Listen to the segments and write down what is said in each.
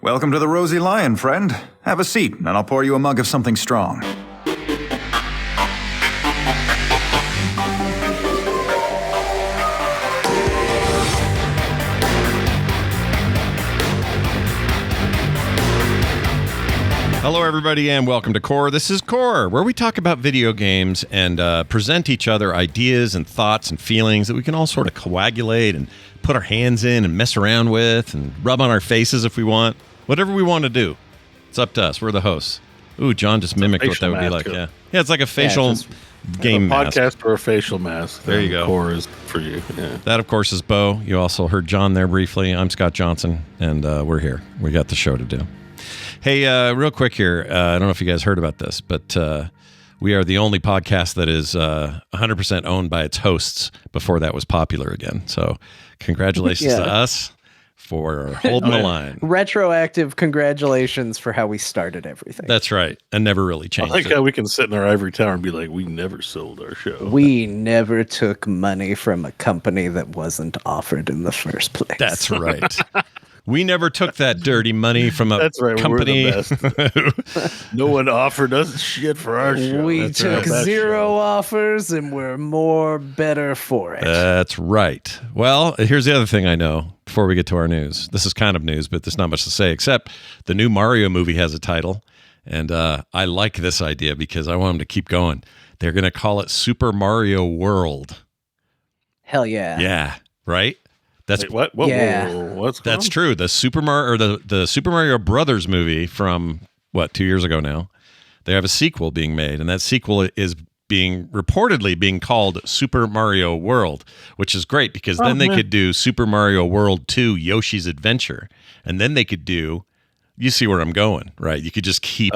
Welcome to the Rosy Lion, friend. Have a seat, and I'll pour you a mug of something strong. Hello, everybody, and welcome to Core. This is Core, where we talk about video games and present each other ideas and thoughts and feelings that we can all sort of coagulate and put our hands in and mess around with and rub on our faces if we want. Whatever we want to do. It's up to us. We're the hosts. Ooh, John just mimicked what that would be like. Yeah, it's like a facial game mask. Podcast or a facial mask. There you go. Core is for you. Yeah. That, of course, is Beau. You also heard John there briefly. I'm Scott Johnson, and we're here. We got the show to do. Hey, real quick here. I don't know if you guys heard about this, but we are the only podcast that is 100% owned by its hosts before that was popular again. So congratulations to us for holding the line. Retroactive congratulations for how we started everything. That's right. And never really changed I like how we can sit in our ivory tower and be like, we never sold our show. We never took money from a company that wasn't offered in the first place. That's right. We never took that dirty money from a company. We're the best. No one offered us shit for our show. We took zero offers and we're better for it. That's right. Well, here's the other thing I know before we get to our news. This is kind of news, but there's not much to say except the new Mario movie has a title. And I like this idea because I want them to keep going. They're going to call it Super Mario World. Hell yeah. Yeah, right? That's Wait, what? Yeah. What's That's true. The Super Mario or the Super Mario Brothers movie from 2 years ago now. They have a sequel being made, and that sequel is reportedly being called Super Mario World, which is great because then they could do Super Mario World 2 Yoshi's Adventure, and then they could do. You see where I'm going, right? You could just keep.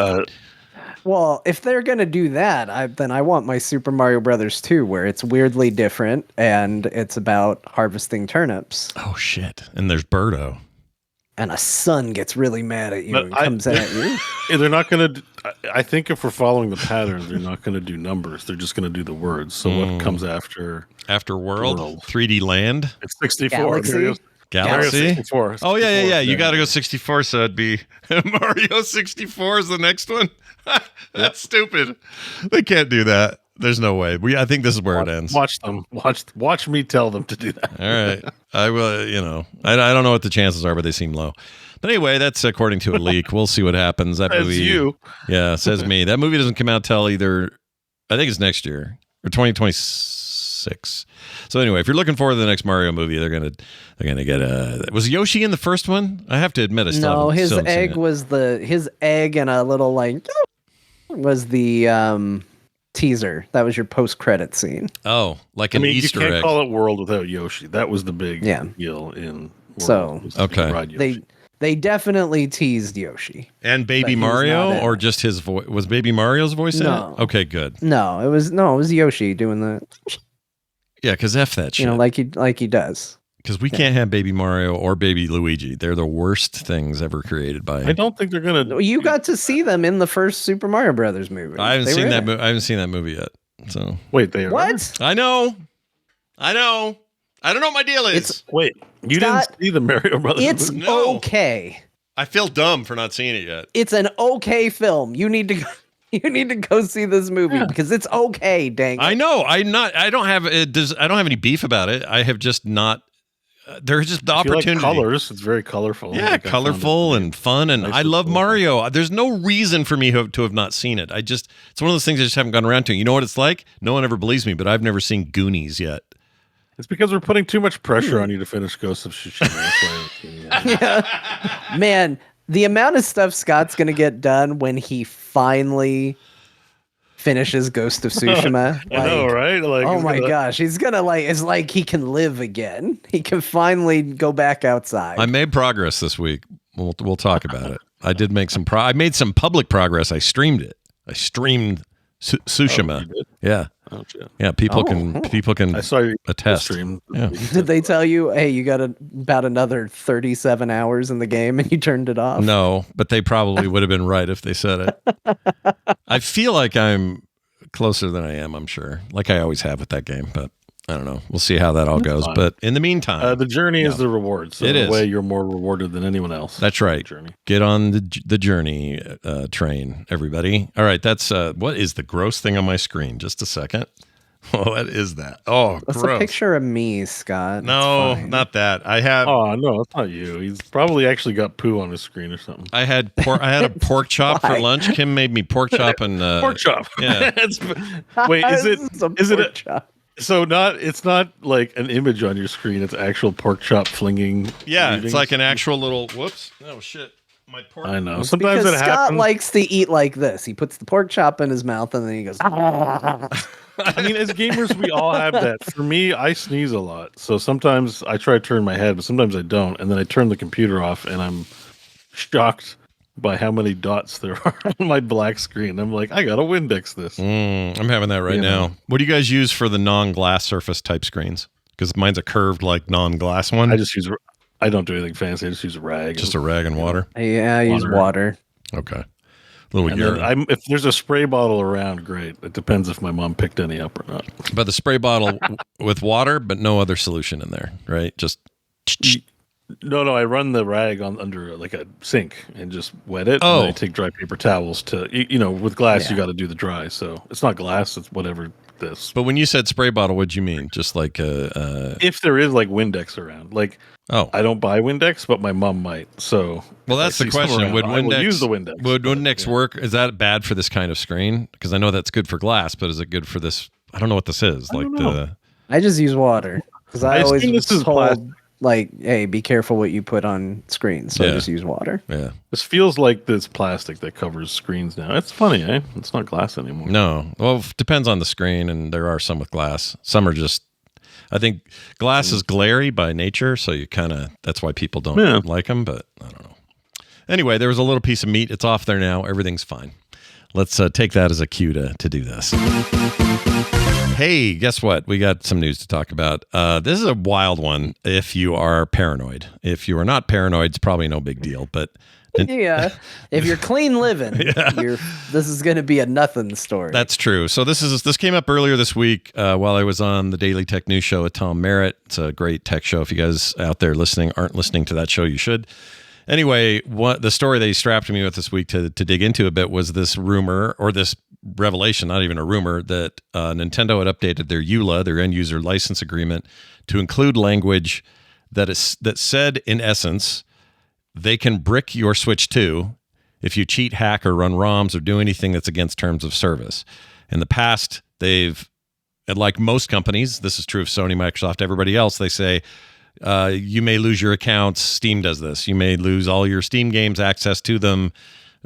Well, if they're going to do that, then I want my Super Mario Brothers 2, where it's weirdly different and it's about harvesting turnips. Oh, shit. And there's Birdo. And a son gets really mad at you and comes at you. They're not going to. I think if we're following the pattern, they're not going to do numbers. They're just going to do the words. So what comes after? After World? 3D Land? It's 64. Galaxy? 64. Oh, yeah. You got to go 64, so it'd be Mario 64 is the next one. That's stupid. They can't do that. There's no way. I think this is where it ends. Watch them. Watch me tell them to do that. All right. I will, I don't know what the chances are, but they seem low. But anyway, that's according to a leak. We'll see what happens. That movie. You. Yeah, says me. That movie doesn't come out till either, I think it's next year or 2026. So anyway, if you're looking forward to the next Mario movie, they're gonna get was Yoshi in the first one? I have to admit, his egg was his egg and a little was the teaser. That was your post-credit scene. Oh, like an Easter egg. You can't call it World without Yoshi. that was the big deal in World. So okay, they definitely teased Yoshi and Baby Mario, or just his voice. Was Baby Mario's voice in it? Okay, good. No, it was Yoshi doing the. Yeah, because F that shit. Like he does. Because we can't have Baby Mario or Baby Luigi. They're the worst things ever created by. I don't think they're gonna. You got to see them in the first Super Mario Brothers movie. I haven't seen that. I haven't seen that movie yet. So wait, they are what? I know. I don't know what my deal is. Wait, you didn't see the Mario Brothers? It's movie? okay. I feel dumb for not seeing it yet. It's an okay film. You need to go. You need to go see this movie because it's okay, dang it. I know. I don't have any beef about it. I have just not. There's just the opportunity. Like colors. It's very colorful. Yeah, colorful and fun, and I love Mario. There's no reason for me to have not seen it. It's one of those things I just haven't gone around to. You know what it's like? No one ever believes me, but I've never seen Goonies yet. It's because we're putting too much pressure on you to finish Ghost of Tsushima. Yeah. Man, the amount of stuff Scott's going to get done when he finally finishes Ghost of Tsushima. I know, right? Oh my gosh, he's going to it's like he can live again. He can finally go back outside. I made progress this week. We'll talk about it. I did make I made some public progress. I streamed it. I streamed Tsushima. Oh, yeah. Oh, yeah, people can I saw you attest. Stream. Yeah. Did they tell you, hey, you got about another 37 hours in the game and you turned it off? No, but they probably would have been right if they said it. I feel like I'm closer than I am, I'm sure. Like I always have with that game, but I don't know. We'll see how that all goes. fine. But in the meantime, the journey is the reward. So It in is. a way, you're more rewarded than anyone else. that's right. Journey. Get on the journey train, everybody. All right. That's what is the gross thing on my screen? Just a second. What is that? Oh, That's gross. a picture of me, Scott. It's No, fine. not that. I have. Oh no, that's not you. He's probably actually got poo on his screen or something. I had a pork chop for Why? lunch. Kim made me pork chop and Pork chop. yeah. Wait, is it? Is it? pork chop? So it's not like an image on your screen. It's actual pork chop flinging. Yeah, leavings. it's like an actual little. Whoops! Oh shit! My pork. I know. Sometimes Because it Scott happens. likes to eat like this. He puts the pork chop in his mouth and then he goes. I mean, as gamers, we all have that. For me, I sneeze a lot, so sometimes I try to turn my head, but sometimes I don't, and then I turn the computer off, and I'm shocked by how many dots there are on my black screen. I'm like, I gotta Windex this. I'm having that right You now. know. What do you guys use for the non-glass surface type screens? Because mine's a curved like non-glass one. I don't do anything fancy. I just use a rag. Just a rag and water. Yeah, I use water. Okay. A little And then urine. if there's a spray bottle around, great. It depends if my mom picked any up or not. But the spray bottle with water, but no other solution in there, right? Just No, I run the rag on under like a sink and just wet it. Oh. And then I take dry paper towels to with glass you Yeah. got to do the dry. So it's not glass, it's whatever this. But when you said spray bottle, what'd you mean? Just like If there is like Windex around, like oh. I don't buy Windex, but my mom might. So Well, if I that's the see some question. around, Would I will Windex use the Windex? Would but, Windex yeah. work? Is that bad for this kind of screen? Because I know that's good for glass, but is it good for this? I don't know what this is. I Like don't know. I just use water because I I always assume was this is told, plastic. like, hey, be careful what you put on screens. So Yeah. I just use water. Yeah. This feels like this plastic that covers screens now. It's funny, eh? It's not glass anymore. No. Well, it depends on the screen, and there are some with glass. Some are just. I think glass is glary by nature, so you kind of. That's why people don't Yeah. like them. But I don't know. Anyway, there was a little piece of meat. It's off there now. Everything's fine. Let's take that as a cue to do this. Hey, guess what? We got some news to talk about. This is a wild one if you are paranoid. If you are not paranoid, it's probably no big deal. But Yeah. If you're clean living, this is going to be a nothing story. that's true. So this came up earlier this week while I was on the Daily Tech News Show with Tom Merritt. It's a great tech show. If you guys out there listening aren't listening to that show, you should. Anyway, the story they strapped me with this week to dig into a bit was this rumor or this revelation, not even a rumor, that Nintendo had updated their EULA, their end user license agreement, to include language that said, in essence, they can brick your Switch 2 if you cheat, hack, or run ROMs or do anything that's against terms of service. In the past, and like most companies, this is true of Sony, Microsoft, everybody else, they say, you may lose your accounts. Steam does this. You may lose all your Steam games, access to them.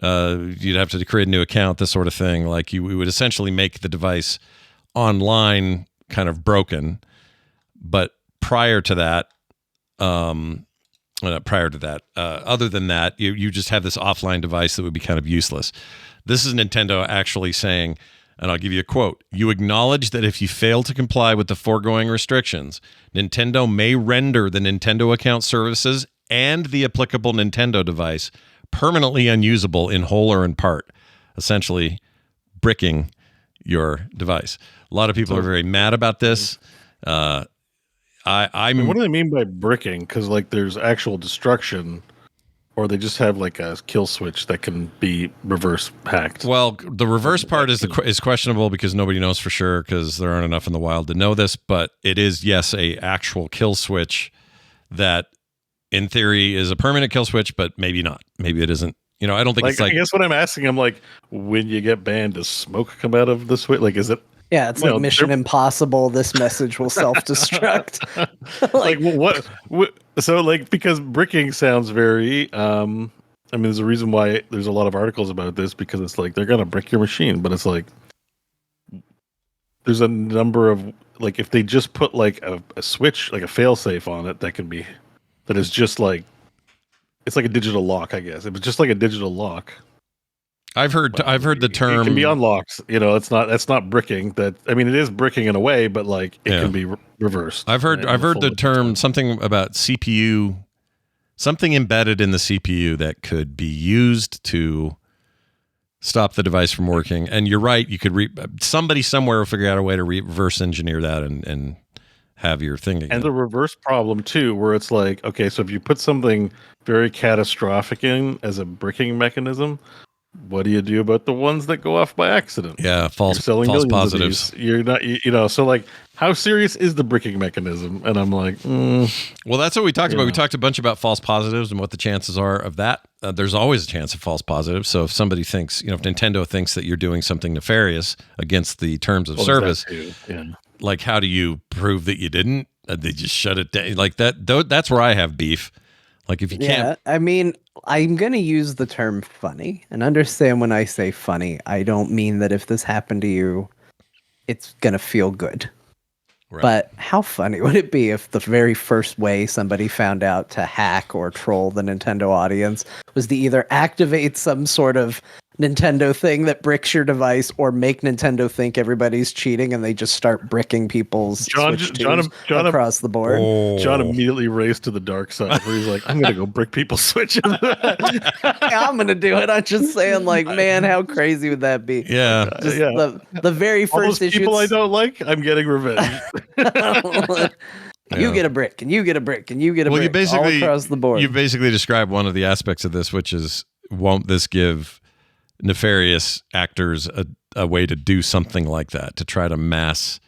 You'd have to create a new account, this sort of thing. Like we would essentially make the device online kind of broken. But prior to that, other than that, you just have this offline device that would be kind of useless. This is Nintendo actually saying, and I'll give you a quote, "You acknowledge that if you fail to comply with the foregoing restrictions, Nintendo may render the Nintendo account services and the applicable Nintendo device permanently unusable in whole or in part," essentially bricking your device. A lot of people are very mad about this. I'm What do they mean by bricking? Because like there's actual destruction, or they just have like a kill switch that can be reverse hacked. Well, the reverse part is questionable because nobody knows for sure because there aren't enough in the wild to know this. But it is, yes, a actual kill switch that, in theory, is a permanent kill switch, but maybe not. Maybe it isn't. I don't think it's like. I guess what I'm asking, I'm like, when you get banned, does smoke come out of the switch? Like, is it? Yeah, it's like Mission Impossible. This message will self-destruct. Like what? So like because bricking sounds very. I mean, there's a reason why there's a lot of articles about this because it's like they're gonna brick your machine, but it's like there's a number of like if they just put like a switch, like a fail-safe on it, that is just like it's like a digital lock, I guess. If it's just like a digital lock. I've heard the term it can be unlocked. That's not bricking. That I mean, it is bricking in a way, but like it can be reversed. I've heard the term something about CPU, something embedded in the CPU that could be used to stop the device from working. And you're right, you could somebody somewhere will figure out a way to reverse engineer that and have your thing again. And the reverse problem too, where it's like, okay, so if you put something very catastrophic in as a bricking mechanism, what do you do about the ones that go off by accident? Yeah, false positives. You're not, so like, how serious is the bricking mechanism? And I'm like, well, that's what we talked about. We talked a bunch about false positives and what the chances are of that. There's always a chance of false positives. So if somebody thinks, if Nintendo thinks that you're doing something nefarious against the terms of service, like how do you prove that you didn't? They just shut it down like that. That's where I have beef. Like if you can't. I mean, I'm going to use the term funny, and understand when I say funny, I don't mean that if this happened to you, it's going to feel good. Right. But how funny would it be if the very first way somebody found out to hack or troll the Nintendo audience was to either activate some sort of Nintendo thing that bricks your device, or make Nintendo think everybody's cheating and they just start bricking people's Switch 2s across the board. Oh. John immediately raced to the dark side where he's like, I'm going to go brick people's Switches. I'm going to do it. I'm just saying, like, man, how crazy would that be? Yeah. Just the very first issue. People I don't like, I'm getting revenge. You get a brick, and you get a brick, and you get a brick, all across the board. You basically described one of the aspects of this, which is, won't this give nefarious actors a way to do something like that, to try to mess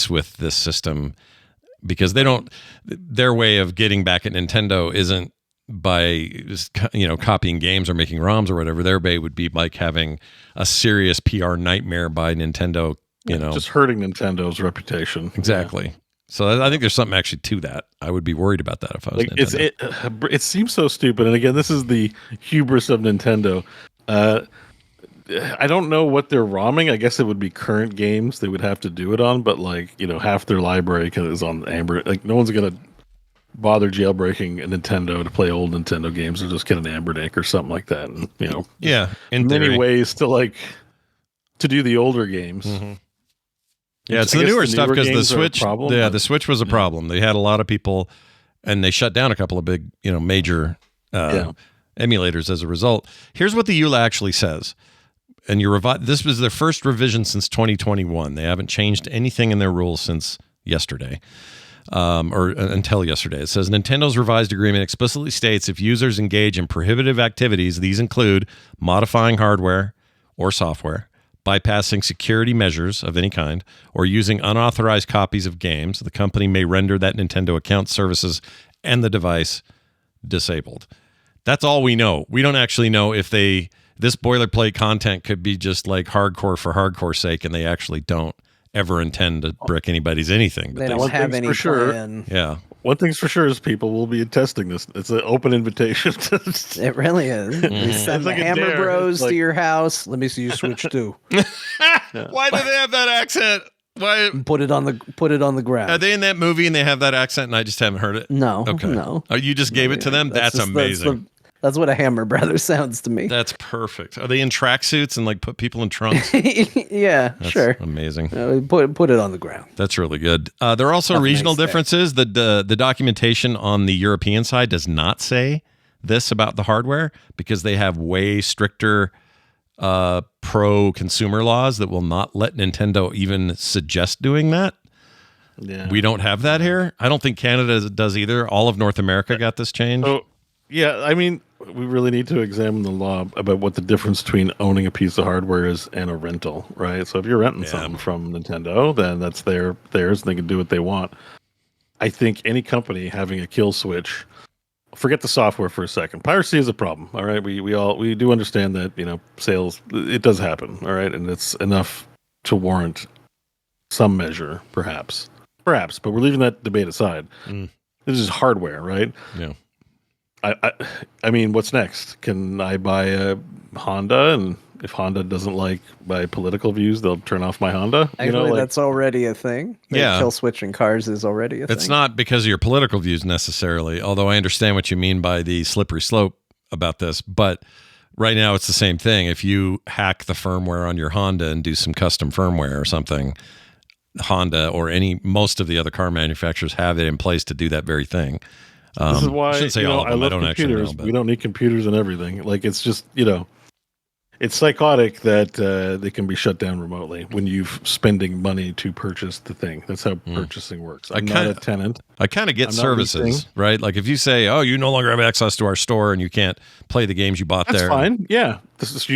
with this system, because their way of getting back at Nintendo isn't by copying games or making ROMs or whatever. Their way would be like having a serious PR nightmare by Nintendo, just hurting Nintendo's reputation. Exactly. Yeah. So I think there's something actually to that. I would be worried about that if I was Nintendo. It seems so stupid. And again, this is the hubris of Nintendo. I don't know what they're ROMing. I guess it would be current games they would have to do it on, but half their library is on Amber. Like, no one's gonna bother jailbreaking a Nintendo to play old Nintendo games, or just get an Amber Dick or something like that. And in many ways to do the older games. Mm-hmm. Yeah, it's the newer stuff, because the Switch. The Switch was a problem. They had a lot of people, and they shut down a couple of big, major emulators as a result. Here's what the EULA actually says. And this was their first revision since 2021. They haven't changed anything in their rules since yesterday, or until yesterday. It says Nintendo's revised agreement explicitly states if users engage in prohibitive activities, these include modifying hardware or software, bypassing security measures of any kind, or using unauthorized copies of games, the company may render that Nintendo account, services, and the device disabled. That's all we know. We don't actually know if this boilerplate content could be just like hardcore for hardcore's sake, and they actually don't ever intend to brick anybody's anything. But they don't have any plan. Yeah. One thing's for sure is people will be testing this. It's an open invitation. It really is. They send the Hammer Bros to your house. Let me see you Switch 2. Why do they have that accent? Why put it on the ground? Are they in that movie and they have that accent and I just haven't heard it? No. Okay. No. Oh, you just gave it to them? That's amazing. That's what a Hammer Brother sounds to me. That's perfect. Are they in tracksuits and put people in trunks? Yeah, that's sure. Amazing. Put it on the ground. That's really good. There are also regional differences. The documentation on the European side does not say this about the hardware, because they have way stricter pro-consumer laws that will not let Nintendo even suggest doing that. Yeah. We don't have that here. I don't think Canada does either. All of North America got this change. Oh, yeah. I mean, we really need to examine the law about what the difference between owning a piece of hardware is and a rental, right? So if you're renting something from Nintendo, then that's theirs, and they can do what they want. I think any company having a kill switch, forget the software for a second. Piracy is a problem, all right? We do understand that, sales, it does happen, all right? And it's enough to warrant some measure, perhaps, but we're leaving that debate aside. This is hardware, right? Yeah. I mean, what's next? Can I buy a Honda, and if Honda doesn't like my political views, they'll turn off my Honda? Actually, that's already a thing. Yeah. Kill switching cars is already a thing. It's not because of your political views necessarily, although I understand what you mean by the slippery slope about this. But right now, it's the same thing. If you hack the firmware on your Honda and do some custom firmware or something, Honda or most of the other car manufacturers have it in place to do that very thing. This is why I shouldn't say all of them. I love don't computers. actually know, we don't need computers and everything. Like, it's just, it's psychotic that they can be shut down remotely when you're spending money to purchase the thing. That's how purchasing works. I'm not a tenant. I kind of get I'm not services, leasing. right? Like if you say, "Oh, you no longer have access to our store and you can't play the games you bought That's there." fine. Yeah. This is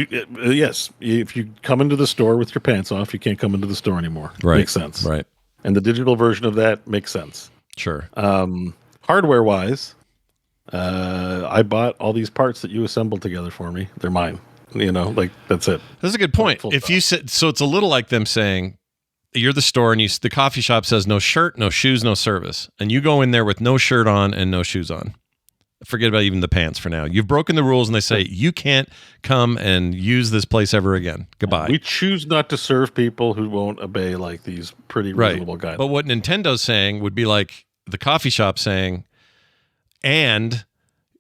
yes. If you come into the store with your pants off, you can't come into the store anymore. Right. Makes sense. Right. And the digital version of that makes sense. Sure. Hardware wise, I bought all these parts that you assembled together for me. They're mine. Like that's it. That's a good point. Full If stop. you said so, it's a little like them saying you're the store and the coffee shop says no shirt, no shoes, no service, and you go in there with no shirt on and no shoes on. Forget about even the pants for now. You've broken the rules, and they say you can't come and use this place ever again. Goodbye. We choose not to serve people who won't obey like these pretty reasonable guidelines. But what Nintendo's saying would be like the coffee shop saying, and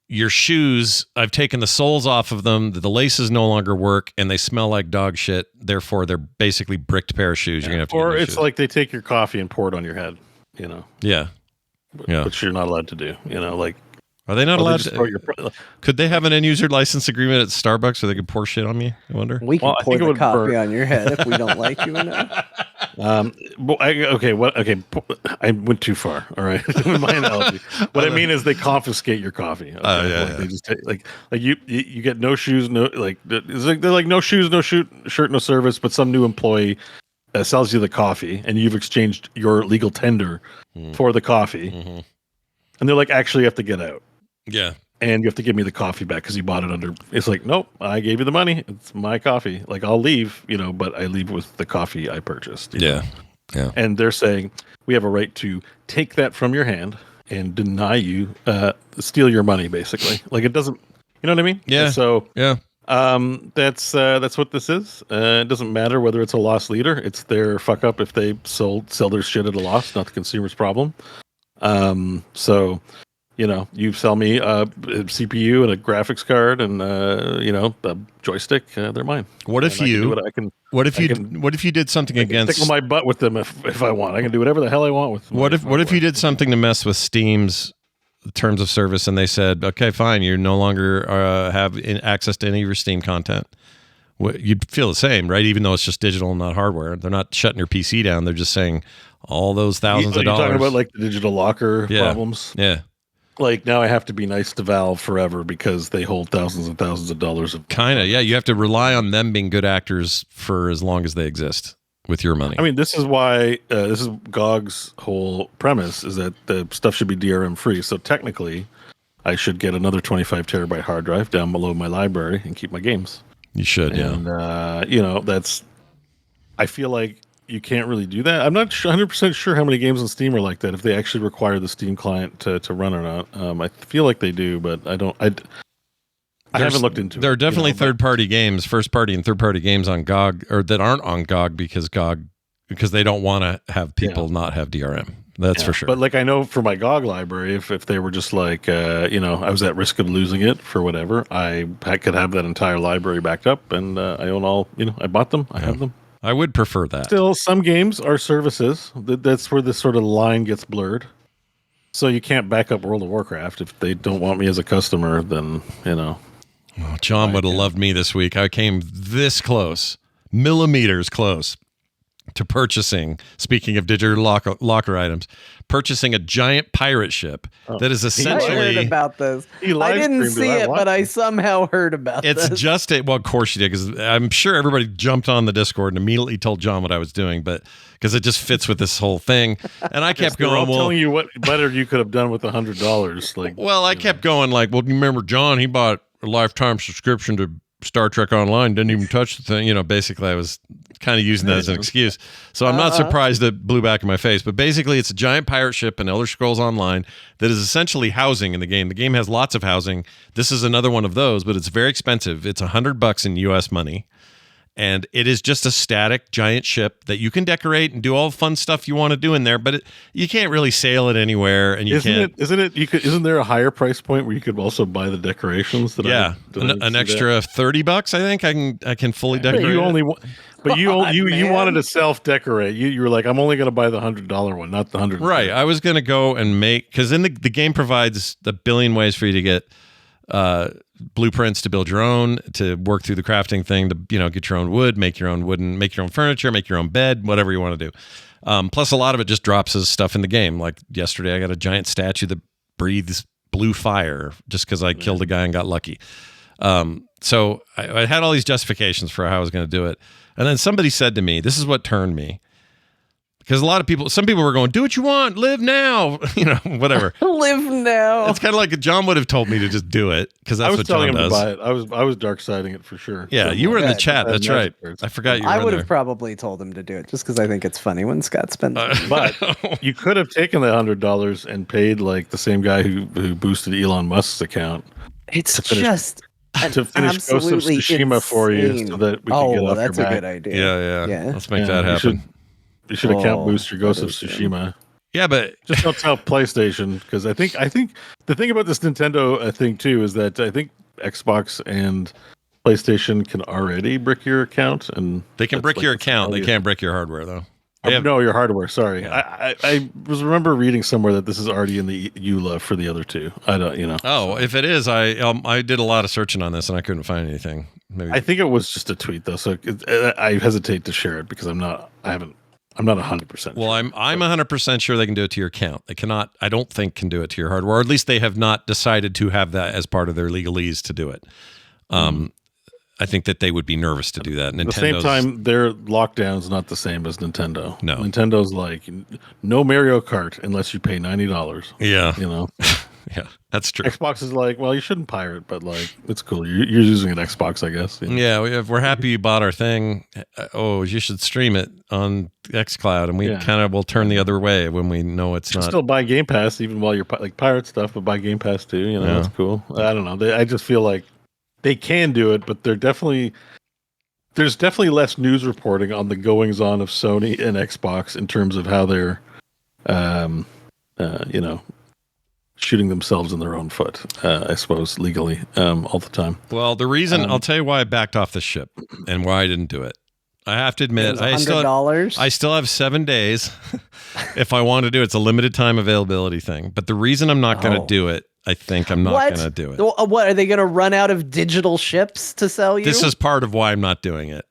your shoes, I've taken the soles off of them, the laces no longer work, and they smell like dog shit. Therefore, they're basically bricked pair of shoes. You're gonna have to. Or get new it's shoes. like they take your coffee and pour it on your head. Yeah. Which you're not allowed to do. Like. Are they not Or they allowed just to? throw your Could they have an end user license agreement at Starbucks so they could pour shit on me? I wonder. We can Well, I pour think it the would coffee burn. on your head if we don't like you enough. I went too far. All right, with my analogy. What I mean is they confiscate your coffee. Okay? Yeah, They just take, like you get no shoes, no they're like no shoes, no shirt, no service. But some new employee sells you the coffee, and you've exchanged your legal tender for the coffee, and they're like, actually, you have to get out. Yeah. And you have to give me the coffee back because you bought it under. It's like, nope, I gave you the money. It's my coffee. Like I'll leave, but I leave with the coffee I purchased. Yeah. Yeah. And they're saying we have a right to take that from your hand and deny you, steal your money, basically. Like it doesn't, you know what I mean? Yeah. And so Yeah. that's what this is. It doesn't matter whether it's a loss leader. It's their fuck up if they sell their shit at a loss, not the consumer's problem. So. You sell me a CPU and a graphics card and a joystick. They're mine. What if you? What if you did something against? Tickle my butt with them if I want. I can do whatever the hell I want with them. What if you did something to mess with Steam's terms of service and they said, okay, fine, you no longer have access to any of your Steam content? You'd feel the same, right? Even though it's just digital and not hardware. They're not shutting your PC down. They're just saying all those thousands of dollars. You're talking about like the digital locker problems. Yeah. Like now I have to be nice to Valve forever because they hold thousands and thousands of dollars of yeah. You have to rely on them being good actors for as long as they exist with your money. I mean, this is why this is GOG's whole premise is that the stuff should be DRM free. So technically, I should get another 25 terabyte hard drive down below my library and keep my games. You should, and, that's. I feel like you can't really do that. I'm not 100% sure how many games on Steam are like that, if they actually require the Steam client to run or not. I feel like they do, but I don't. I haven't looked into it. There are definitely third-party games, first-party and third-party games on GOG, or that aren't on GOG because they don't want to have people not have DRM. That's for sure. But like I know for my GOG library, if they were just like, I was at risk of losing it for whatever, I could have that entire library backed up, and I own all. I bought them. I have them. I would prefer that. Still, some games are services. That's where this sort of line gets blurred. So you can't back up World of Warcraft if they don't want me as a customer. Then Oh, John would have loved me this week. I came this close, millimeters close, to purchasing. Speaking of digital locker items, purchasing a giant pirate ship that is essentially. I heard about this. I didn't see it, but I somehow heard about it's this. just a well, of course you did, because I'm sure everybody jumped on the Discord and immediately told John what I was doing, but because it just fits with this whole thing, and I kept going. I'm telling you what better you could have done with $100. Like, well, I kept going like, well, you remember John? He bought a lifetime subscription to Star Trek Online, didn't even touch the thing. Basically, I was kind of using that as an excuse. So I'm not surprised it blew back in my face. But basically, it's a giant pirate ship in Elder Scrolls Online that is essentially housing in the game. The game has lots of housing. This is another one of those, but it's very expensive. It's $100 in US money. And it is just a static giant ship that you can decorate and do all the fun stuff you want to do in there, but you can't really sail it anywhere, and you can't. Isn't there a higher price point where you could also buy the decorations? An extra $30. I think I can fully decorate. You wanted to self decorate. You were like, I'm only going to buy the $100 one, not the $100. Right. I was going to go and make, because then the game provides a billion ways for you to get blueprints to build your own, to work through the crafting thing, to get your own wood, make your own wooden, make your own furniture, make your own bed, whatever you want to do. Plus, a lot of it just drops as stuff in the game. Like yesterday, I got a giant statue that breathes blue fire just because I killed a guy and got lucky. So I had all these justifications for how I was going to do it. And then somebody said to me, this is what turned me. Because some people were going, do what you want, live now, whatever. Live now. It's kind of like John would have told me to just do it, because that's what John does. I was telling him to buy it. I was dark siding it for sure. Yeah, you were in the chat. That's right. I forgot you were I would there. have probably told him to do it just because I think it's funny when Scott spends it. But you could have taken the $100 and paid like the same guy who boosted Elon Musk's account. It's just to finish Ghost of Tsushima for you, so that we can get off that's your a back. good idea. Yeah. Let's make that happen. You should account boost your Ghost of Tsushima. Yeah, but just don't tell PlayStation, because I think the thing about this Nintendo thing too is that I think Xbox and PlayStation can already brick your account, and they can brick your account. They can't brick your hardware though. No, your hardware. Sorry, Yeah. I remember reading somewhere that this is already in the EULA for the other two. I don't, Oh, if it is, I did a lot of searching on this and I couldn't find anything. Maybe. I think it was just a tweet though, so I hesitate to share it because I'm not 100%. Well, I'm 100% sure they can do it to your account. They cannot. I don't think can do it to your hardware, or at least they have not decided to have that as part of their legalese to do it. I think that they would be nervous to do that. At the same time, their lockdown's not the same as Nintendo. No. Nintendo's like, no Mario Kart unless you pay $90. Yeah. Yeah, that's true. Xbox is like, well, you shouldn't pirate, but like, it's cool. You're using an Xbox, I guess. Yeah, we're happy you bought our thing. Oh, you should stream it on XCloud, and we kind of will turn the other way when we know it's not. Still buy Game Pass even while you're like pirate stuff, but buy Game Pass too. That's cool. I don't know. I just feel like they can do it, but there's definitely less news reporting on the goings on of Sony and Xbox in terms of how they're, shooting themselves in their own foot, I suppose, legally, all the time. Well, the reason I'll tell you why I backed off the ship and why I didn't do it. I have to admit, I still have 7 days. If I want to do it, it's a limited time availability thing. But the reason I'm not going to do it, I think I'm not going to do it. What, are they going to run out of digital ships to sell you? This is part of why I'm not doing it.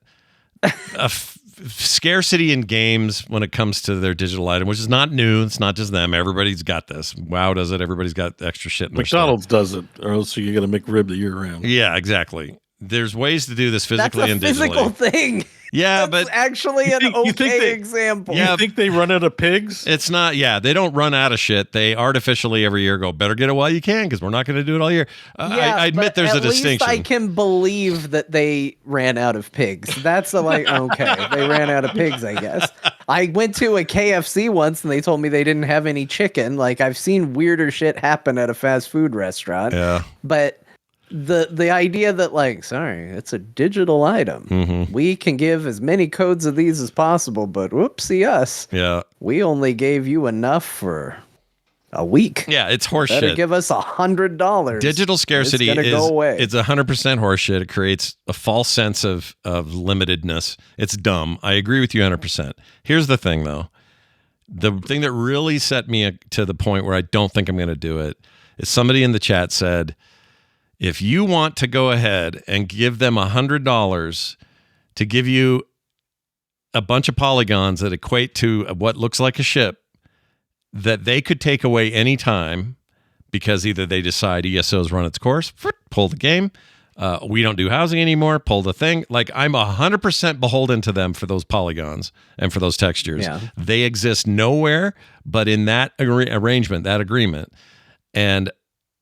Scarcity in games when it comes to their digital item, which is not new. It's not just them. Everybody's got this. WoW does it. Everybody's got extra shit in McDonald's does it, or else you got to McRib the year round. Yeah, exactly. There's ways to do this physically and digitally. That's a physical thing. Yeah, That's but actually an example. You think they run out of pigs? It's not. Yeah, they don't run out of shit. They artificially every year go, better get it while you can, because we're not going to do it all year. I admit there's a distinction. At least I can believe that they ran out of pigs. That's okay. They ran out of pigs, I guess. I went to a KFC once and they told me they didn't have any chicken. Like, I've seen weirder shit happen at a fast food restaurant. Yeah. But the idea that sorry, it's a digital item. Mm-hmm. We can give as many codes of these as possible, but whoopsie us. Yeah. We only gave you enough for a week. Yeah, it's horseshit. Better give us $100. Digital scarcity is go away. It's 100% horseshit. It creates a false sense of limitedness. It's dumb. I agree with you 100%. Here's the thing, though. The thing that really set me to the point where I don't think I'm going to do it is somebody in the chat said, if you want to go ahead and give them $100 to give you a bunch of polygons that equate to what looks like a ship that they could take away anytime because either they decide ESO's run its course, pull the game, we don't do housing anymore, pull the thing. Like, I'm 100% beholden to them for those polygons and for those textures. Yeah. They exist nowhere but in that arrangement, that agreement. And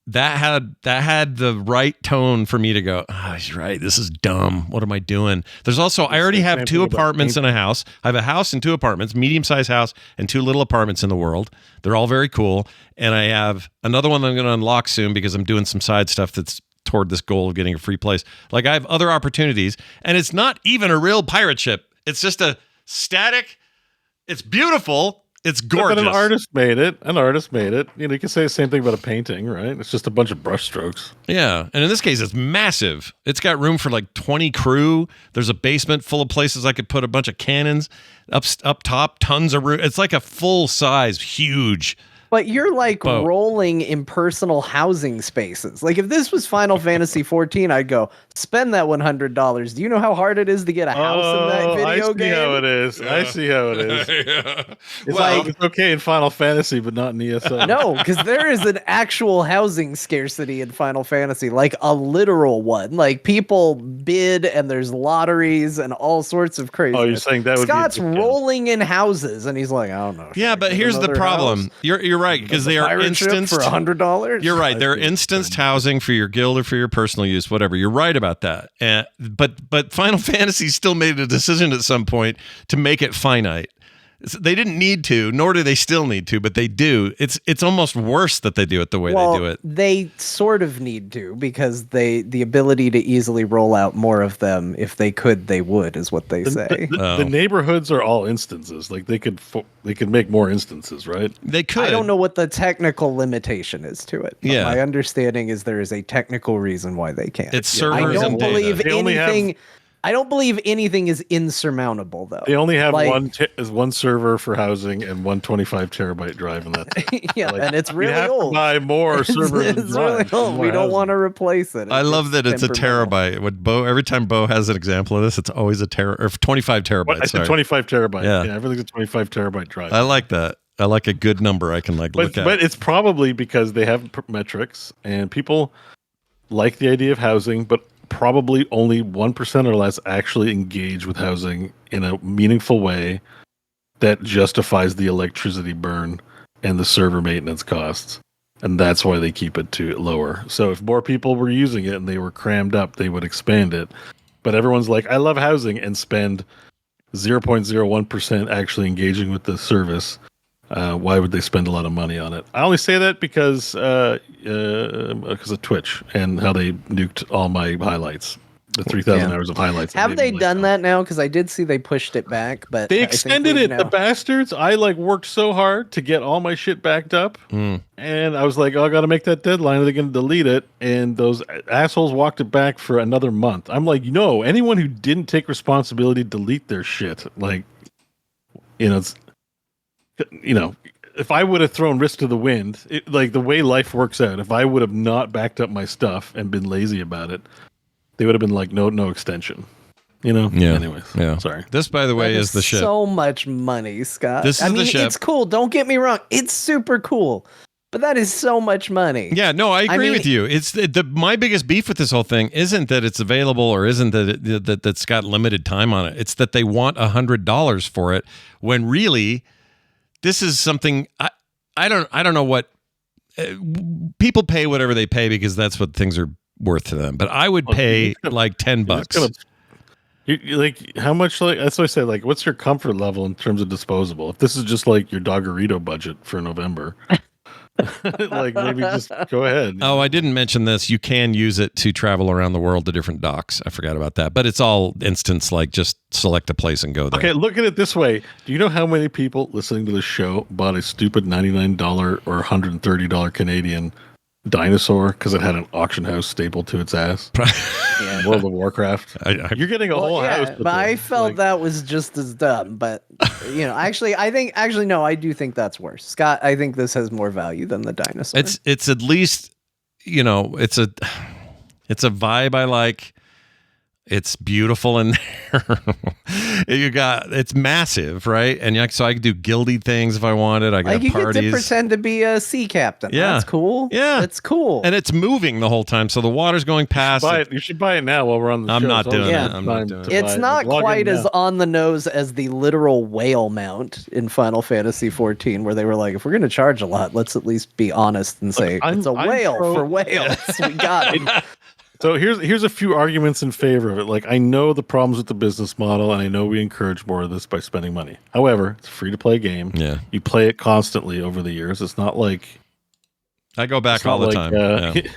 that had the right tone for me to go, he's right. This is dumb. What am I doing? There's also, I already have 2 apartments and a house. I have a house and 2 apartments, medium-sized house and 2 little apartments in the world. They're all very cool. And I have another one that I'm going to unlock soon because I'm doing some side stuff that's toward this goal of getting a free place. Like, I have other opportunities, and it's not even a real pirate ship. It's just a static. It's beautiful. It's gorgeous. But an artist made it. You can say the same thing about a painting, right? It's just a bunch of brush strokes. Yeah. And in this case, it's massive. It's got room for 20 crew. There's a basement full of places I could put a bunch of cannons. Up top, tons of room. It's like a full-size, huge But you're like Bo. rolling impersonal housing spaces. Like if this was Final Fantasy 14, I'd go spend that $100. Do you know how hard it is to get a house in that video I see game? how it is. Yeah. I see how it is. Yeah. It's, Well, it's okay in Final Fantasy, but not in ESO. No, because there is an actual housing scarcity in Final Fantasy, like a literal one. Like people bid, and there's lotteries and all sorts of crazy. Oh, you're saying that would Scott's be a rolling in houses, and he's like, I don't know. should yeah, I but get here's the another problem. house? You're right, because they are Pirate ship instanced for $100. You're right. They're instanced housing for your guild or for your personal use, whatever. You're right about that. But Final Fantasy still made a decision at some point to make it finite. They didn't need to, nor do they still need to, but they do. It's almost worse that they do it the way they do it. They sort of need to, because the ability to easily roll out more of them, if they could, they would, is what they say. The neighborhoods are all instances. Like they could make more instances, right? They could. I don't know what the technical limitation is to it. But Yeah. my understanding is there is a technical reason why they can't. It's I servers don't and data. believe They only have- anything. I don't believe anything is insurmountable, though. They only have Like- one server for housing and one 25 terabyte drive, and that's Yeah, like, and it's we really have to old. buy more servers. and It's really drives and old. more We don't housing. want to replace it. I love that it's a temperamental. terabyte. What Bo, every time Bo has an example of this, it's always a or 25 terabytes. What? I said sorry. 25 terabyte. Yeah. Yeah, everything's a 25 terabyte drive. I like that. I like a good number I can look at. But it's probably because they have metrics and people like the idea of housing, but probably only 1% or less actually engage with housing in a meaningful way that justifies the electricity burn and the server maintenance costs. And that's why they keep it to lower. So if more people were using it and they were crammed up, they would expand it. But everyone's like, I love housing, and spend 0.01% actually engaging with the service. Why would they spend a lot of money on it? I only say that because of Twitch and how they nuked all my highlights, the 3,000 hours of highlights. Have they done that now? Because I did see they pushed it back, but They I think extended we've it, the now- bastards. I worked so hard to get all my shit backed up, and I was like, "Oh, I got to make that deadline. Are they going to delete it?" And those assholes walked it back for another month. I'm like, anyone who didn't take responsibility, delete their shit. If I would have thrown risk to the wind, the way life works out, if I would have not backed up my stuff and been lazy about it, they would have been like, no extension. Yeah. Anyways, Yeah. sorry. This, by the way, That is the ship. So much money, Scott. This is the ship. It's cool. Don't get me wrong. It's super cool, but that is so much money. Yeah, no, I agree mean- with you. It's my biggest beef with this whole thing isn't that it's available or isn't that that's got limited time on it. It's that they want $100 for it when really this is something I don't know what people pay whatever they pay because that's what things are worth to them. But I would pay like $10. How much? That's what I say. What's your comfort level in terms of disposable? If this is just your Doggerito budget for November, maybe just go ahead. Oh, I didn't mention this. You can use it to travel around the world to different docks. I forgot about that. But it's all instance, just select a place and go there. Okay, look at it this way. Do you know how many people listening to this show bought a stupid $99 or $130 Canadian dinosaur because it had an auction house stapled to its ass? Yeah. World of Warcraft. You're getting a whole house. with but I it. felt that was just as dumb. But no, I do think that's worse. Scott, I think this has more value than the dinosaur. It's at least it's a vibe I like. It's beautiful in there. It's massive, right? And so I can do guildy things if I wanted. I can have you parties. get to pretend to be a sea captain. Yeah. That's cool. Yeah. That's cool. And it's moving the whole time, so the water's going past. You should buy it now while we're on the show. I'm not It's always doing a it. good I'm not time doing to it. It's buy not Log in quite as now. on the nose as the literal whale mount in Final Fantasy 14, where they were like, if we're going to charge a lot, let's at least be honest and say it's a I'm whale pro- for whales. We got it. So here's a few arguments in favor of it. I know the problems with the business model, and I know we encourage more of this by spending money. However, it's a free-to-play game. Yeah. You play it constantly over the years. It's not like I go back it's all not the like, time. Yeah.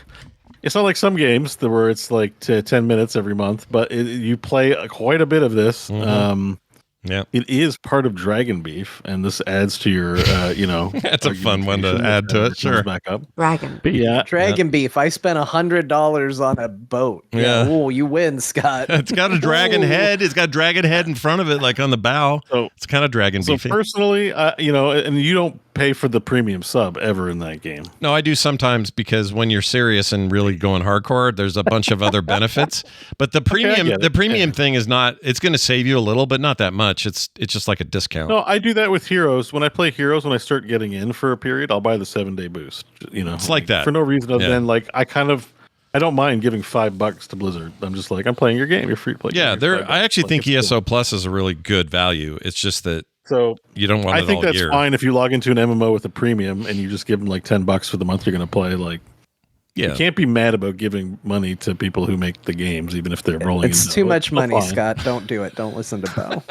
It's not like some games where it's 10 minutes every month, but you play quite a bit of this. Yeah. It is part of Dragon Beef, and this adds to your, That's a fun one to add to it. Sure. Back up. Dragon. Yeah. Dragon beef. I spent $100 on a boat. Yeah. Oh, you win, Scott. It's got a dragon head. It's got dragon head in front of it, like on the bow. So it's kind of dragon beefy. So personally, and you don't pay for the premium sub ever in that game. No, I do sometimes because when you're serious and really going hardcore, there's a bunch of other benefits. But the premium thing is not. It's going to save you a little, but not that much. It's just like a discount. No, I do that with Heroes. When I play Heroes, when I start getting in for a period, I'll buy the 7-day boost. It's like that for no reason other than like I don't mind giving $5 to Blizzard. I'm just like, I'm playing your game. You're free to play. Yeah, I actually think ESO Plus is a really good value. It's just that you don't want. I think that's year. fine if you log into an MMO with a premium and you just give them like $10 for the month you're going to play. Like, you can't be mad about giving money to people who make the games, even if they're rolling. It's too much money, Scott. Don't do it. Don't listen to Bo.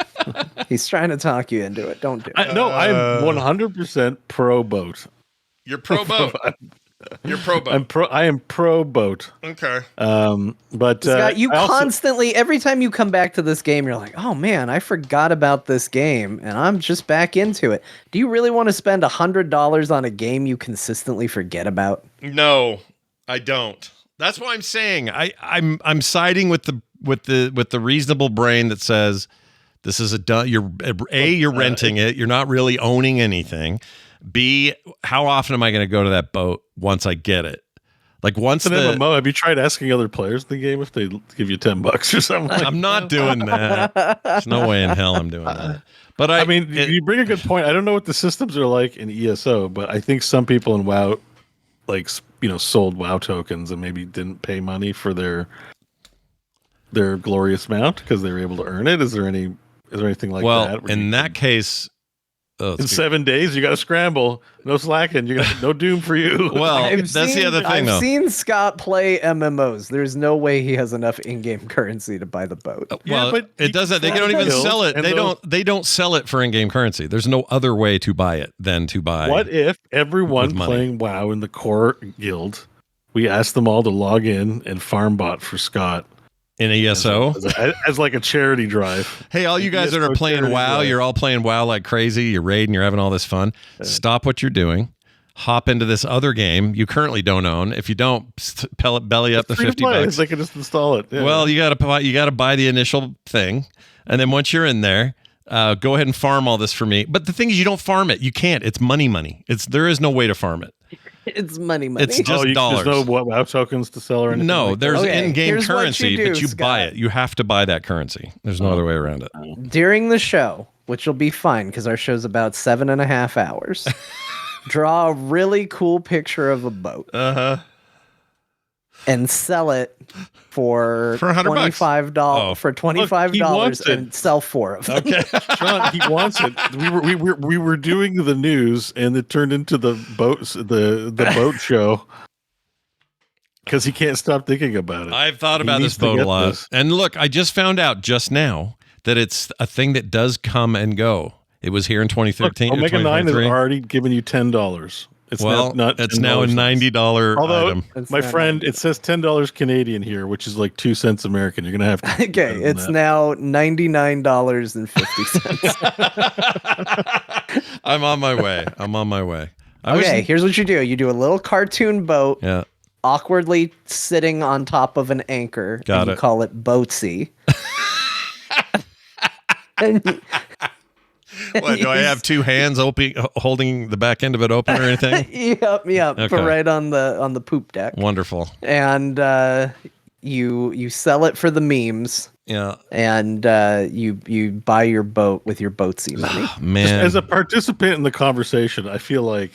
He's trying to talk you into it. Don't do it. No, I'm 100% pro boat. You're pro boat. You're pro boat. I am pro boat. Okay. But Scott, you constantly, every time you come back to this game, you're like, oh man, I forgot about this game and I'm just back into it. Do you really want to spend $100 on a game you consistently forget about? No, I don't. That's why I'm saying I'm siding with the reasonable brain that says this is you're renting it. You're not really owning anything. B, how often am I going to go to that boat once I get it? Like once MMO, have you tried asking other players in the game if they give you $10 or something? I'm not doing that. There's no way in hell I'm doing that. But I mean, you bring a good point. I don't know what the systems are like in ESO, but I think some people in WoW, sold WoW tokens and maybe didn't pay money for their glorious mount because they were able to earn it. Is there anything like that? Well, in that case. In 7 days, you got to scramble. No slacking. You got no doom for you. Well, that's the other thing, though. I've seen Scott play MMOs. There's no way he has enough in-game currency to buy the boat. Well, but it doesn't. They don't even sell it. They don't sell it for in-game currency. There's no other way to buy it than to buy. What if everyone playing WoW in the core guild, we asked them all to log in and farm bot for Scott? In ESO? As like a charity drive. Hey, all you guys that are playing WoW, you're all playing WoW like crazy. You're raiding, you're having all this fun. Stop what you're doing. Hop into this other game you currently don't own. If you don't, belly up the $50. They can just install it. Yeah. Well, you gotta buy the initial thing. And then once you're in there, go ahead and farm all this for me. But the thing is, you don't farm it. You can't. It's money. There is no way to farm it. It's money. It's just dollars. There's no WoW tokens to sell or anything. No, there's in-game currency, but you buy it. You have to buy that currency. There's no other way around it. During the show, which will be fine because our show's about 7.5 hours, draw a really cool picture of a boat. And sell it for $25 for $25 and sell 4 of them. Okay, Sean, he wants it. We were doing the news and it turned into the boat show because he can't stop thinking about it. I've thought about this boat a lot. And look, I just found out just now that it's a thing that does come and go. It was here in 2013. Look, Omega 9 has already given you $10. It's now a $90 Although, item. My friend, it says $10 Canadian here, which is like 2 cents American. You're gonna have to. Okay, it's now $99.50. I'm on my way. Here's what you do: you do a little cartoon boat, awkwardly sitting on top of an anchor. You call it Boatsy. What, do I have 2 hands holding the back end of it open or anything? Yep. Okay. Put right on the poop deck. Wonderful. And you sell it for the memes. Yeah. And you buy your boat with your Boatsy money. Man. Just as a participant in the conversation, I feel like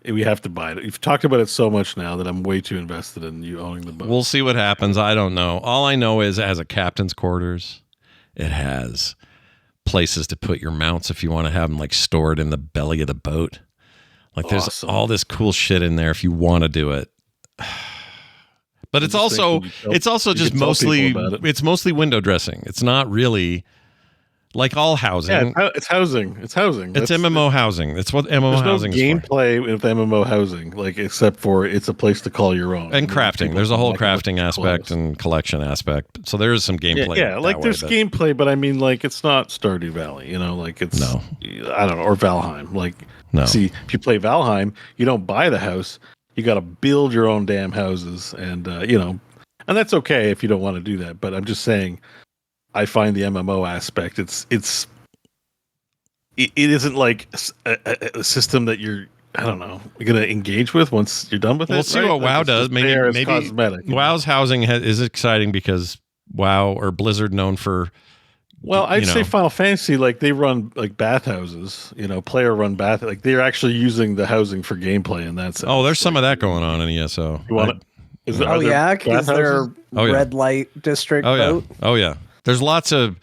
we have to buy it. You've talked about it so much now that I'm way too invested in you owning the boat. We'll see what happens. I don't know. All I know is it has a captain's quarters. It has places to put your mounts if you want to have them like stored in the belly of the boat. Like there's all this cool shit in there if you want to do it. But it's also just mostly window dressing. It's not really Like all housing. Yeah, it's housing. It's housing. It's MMO housing. That's what MMO There's no housing is for. gameplay with MMO housing, like except for it's a place to call your own. And crafting. There's a whole crafting aspect close. and collection aspect. So there is some gameplay. Yeah, like that there's way, gameplay, but I mean, like it's not Stardew Valley, you know, like it's No. I don't know, or Valheim. Like, No. see, if you play Valheim, you don't buy the house, you got to build your own damn houses, and you know, and that's okay if you don't want to do that. But I'm just saying, I find the MMO aspect, it isn't like a system that you're, I don't know, you're going to engage with once you're done with it. We'll see right? what WoW Like, it's does. just there as Maybe cosmetic. WoW's housing is exciting because WoW or Blizzard known for. Well, I'd you know. say Final Fantasy, like they run like bathhouses, you know, player run bath, like they're actually using the housing for gameplay in that sense. Oh, there's some of that going on in ESO. You want it? Oh yeah, is there red light district boat? Oh yeah. There's lots of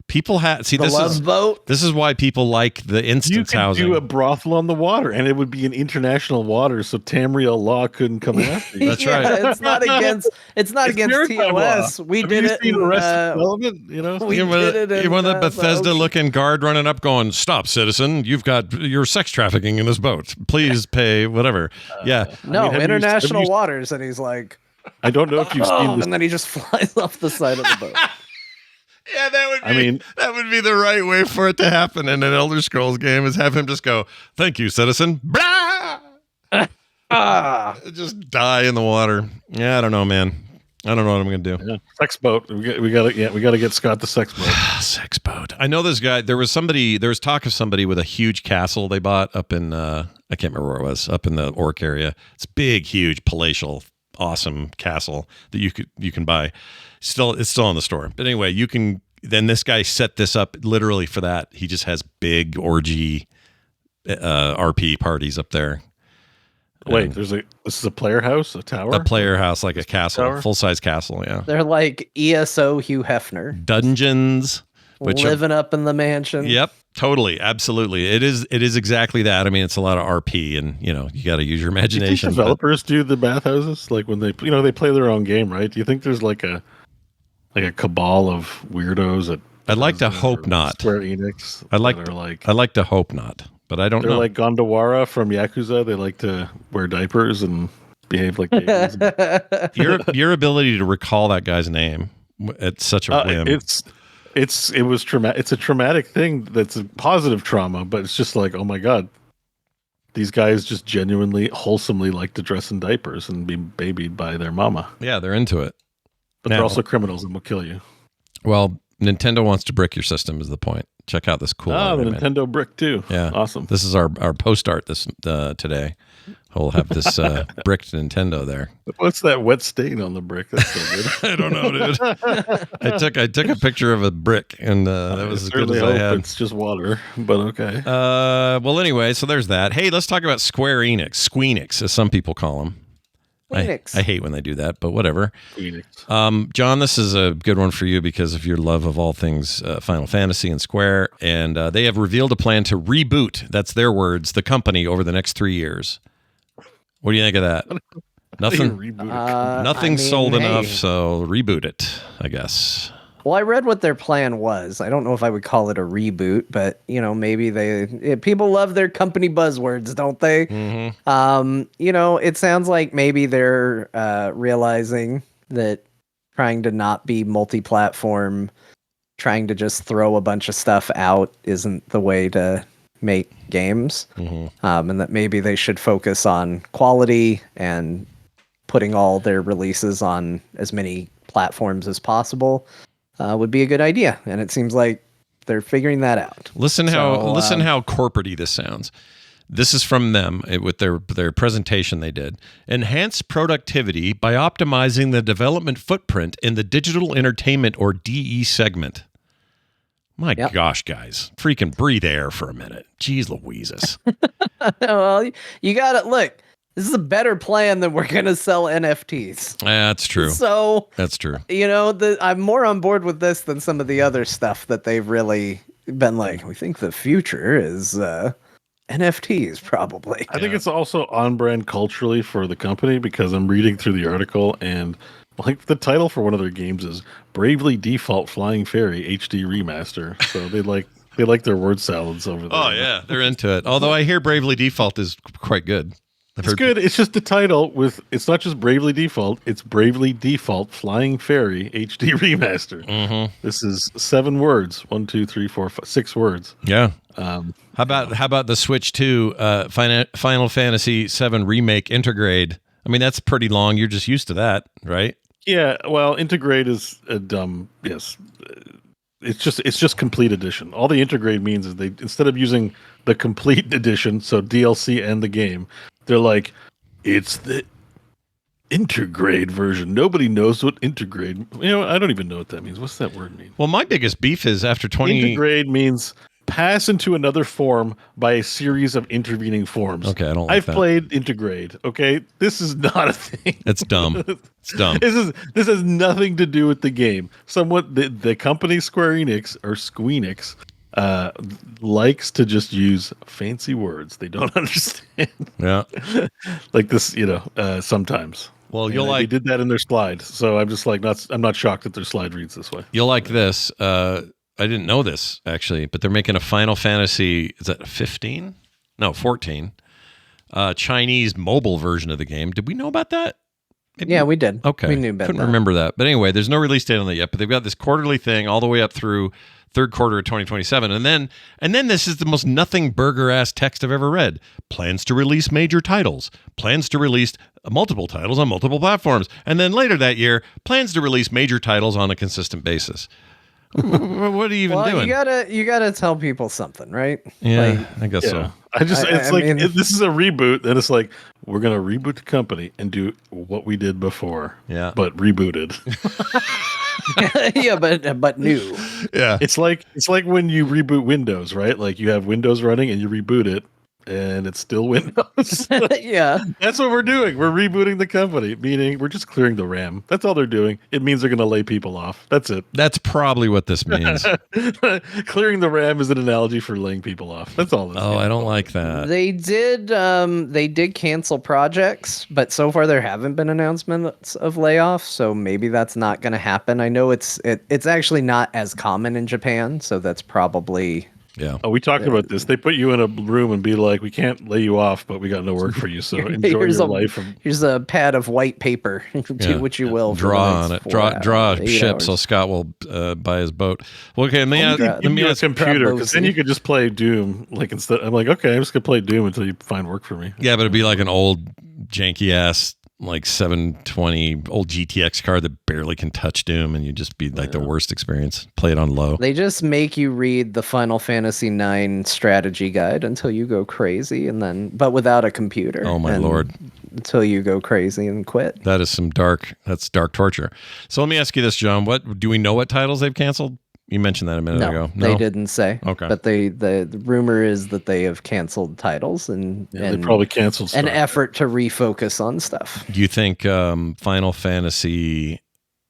people see The this love is boat. this is why people like the You instance could housing. do a brothel on the water, and it would be an international water, so Tamriel law couldn't come after you. That's right. It's not against. It's not against maritime TOS. law. We Have did you it. seen In, Arrested Development? You know, we You want did it. In, the the Bethesda-looking guard running up, going, "Stop, citizen! You're sex trafficking in this boat. Please pay whatever." Yeah, no, have you- international have you- waters, and he's like, I don't know if you've seen this. and then he just flies off the side of the boat. yeah. That would be. I mean- that would be the right way for it to happen in an Elder Scrolls game. Is have him just go, "Thank you, citizen." Blah! Just die in the water. Yeah, I don't know, man. I don't know what I'm gonna do. Yeah. Sex boat. We got to get Scott the sex boat. Sex boat. I know this guy. There was talk of somebody with a huge castle they bought up in I can't remember where it was, up in the Orc area. It's big, huge, palatial, awesome castle that you can buy. It's still in the store. But anyway, then this guy set this up literally for that. He just has big orgy RP parties up there. Wait, this is a player house, a tower, A player house, like a castle, Tower? full-size castle, yeah. They're like ESO Hugh Hefner, Dungeons. living up in the mansion. Yep, totally, absolutely. It is exactly that. I mean, it's a lot of RP, and you got to use your Do you think imagination. developers do the bathhouses like when they they play their own game, right? Do you think there's like a cabal of weirdos at I'd like to Bethesda hope or not. Square Enix. I'd like that are like I'd like to hope not, but I don't they're know. like Gondawara from Yakuza. They like to wear diapers and behave like babies. your ability to recall that guy's name at such a whim. It was traumatic. It's a traumatic thing. That's a positive trauma, but it's just like, oh my god, these guys just genuinely, wholesomely like to dress in diapers and be babied by their mama. Yeah, they're into it. But Now- they're also criminals and will kill you. Well, Nintendo wants to brick your system is the point. Check out this cool. The art I made. Nintendo brick too. Yeah, Awesome. This is our post art this today. We'll have this bricked Nintendo there. What's that wet stain on the brick? That's so good. I don't know, dude. I took a picture of a brick, and that was as good as I had. It's just water, but okay. Well, anyway, so there's that. Hey, let's talk about Square Enix, Squeenix, as some people call them. Squeenix. I hate when they do that, but whatever. Phoenix. John, this is a good one for you because of your love of all things Final Fantasy and Square, and they have revealed a plan to reboot, that's their words, the company over the next 3 years. What do you think of that? Nothing. Nothing sold enough, so reboot it, I guess. Well, I read what their plan was. I don't know if I would call it a reboot, but maybe people love their company buzzwords, don't they? Mm-hmm. It sounds like maybe they're realizing that trying to not be multi-platform, trying to just throw a bunch of stuff out isn't the way to make games, and that maybe they should focus on quality and putting all their releases on as many platforms as possible. Would be a good idea, and it seems like they're figuring that out. Listen how corporate-y this sounds. This is from them with their presentation they did. Enhance productivity by optimizing the development footprint in the digital entertainment or DE segment. My gosh, guys, freaking breathe air for a minute. Jeez Louises. Well, you got to look. This is a better plan than we're going to sell NFTs. That's true. So that's true. I'm more on board with this than some of the other stuff that they've really been like, we think the future is NFTs, probably. I think it's also on brand culturally for the company because I'm reading through the article and Like the title for one of their games is Bravely Default Flying Fairy HD Remaster. So they like their word salads over there. Oh yeah, they're into it. Although I hear Bravely Default is quite good. It's good. It's just the title it's not just Bravely Default, it's Bravely Default Flying Fairy HD Remaster. Mm-hmm. This is 7 words. 1, 2, 3, 4, 5, 6 words. Yeah. How about the Switch 2 Final Fantasy 7 Remake Intergrade? I mean, that's pretty long. You're just used to that, right? Yeah, well, Intergrade is a dumb. Yes, it's just complete edition. All the Intergrade means is they, instead of using the complete edition, so DLC and the game, they're like, it's the Intergrade version. Nobody knows what Intergrade. I don't even know what that means. What's that word mean? Well, my biggest beef is after 20. Intergrade means pass into another form by a series of intervening forms. Okay, I don't like I've that. played Intergrade. Okay, this is not a thing. It's dumb. It's dumb. This has nothing to do with the game. The company Square Enix or Squeenix likes to just use fancy words they don't understand. Yeah. Like this, sometimes. Well, they did that in their slide, so I'm just like I'm not shocked that their slide reads this way. You'll like this. I didn't know this actually, but they're making a Final Fantasy. Is that 15? No, 14. Chinese mobile version of the game. Did we know about that? Maybe. Yeah, we did. Okay, We knew about couldn't that. remember that. But anyway, there's no release date on that yet. But they've got this quarterly thing all the way up through third quarter of 2027, and then this is the most nothing burger ass text I've ever read. Plans to release major titles. Plans to release multiple titles on multiple platforms, and then later that year, plans to release major titles on a consistent basis. What are you even doing? You gotta tell people something, right? Yeah, I guess so. This is a reboot, and it's like we're gonna reboot the company and do what we did before. Yeah, but rebooted. Yeah, but new. Yeah, it's like when you reboot Windows, right? Like you have Windows running and you reboot it, and it's still Windows. Yeah, that's what we're doing. We're rebooting the company, meaning we're just clearing the RAM. That's all they're doing. It means they're going to lay people off. That's it. That's probably what this means. Clearing the RAM is an analogy for laying people off. That's all. I don't like that. They did cancel projects, but so far there haven't been announcements of layoffs. So maybe that's not going to happen. I know it's actually not as common in Japan, so that's probably. Yeah. Oh, we talked about this. They put you in a room and be like, "We can't lay you off, but we got no work for you. So enjoy your life." Here's a pad of white paper. Do what you will. Draw on it. Draw a ship so Scott will buy his boat. Well, okay. Let me ask a computer, because then you could just play Doom. Like instead, I'm like, okay, I'm just gonna play Doom until you find work for me. Yeah, but it'd be like an old janky ass like 720 old GTX card that barely can touch Doom, and you'd just be like the worst experience. Play it on low. They just make you read the Final Fantasy IX strategy guide until you go crazy, but without a computer. Oh my lord! Until you go crazy and quit. That is that's dark torture. So let me ask you this, John. What do we know? What titles they've canceled? You mentioned that a minute ago. No, they didn't say. Okay, but the rumor is that they have canceled titles and they probably canceled an effort to refocus on stuff. Do you think Final Fantasy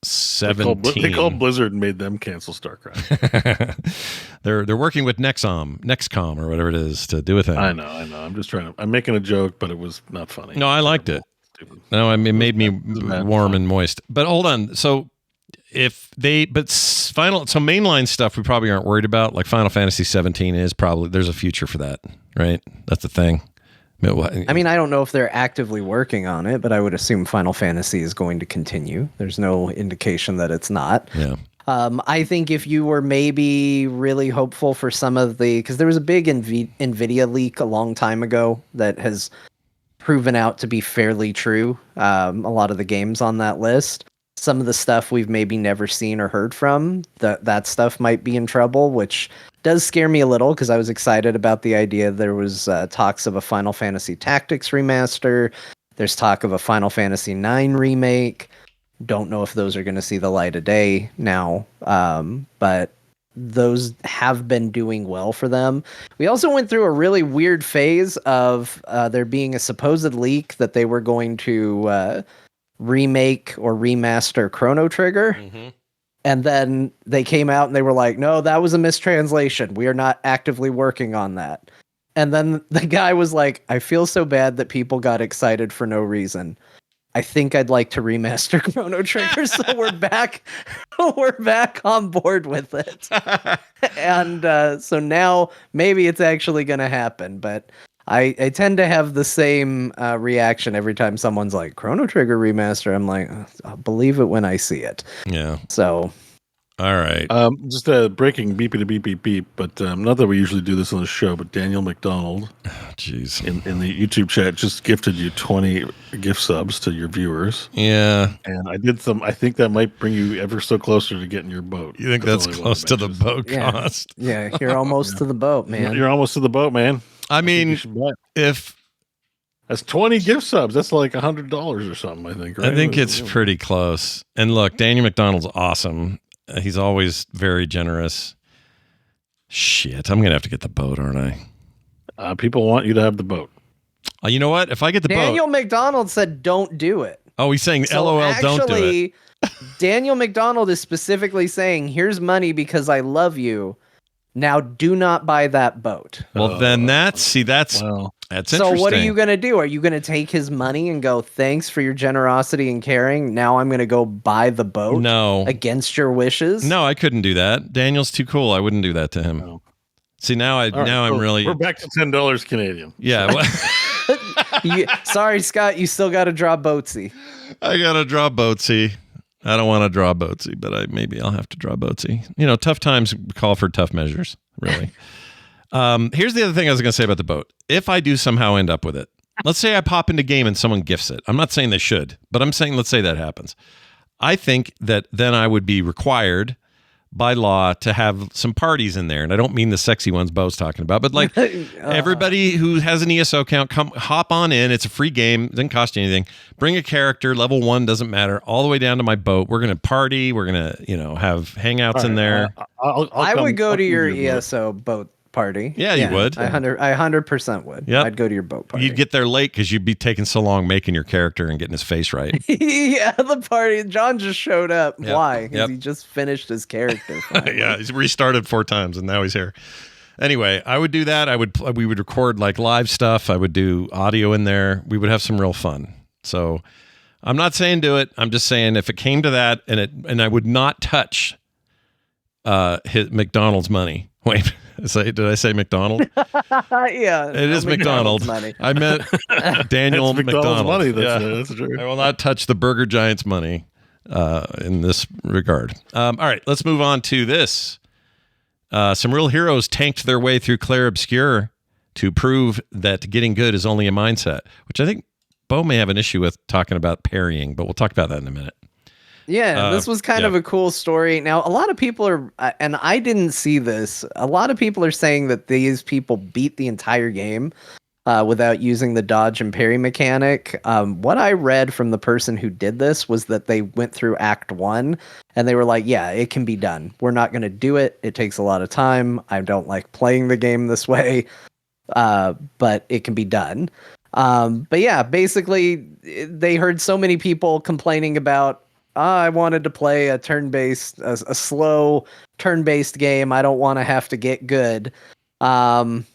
17? They called Blizzard and made them cancel StarCraft. They're working with Nexcom or whatever it is to do a thing. I know. I'm making a joke, but it was not funny. No, I liked it. No, it made me warm and moist. But hold on, so. Mainline stuff we probably aren't worried about. Like Final Fantasy 17 is probably, there's a future for that, right? That's the thing. I mean, I don't know if they're actively working on it, but I would assume Final Fantasy is going to continue. There's no indication that it's not. Yeah. I think if you were maybe really hopeful for some of because there was a big NVIDIA leak a long time ago that has proven out to be fairly true. A lot of the games on that list. Some of the stuff we've maybe never seen or heard from, that stuff might be in trouble, which does scare me a little because I was excited about the idea. There was talks of a Final Fantasy Tactics remaster. There's talk of a Final Fantasy IX remake. Don't know if those are going to see the light of day now, but those have been doing well for them. We also went through a really weird phase of there being a supposed leak that they were going to... remake or remaster Chrono Trigger. Mm-hmm. And then they came out and they were like, no, that was a mistranslation. We are not actively working on that. And then the guy was like, I feel so bad that people got excited for no reason. I think I'd like to remaster Chrono Trigger, so we're back. We're back on board with it, and so now maybe it's actually going to happen. But I tend to have the same reaction every time someone's like Chrono Trigger remaster. I'm like, I'll believe it when I see it. Yeah. So. All right. Just breaking beep to beep beep beep, but not that we usually do this on the show, but Daniel McDonald, Jeez, in the YouTube chat just gifted you 20 gift subs to your viewers. Yeah, and I did some. I think that might bring you ever so closer to getting your boat. You think that's close to the boat cost? Yeah, you're almost to the boat, man. You're almost to the boat, man. I mean, if that's 20 gift subs, that's like $100 or something. I think. Right? I think it's pretty close. And look, Daniel McDonald's awesome. He's always very generous. Shit, I'm gonna have to get the boat, aren't I? People want you to have the boat. You know what? If I get the Daniel boat, McDonald said, "Don't do it." Oh, he's saying, So "LOL, don't do it." Daniel McDonald is specifically saying, "Here's money because I love you. Now do not buy that boat." Well, then that's interesting. So what are you going to do? Are you going to take his money and go, "Thanks for your generosity and caring. Now I'm going to go buy the boat"? No. Against your wishes? No, I couldn't do that. Daniel's too cool. I wouldn't do that to him. No. See, I'm really. We're back to $10 Canadian. Yeah. Sorry, Scott. You still got to draw Boatsy. I got to draw Boatsy. I don't want to draw Boatsy, but maybe I'll have to draw Boatsy. You know, tough times call for tough measures, really. Here's the other thing I was going to say about the boat. If I do somehow end up with it, let's say I pop into game and someone gifts it. I'm not saying they should, but I'm saying let's say that happens. I think that then I would be required by law to have some parties in there. And I don't mean the sexy ones Bo's talking about, but like everybody who has an ESO account, come hop on in. It's a free game. Doesn't cost you anything. Bring a character. Level 1 doesn't matter. All the way down to my boat. We're going to party. We're going to, have hangouts in there. I would go to your ESO boat party. Yeah, you would. I 100% would. Yep. I'd go to your boat party. You'd get there late because you'd be taking so long making your character and getting his face right. Yeah, the party. John just showed up. Yep. Why? Because he just finished his character. Yeah, he's restarted 4 times and now he's here. Anyway, I would do that. We would record like live stuff. I would do audio in there. We would have some real fun. So I'm not saying do it. I'm just saying if it came to that and I would not touch his McDonald's money. Wait, did I say McDonald? Yeah, it is McDonald. Money. I meant Daniel McDonald. Money. That's true. I will not touch the Burger Giant's money in this regard. All right, let's move on to this. Some real heroes tanked their way through Clair Obscur to prove that getting good is only a mindset, which I think Bo may have an issue with talking about parrying, but we'll talk about that in a minute. Yeah, this was kind of a cool story. Now, a lot of people are, and I didn't see this, a lot of people are saying that these people beat the entire game without using the dodge and parry mechanic. What I read from the person who did this was that they went through Act 1 and they were like, yeah, it can be done. We're not going to do it. It takes a lot of time. I don't like playing the game this way, but it can be done. But yeah, basically, they heard so many people complaining about, I wanted to play a turn-based, a slow turn-based game. I don't want to have to get good. And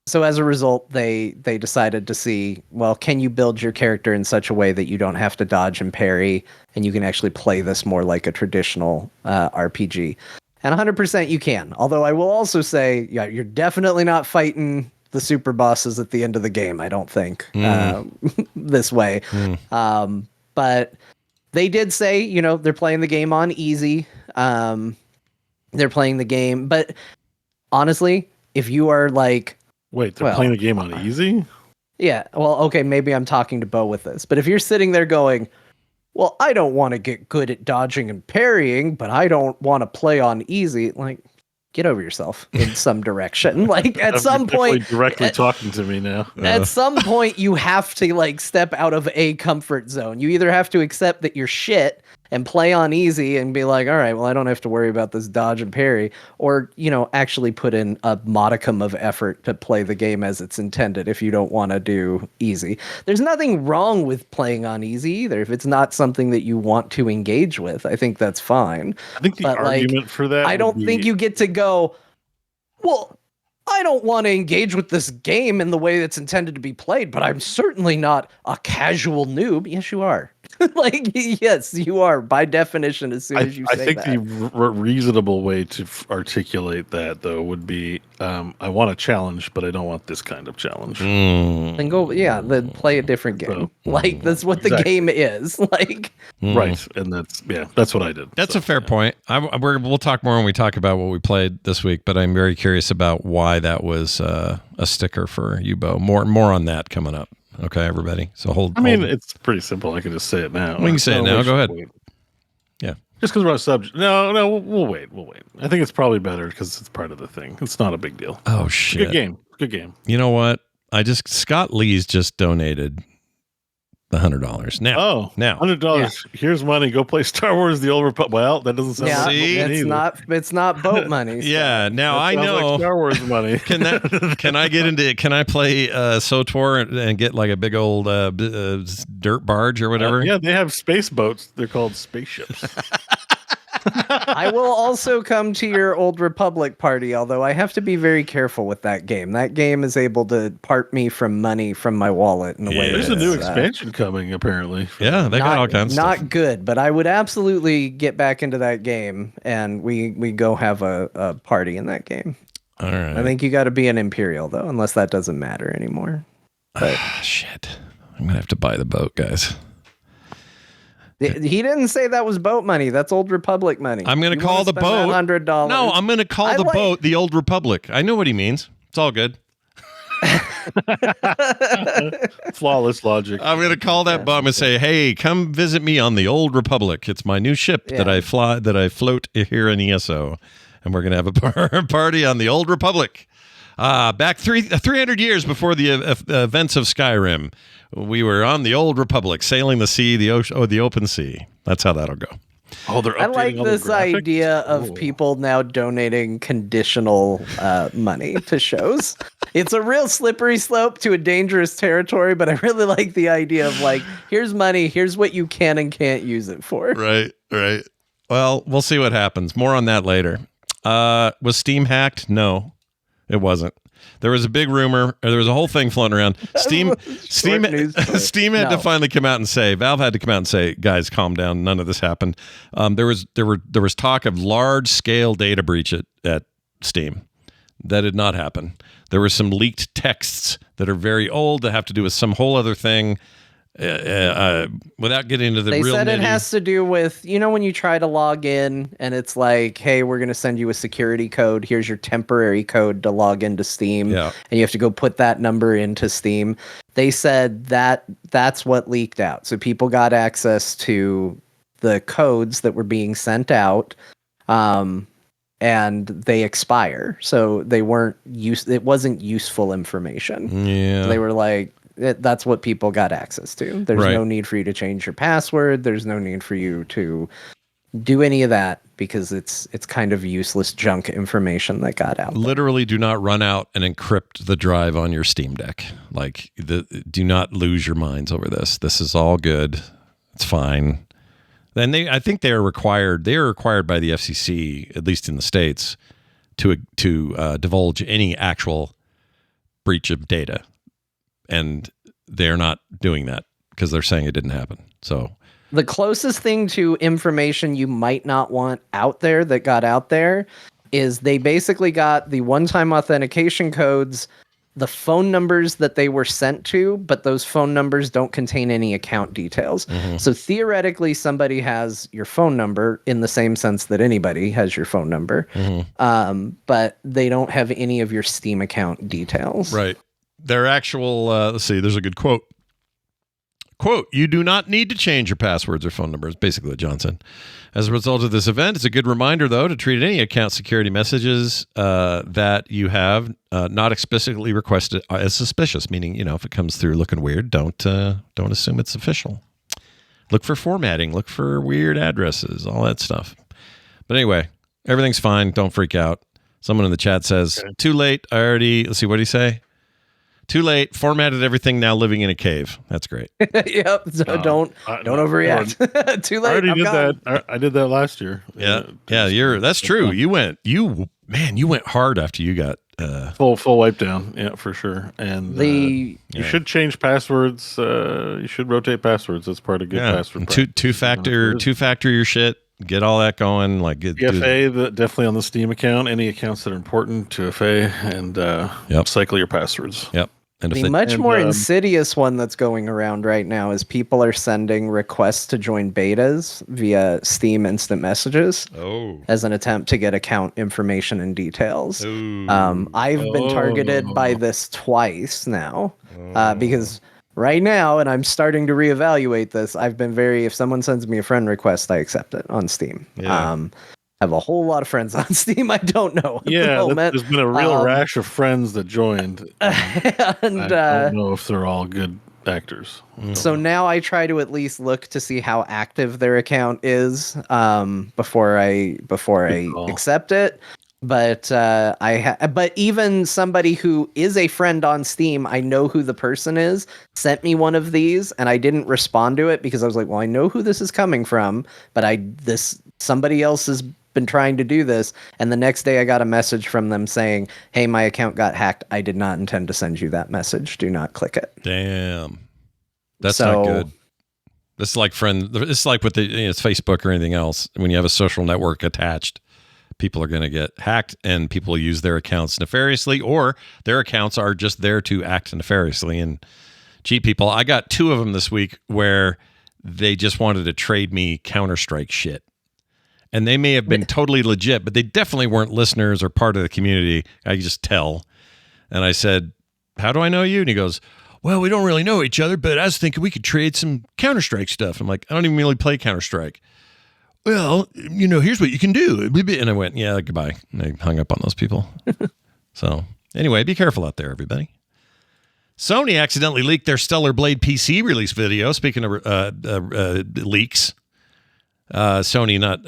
so as a result, they decided to see, well, can you build your character in such a way that you don't have to dodge and parry, and you can actually play this more like a traditional RPG? And 100% you can. Although I will also say, yeah, you're definitely not fighting the super bosses at the end of the game, I don't think, this way. But they did say, they're playing the game on easy. They're playing the game. But honestly, if you are like... Wait, they're playing the game on easy? Yeah, well, okay, maybe I'm talking to Bo with this. But if you're sitting there going, well, I don't want to get good at dodging and parrying, but I don't want to play on easy, like... Get over yourself in some direction. Like at some point, directly talking to me now. At some point, you have to like step out of a comfort zone. You either have to accept that you're shit and play on easy and be like, all right, well, I don't have to worry about this dodge and parry, or actually put in a modicum of effort to play the game as it's intended. If you don't want to do easy, there's nothing wrong with playing on easy either. If it's not something that you want to engage with, I think that's fine. I think the argument for that, I don't think you get to go, well, I don't want to engage with this game in the way it's intended to be played, but I'm certainly not a casual noob. Yes, you are. Like, yes, you are by definition. As soon as you say I think that, the reasonable way to articulate that though would be, I want a challenge, but I don't want this kind of challenge. then go, then play a different game. Like that's what the game is. Like, right, and that's what I did. That's a fair point. We'll talk more when we talk about what we played this week, but I'm very curious about why that was a sticker for you, Bo. More on that coming up. Okay, everybody. So hold. It's pretty simple. I can just say it now. We can say it now. Go ahead. Wait. Yeah. Just because we're on subject. No, we'll wait. I think it's probably better because it's part of the thing. It's not a big deal. Oh shit! Good game. You know what? Scott Lee's just donated $100. Now, $100. Yeah. Here's money. Go play Star Wars: The Old Republic. Well, that doesn't sound like it's not boat money. So. Yeah. Now I know like Star Wars money. Can I play SOTOR and get like a big old dirt barge or whatever? Yeah, they have space boats. They're called spaceships. I will also come to your Old Republic party, although I have to be very careful with that game. That game is able to part me from money from my wallet in a way. There's a new expansion coming, apparently. Yeah, they got all kinds of stuff. Not good, but I would absolutely get back into that game, and we go have a party in that game. All right. I think you got to be an Imperial, though, unless that doesn't matter anymore. But shit. I'm going to have to buy the boat, guys. He didn't say that was boat money. That's Old Republic money. I'm going to call the boat $100. No, I'm going to call the boat the Old Republic. I know what he means. It's all good. Flawless logic. I'm going to call that boat and say, "Hey, come visit me on the Old Republic. It's my new ship that I float here in ESO, and we're going to have a party on the Old Republic." Back 300 years before the events of Skyrim, we were on the Old Republic, sailing the sea, the open sea. That's how that'll go. Oh, they're updating I like all this the graphics? idea of people now donating conditional money to shows. It's a real slippery slope to a dangerous territory, but I really like the idea of like, here's money, here's what you can and can't use it for. Right. Well, we'll see what happens. More on that later. Was Steam hacked? No, it wasn't. There was a big rumor, or there was a whole thing floating around. Steam had to finally come out and say, Valve had to come out and say, guys, calm down. None of this happened. There was talk of large scale data breach at Steam. That did not happen. There were some leaked texts that are very old that have to do with some whole other thing. Without getting into the real they said nitty. It has to do with, when you try to log in and it's like, hey, we're going to send you a security code. Here's your temporary code to log into Steam. Yeah. And you have to go put that number into Steam. They said that's what leaked out. So people got access to the codes that were being sent out. And they expire. So they weren't it wasn't useful information. Yeah. They were like, that's what people got access to. There's no need for you to change your password. There's no need for you to do any of that because it's kind of useless junk information that got out. Literally, do not run out and encrypt the drive on your Steam Deck. Like, do not lose your minds over this. This is all good. It's fine. Then I think they are required. They are required by the FCC, at least in the States, to divulge any actual breach of data. And they're not doing that because they're saying it didn't happen. So the closest thing to information you might not want out there that got out there is they basically got the one-time authentication codes, the phone numbers that they were sent to, but those phone numbers don't contain any account details. Mm-hmm. So theoretically, somebody has your phone number in the same sense that anybody has your phone number, but they don't have any of your Steam account details. Right. Their actual, let's see, there's a good quote. Quote, "You do not need to change your passwords or phone numbers," basically what John said. "As a result of this event, it's a good reminder, though, to treat any account security messages that you have not explicitly requested as suspicious," meaning, if it comes through looking weird, don't assume it's official. Look for formatting, look for weird addresses, all that stuff. But anyway, everything's fine. Don't freak out. Someone in the chat says, "Too late. Let's see, what did he say? Too late. Formatted everything. Now living in a cave." That's great. Yep. So don't overreact. Too late. I already did that. I did that last year. Yeah. That's true. You went hard after you got Full wipe down, yeah, for sure. And The you should change passwords. You should rotate passwords. That's part of good password. Two factor your shit. Get all that going. Like FA, definitely on the Steam account. Any accounts that are important to FA, and cycle your passwords. Yep. And the much more insidious one that's going around right now is people are sending requests to join betas via Steam instant messages as an attempt to get account information and details. I've been targeted by this twice now because right now, and I'm starting to reevaluate this, I've been if someone sends me a friend request, I accept it on Steam. Yeah. Have a whole lot of friends on Steam I don't know. There's been a real rash of friends that joined. And I don't know if they're all good actors. So now I try to at least look to see how active their account is before I accept it. But but even somebody who is a friend on Steam, I know who the person is, sent me one of these, and I didn't respond to it because I was like, well, I know who this is coming from, but somebody else has been trying to do this, and the next day I got a message from them saying, hey, my account got hacked. I did not intend to send you that message. Do not click it. Damn. That's not good. This is like with it's Facebook or anything else. When you have a social network attached, people are going to get hacked, and people use their accounts nefariously, or their accounts are just there to act nefariously and cheat people. I got 2 of them this week where they just wanted to trade me Counter-Strike shit. And they may have been totally legit, but they definitely weren't listeners or part of the community. I could just tell. And I said, how do I know you? And he goes, well, we don't really know each other, but I was thinking we could trade some Counter-Strike stuff. I'm like, I don't even really play Counter-Strike. Well, here's what you can do. And I went, yeah, goodbye. And I hung up on those people. So anyway, be careful out there, everybody. Sony accidentally leaked their Stellar Blade PC release video. Speaking of leaks. Sony not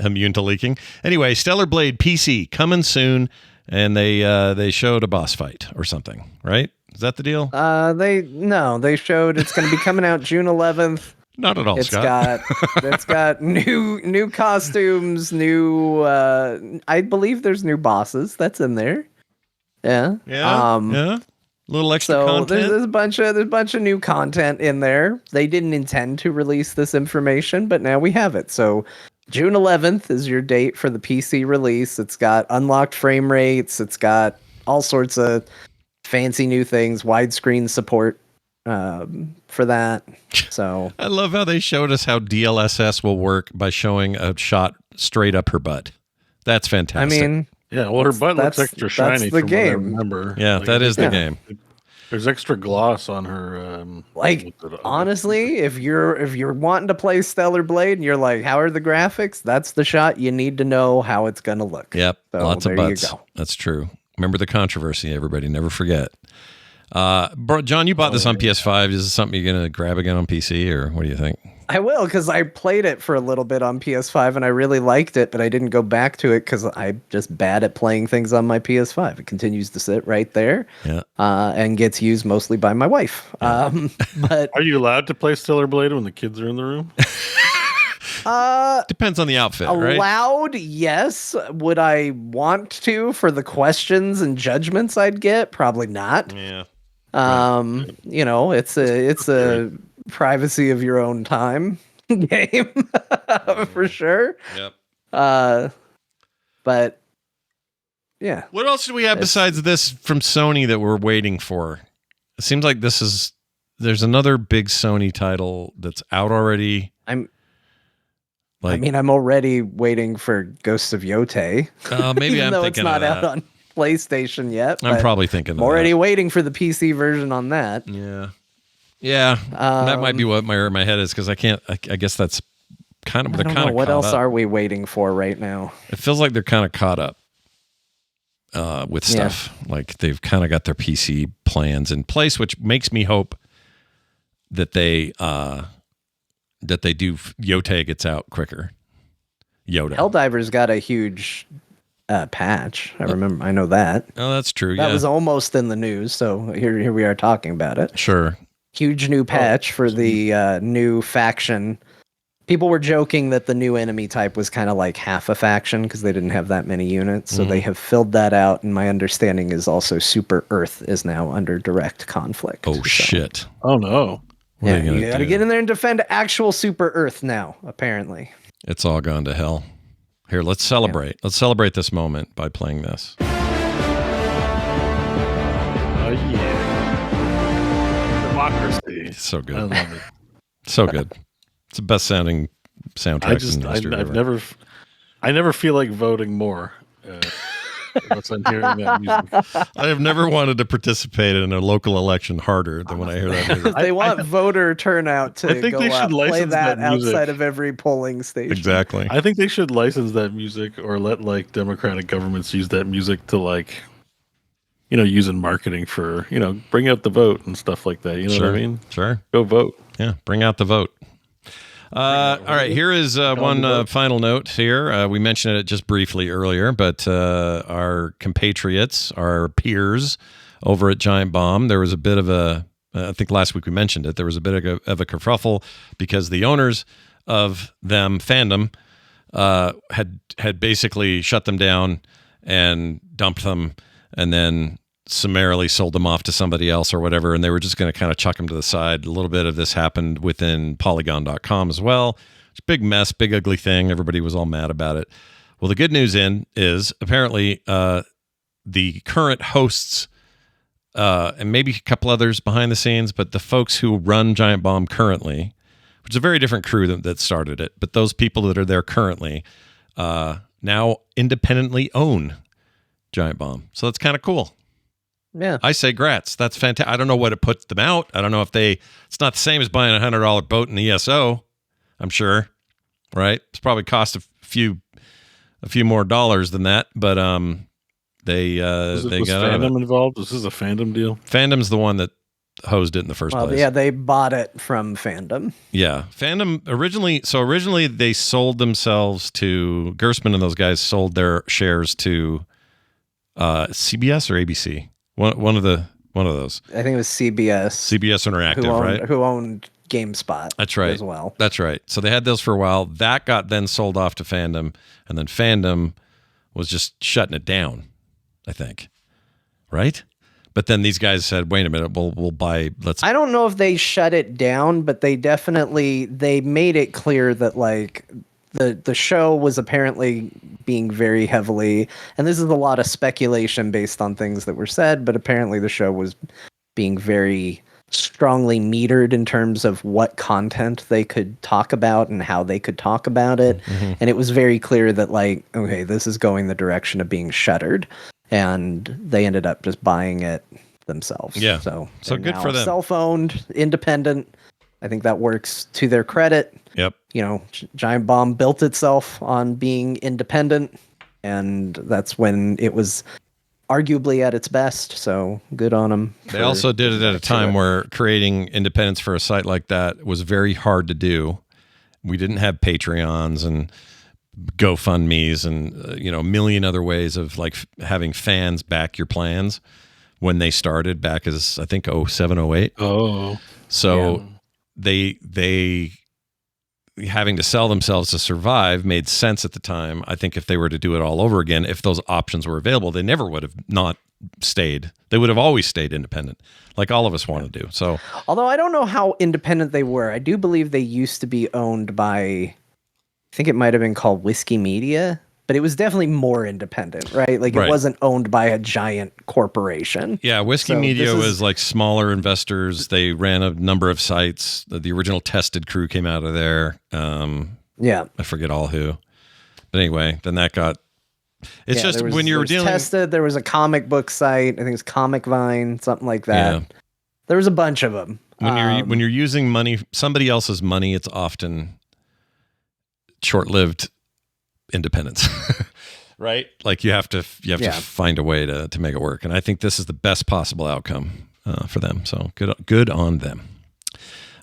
immune to leaking. Anyway, Stellar Blade PC coming soon, and they showed a boss fight or something, right? Is that the deal? They showed it's going to be coming out June 11th. Not at all, Scott. It's got new costumes, new I believe there's new bosses. That's in there. Yeah. Yeah. A little extra content. There's a bunch of new content in there. They didn't intend to release this information, but now we have it. So June 11th is your date for the PC release. It's got unlocked frame rates. It's got all sorts of fancy new things, widescreen support for that. So I love how they showed us how DLSS will work by showing a shot straight up her butt. That's fantastic. I mean, yeah, well, her butt looks extra shiny. That's the game. What I remember. Yeah, that is the game. There's extra gloss on her. Honestly, if you're wanting to play Stellar Blade and you're like, how are the graphics? That's the shot you need to know how it's gonna look. Yep, so lots of butts. You go. That's true. Remember the controversy, everybody. Never forget. John, you bought this on PS5. Is this something you're gonna grab again on PC, or what do you think? I will, because I played it for a little bit on PS5 and I really liked it, but I didn't go back to it because I'm just bad at playing things on my PS5. It continues to sit right there, and gets used mostly by my wife. But are you allowed to play Stellar Blade when the kids are in the room? Depends on the outfit, right? Allowed, yes. Would I want to for the questions and judgments I'd get? Probably not. Yeah. It's a privacy of your own time game for sure. Yep. But yeah. What else do we have besides this from Sony that we're waiting for? It seems like there's another big Sony title that's out already. I'm already waiting for Ghosts of Yotei. Maybe even I'm though thinking it's not of out on PlayStation yet. I'm probably thinking I'm already waiting for the PC version on that. Yeah. Yeah, that might be what my head is, because I guess that's kind of they're kind of. What else are we waiting for right now? It feels like they're kind of caught up with stuff. Like they've kind of got their PC plans in place, which makes me hope that they do Yotei gets out quicker. Yoda. Helldiver's got a huge patch. I know that. Oh, that's true. That was almost in the news, so here we are talking about it. Sure. Huge new patch for the new faction People were joking that the new enemy type was kind of like half a faction because they didn't have that many units. So they have filled that out. And my understanding is also Super Earth is now under direct conflict. Oh, shit. Oh, no. What are Yeah, you got to do? get in there and defend actual Super Earth now, apparently. It's all gone to hell. Here, let's celebrate. Yeah. Let's celebrate this moment by playing this. Oh, yeah. Democracy. It's so good. I love it. So good. It's the best sounding soundtrack. I never feel like voting more once I'm hearing that music. I have never wanted to participate in a local election harder than when I hear that music. They want voter turnout to I think go they should play that music outside of every polling station. Exactly. I think they should license that music or let like democratic governments use that music to like, use in marketing for, bring out the vote and stuff like that. You know what I mean? Sure. Go vote. Yeah. Bring out the vote. All right, here is one final note here. We mentioned it just briefly earlier, but our compatriots, our peers over at Giant Bomb, there was a bit of I think last week we mentioned it, there was a bit of a kerfuffle because the owners of them, Fandom, had basically shut them down and dumped them and then summarily sold them off to somebody else or whatever, and they were just going to kind of chuck them to the side. A little bit of this happened within Polygon.com as well. It's a big mess, big ugly thing. Everybody was all mad about it. Well, the good news is apparently the current hosts and maybe a couple others behind the scenes, but the folks who run Giant Bomb currently, which is a very different crew that started it, but those people that are there currently now independently own Giant Bomb. So that's kind of cool. Yeah, I say grats. That's fantastic. I don't know what it puts them out. I don't know if it's not the same as buying $100 boat in the ESO, I'm sure, right? It's probably cost a few more dollars than that, but they got Fandom involved. This is a Fandom deal. Fandom's the one that hosed it in the first place. Yeah, they bought it from Fandom. Yeah, Fandom originally they sold themselves to Gersman, and those guys sold their shares to CBS or ABC. One of those. I think it was CBS. CBS Interactive, right? Who owned GameSpot. That's right. As well. That's right. So they had those for a while. That got then sold off to Fandom, and then Fandom was just shutting it down, I think. Right? But then these guys said, "Wait a minute, we'll buy." I don't know if they shut it down, but they made it clear that like the show was apparently being very heavily, and this is a lot of speculation based on things that were said, but apparently the show was being very strongly metered in terms of what content they could talk about and how they could talk about it. Mm-hmm. And it was very clear that like, okay, this is going the direction of being shuttered, and they ended up just buying it themselves. Yeah. So good for them. Self-owned, independent. I think that works to their credit. Yep. Giant Bomb built itself on being independent, and that's when it was arguably at its best. So good on them. They also did it at a time where creating independence for a site like that was very hard to do. We didn't have Patreons and GoFundMe's and a million other ways of like having fans back your plans when they started back as I think 07, 08. Oh. So they having to sell themselves to survive made sense at the time. I think if they were to do it all over again, if those options were available, they never would have not stayed. They would have always stayed independent, like all of us want to do. So, although I don't know how independent they were, I do believe they used to be owned by, I think it might have been called Whiskey Media, but it was definitely more independent, right? Like it wasn't owned by a giant corporation. Yeah, Whiskey Media was like smaller investors. They ran a number of sites. The original Tested crew came out of there. I forget all who. But anyway, then that got... It's just when you're dealing... Tested, there was a comic book site. I think it was Comic Vine, something like that. Yeah. There was a bunch of them. When you're using money, somebody else's money, it's often short-lived independence, right? Like you have to find a way to make it work, and I think this is the best possible outcome for them. So good on them.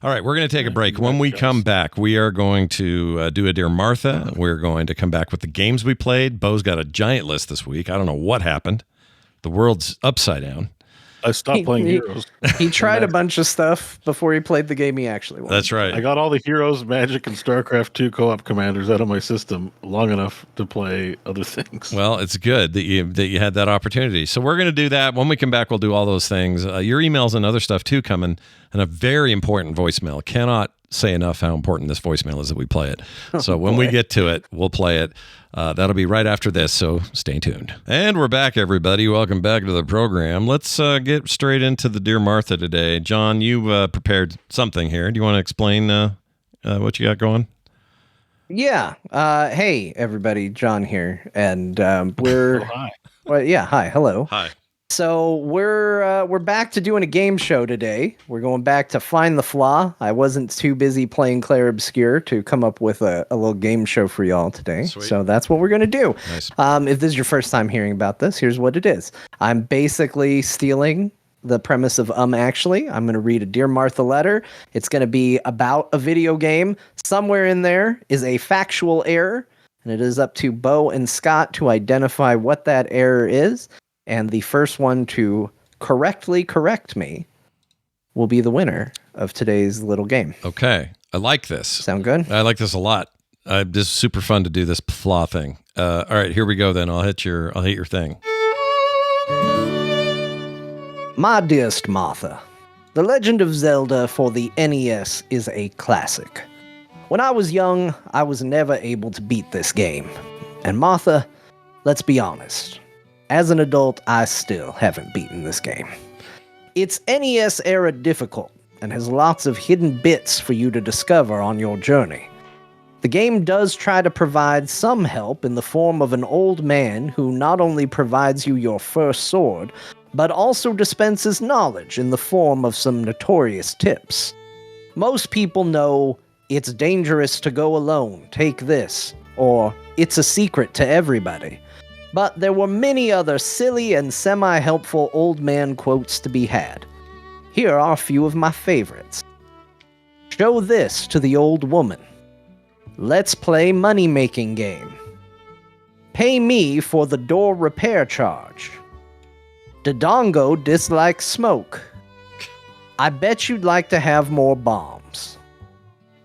All right, we're going to take a break. When we come back, we are going to do a Dear Martha. We're going to come back with the games we played. Bo's got a giant list this week. I don't know what happened. The world's upside down. I stopped playing Heroes. He tried a bunch of stuff before he played the game he actually wanted. That's right. I got all the Heroes, Magic, and StarCraft 2 co-op commanders out of my system long enough to play other things. Well, it's good that you had that opportunity. So we're going to do that. When we come back, we'll do all those things. Your emails and other stuff too coming, and a very important voicemail. Cannot say enough how important this voicemail is that we play it. So when we get to it, we'll play it. That'll be right after this, so stay tuned. And we're back, everybody. Welcome back to the program. Let's get straight into the Dear Martha today. John, you prepared something here. Do you want to explain what you got going? Yeah. Hey, everybody. John here. And we're... Oh, hi. Well, yeah. Hi. Hello. Hi. So we're back to doing a game show today. We're going back to Find the Flaw. I wasn't too busy playing Clair Obscur to come up with a little game show for y'all today. Sweet. So that's what we're going to do. Nice. If this is your first time hearing about this, here's what it is. I'm basically stealing the premise of Actually. I'm going to read a Dear Martha letter. It's going to be about a video game. Somewhere in there is a factual error, and it is up to Bo and Scott to identify what that error is. And the first one to correctly correct me will be the winner of today's little game. Okay. I like this. Sound good? I like this a lot. This is super fun to do this flaw thing. All right, here we go then. I'll hit your thing. My dearest Martha, The Legend of Zelda for the NES is a classic. When I was young, I was never able to beat this game. And Martha, let's be honest. As an adult, I still haven't beaten this game. It's NES era difficult and has lots of hidden bits for you to discover on your journey. The game does try to provide some help in the form of an old man who not only provides you your first sword, but also dispenses knowledge in the form of some notorious tips. Most people know, "It's dangerous to go alone, take this," or "It's a secret to everybody." But there were many other silly and semi-helpful old man quotes to be had. Here are a few of my favorites. Show this to the old woman. Let's play money-making game. Pay me for the door repair charge. Dodongo dislikes smoke. I bet you'd like to have more bombs.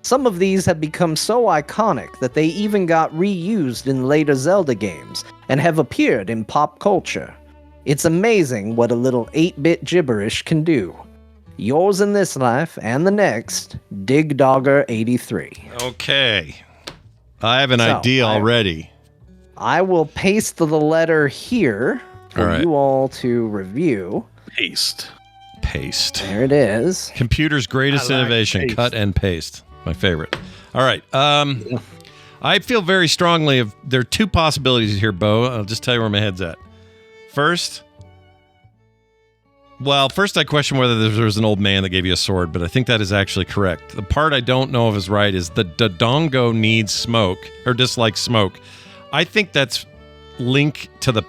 Some of these have become so iconic that they even got reused in later Zelda games and have appeared in pop culture. It's amazing what a little 8-bit gibberish can do. Yours in this life and the next, Dig Dogger 83. Okay. I have an idea already. I will paste the letter here for All right. you all to review. Paste. There it is. Computer's greatest I like innovation, paste. cut and paste. My favorite. All right. I feel very strongly of there are two possibilities here, Bo. I'll just tell you where my head's at. First, I question whether there was an old man that gave you a sword, but I think that is actually correct. The part I don't know if is right is the Dodongo needs smoke or dislikes smoke. I think that's Link to the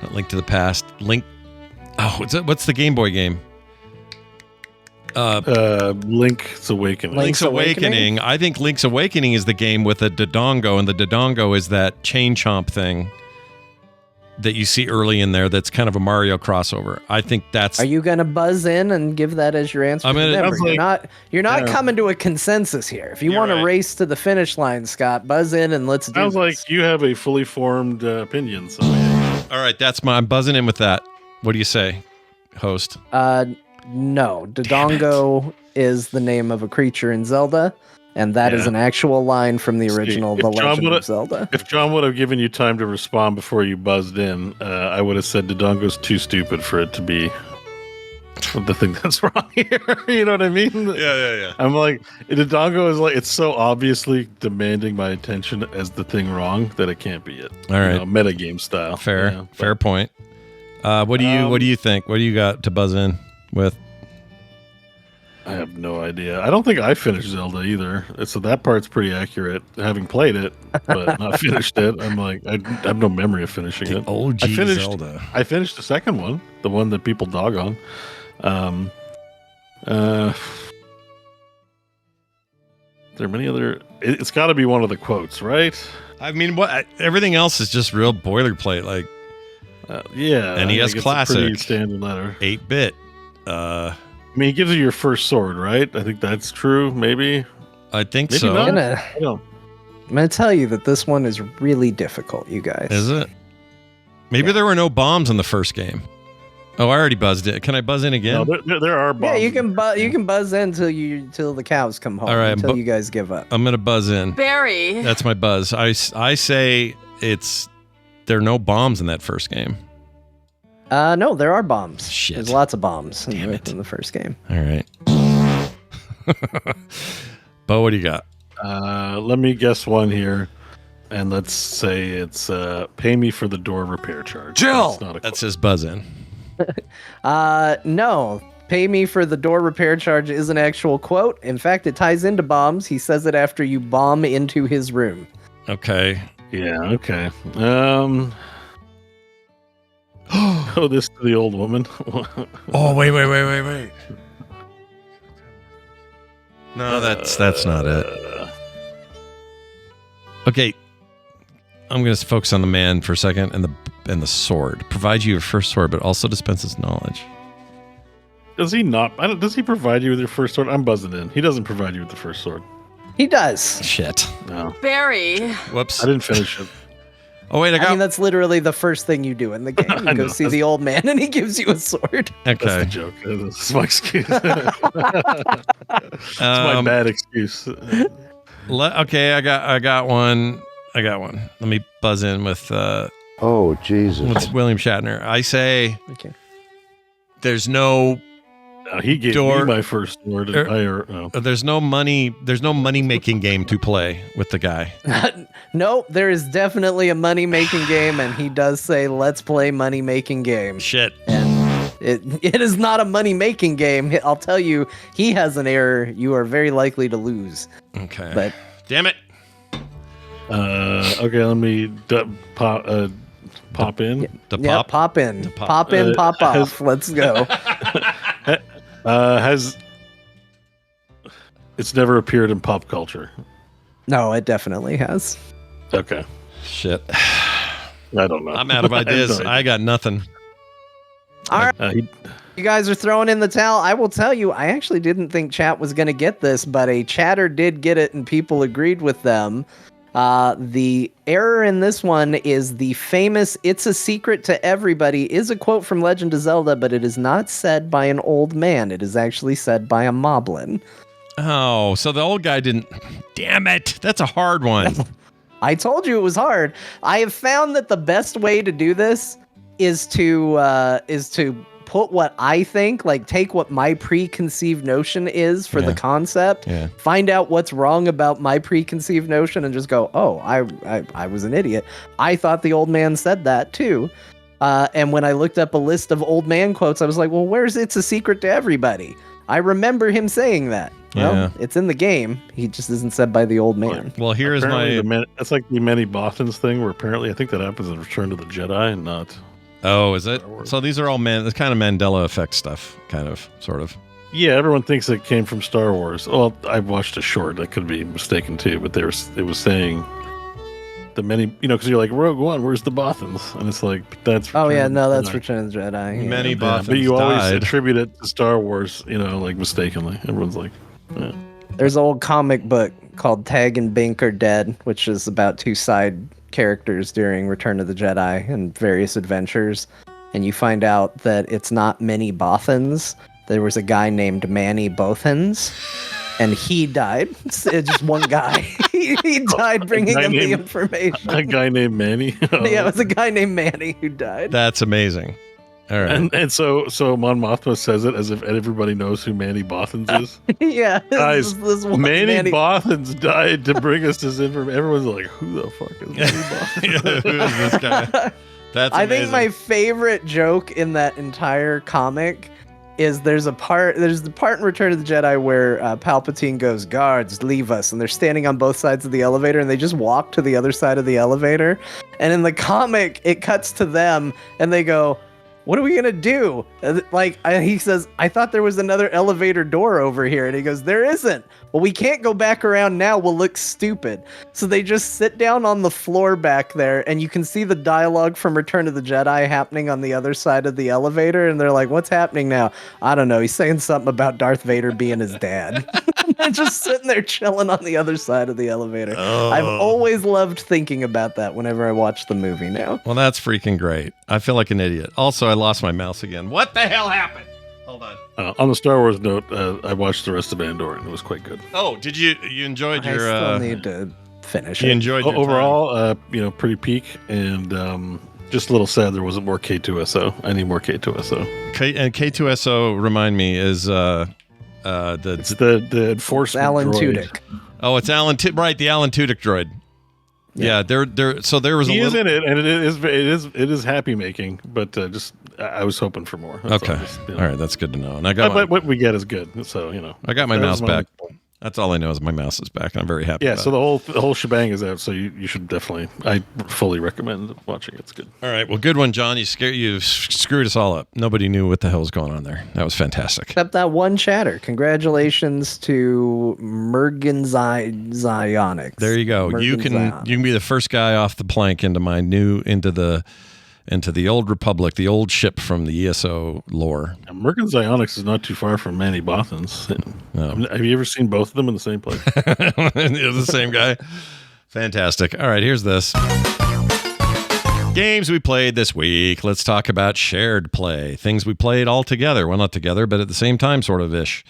not Link to the Past. Link. Oh, what's the Game Boy game? Link's Awakening. Link's Awakening. I think Link's Awakening is the game with a Dodongo, and the Dodongo is that chain chomp thing that you see early in there that's kind of a Mario crossover. I think that's... Are you going to buzz in and give that as your answer? I'm gonna- Remember, you're not coming to a consensus here. If you You're want to right. race to the finish line, Scott, buzz in and let's do Sounds this. like you have a fully formed opinion. So All right, I'm buzzing in with that. What do you say, host? No, Dodongo is the name of a creature in Zelda, and that is Yeah. an actual line from the See, original if The John Legend would've- of Zelda. if John would have given you time to respond before you buzzed in, I would have said Dodongo's too stupid for it to be the thing that's wrong here. You know what I mean? Yeah. I'm like, Dodongo is like, it's so obviously demanding my attention as the thing wrong that it can't be it. All right. Metagame style. Fair, you know? fair point. What do you think? What do you got to buzz in with? I have no idea. I don't think I finished Zelda either. So that part's pretty accurate, having played it, but not finished it. I'm like, I have no memory of finishing it. OG I finished, Zelda. I finished the second one, the one that people dog on. There are many other... It's got to be one of the quotes, right? I mean, what? Everything else is just real boilerplate. Like, Yeah. NES it's Classic. A pretty standard letter. 8-bit. I mean, it gives you your first sword, right? I think that's true. Maybe. I think Maybe so. not. I'm don't. gonna tell you that this one is really difficult, you guys. Is it? Maybe there were no bombs in the first game. Oh, I already buzzed it. Can I buzz in again? No, there are bombs. Yeah, you can buzz in till the cows come home. All right, until you guys give up. I'm gonna buzz in. Barry. That's my buzz. I say there are no bombs in that first game. No, there are bombs. Shit. There's lots of bombs Damn it. in the first game. All right. Bo, what do you got? Let me guess one here, and let's say it's pay me for the door repair charge. Jill! That's not a That's his buzz in. No. Pay me for the door repair charge is an actual quote. In fact, it ties into bombs. He says it after you bomb into his room. Okay. Yeah. Okay. Oh, this to the old woman. Oh, wait. No, that's not it. Okay. I'm going to focus on the man for a second and the sword. Provides you your first sword, but also dispenses knowledge. Does he not? Does he provide you with your first sword? I'm buzzing in. He doesn't provide you with the first sword. He does. Shit. No. Barry. Whoops. I didn't finish it. Oh, wait, I mean, that's literally the first thing you do in the game. You I go know. see the old man and he gives you a sword. That's the Okay. joke. That's my excuse. It's my bad excuse. Okay, I got one. Let me buzz in with Oh, Jesus. with William Shatner. I say Okay. there's no He gave Door- me my first sword. No. there's no money making game to play with the guy. No, there is definitely a money-making game, and he does say, let's play money-making game. Shit. And it is not a money-making game. I'll tell you, he has an error you are very likely to lose. Okay. But Damn it. Okay, let me pop in. The yeah, pop. pop in. The pop. Pop in, pop off. Let's go. It's never appeared in pop culture. No, it definitely has. Okay, Shit. I don't know. I'm out of ideas. I got nothing. All right. You guys are throwing in the towel. I will tell you, I actually didn't think chat was going to get this, but a chatter did get it and people agreed with them. The error in this one is the famous "It's a secret to everybody" is a quote from Legend of Zelda, but it is not said by an old man. It is actually said by a moblin. Oh, so the old guy didn't. Damn it. That's a hard one. I told you it was hard. I have found that the best way to do this is to put what I think, like take what my preconceived notion is for the concept, find out what's wrong about my preconceived notion, and just go, oh, I was an idiot. I thought the old man said that too. And when I looked up a list of old man quotes, I was like, well, where's "It's a secret to everybody"? I remember him saying that. Well, it's in the game. He just isn't said by the old man. Well, here's It's like the many Bothans thing, where apparently I think that happens in Return to the Jedi, and not. Oh, is it? So these are all this kind of Mandela effect stuff, kind of, sort of. Yeah, everyone thinks it came from Star Wars. Well, I watched a short. That could be mistaken too, but it was saying the many, because you're like, Rogue One, where's the Bothans? And it's like, that's. Oh yeah, Return no, of the that's Jedi. Return of the Jedi. Yeah. Many Bothans But you always died. attribute it to Star Wars, like mistakenly. Everyone's like, yeah. There's an old comic book called Tag and Bink Are Dead, which is about two side characters during Return of the Jedi and various adventures. And you find out that it's not many Bothans. There was a guy named Manny Bothans, and he died. It's just one guy. he died bringing them the information. A guy named Manny. Yeah, it was a guy named Manny who died. That's amazing. All right. And so Mon Mothma says it as if everybody knows who Manny Bothans is. Yeah. Guys, this one Manny Bothans died to bring us this information. Everyone's like, who the fuck is Manny Bothans? Who is this guy? That's I amazing. think my favorite joke in that entire comic is there's the part in Return of the Jedi where Palpatine goes, "Guards, leave us," and they're standing on both sides of the elevator and they just walk to the other side of the elevator. And in the comic, it cuts to them and they go, what are we gonna do? He says, I thought there was another elevator door over here, and he goes, there isn't. Well, we can't go back around now. We'll look stupid. So they just sit down on the floor back there, and you can see the dialogue from Return of the Jedi happening on the other side of the elevator, and they're like, what's happening now? I don't know. He's saying something about Darth Vader being his dad. They're just sitting there chilling on the other side of the elevator. Oh. I've always loved thinking about that whenever I watch the movie now. Well, that's freaking great. I feel like an idiot. Also, I lost my mouse again. What the hell happened? Hold on. On the Star Wars note, I watched the rest of Andor, and it was quite good. Oh, did you enjoyed I your? still need to finish You it. enjoyed your Overall, pretty peak, and just a little sad there wasn't more K2SO. I need more K2SO. And K2SO, remind me, is It's the enforcement Alan droid. Tudyk. Oh, it's Alan. Right, the Alan Tudyk droid. Yeah, there. So there was He a is little. in it, and it is happy making, but I was hoping for more. That's Okay, all, just, all right, that's good to know. And I got but what we get is good. So I got my that mouse was back. That's all I know is my mouse is back, and I'm very happy. Yeah, about so it. the whole shebang is out. So you should definitely. I fully recommend watching it. It's good. All right, well, good one, John. You screwed us all up. Nobody knew what the hell was going on there. That was fantastic. Except that one chatter. Congratulations to Mergen Zionics. There you go. You can be the first guy off the plank into the Old Republic, the old ship from the ESO lore. Mergen Zionics is not too far from Manny Bothan's. No. Have you ever seen both of them in the same place? You're the same guy. Fantastic. All right, here's this. Games we played this week. Let's talk about shared play. Things we played all together. Well, not together, but at the same time, sort of ish.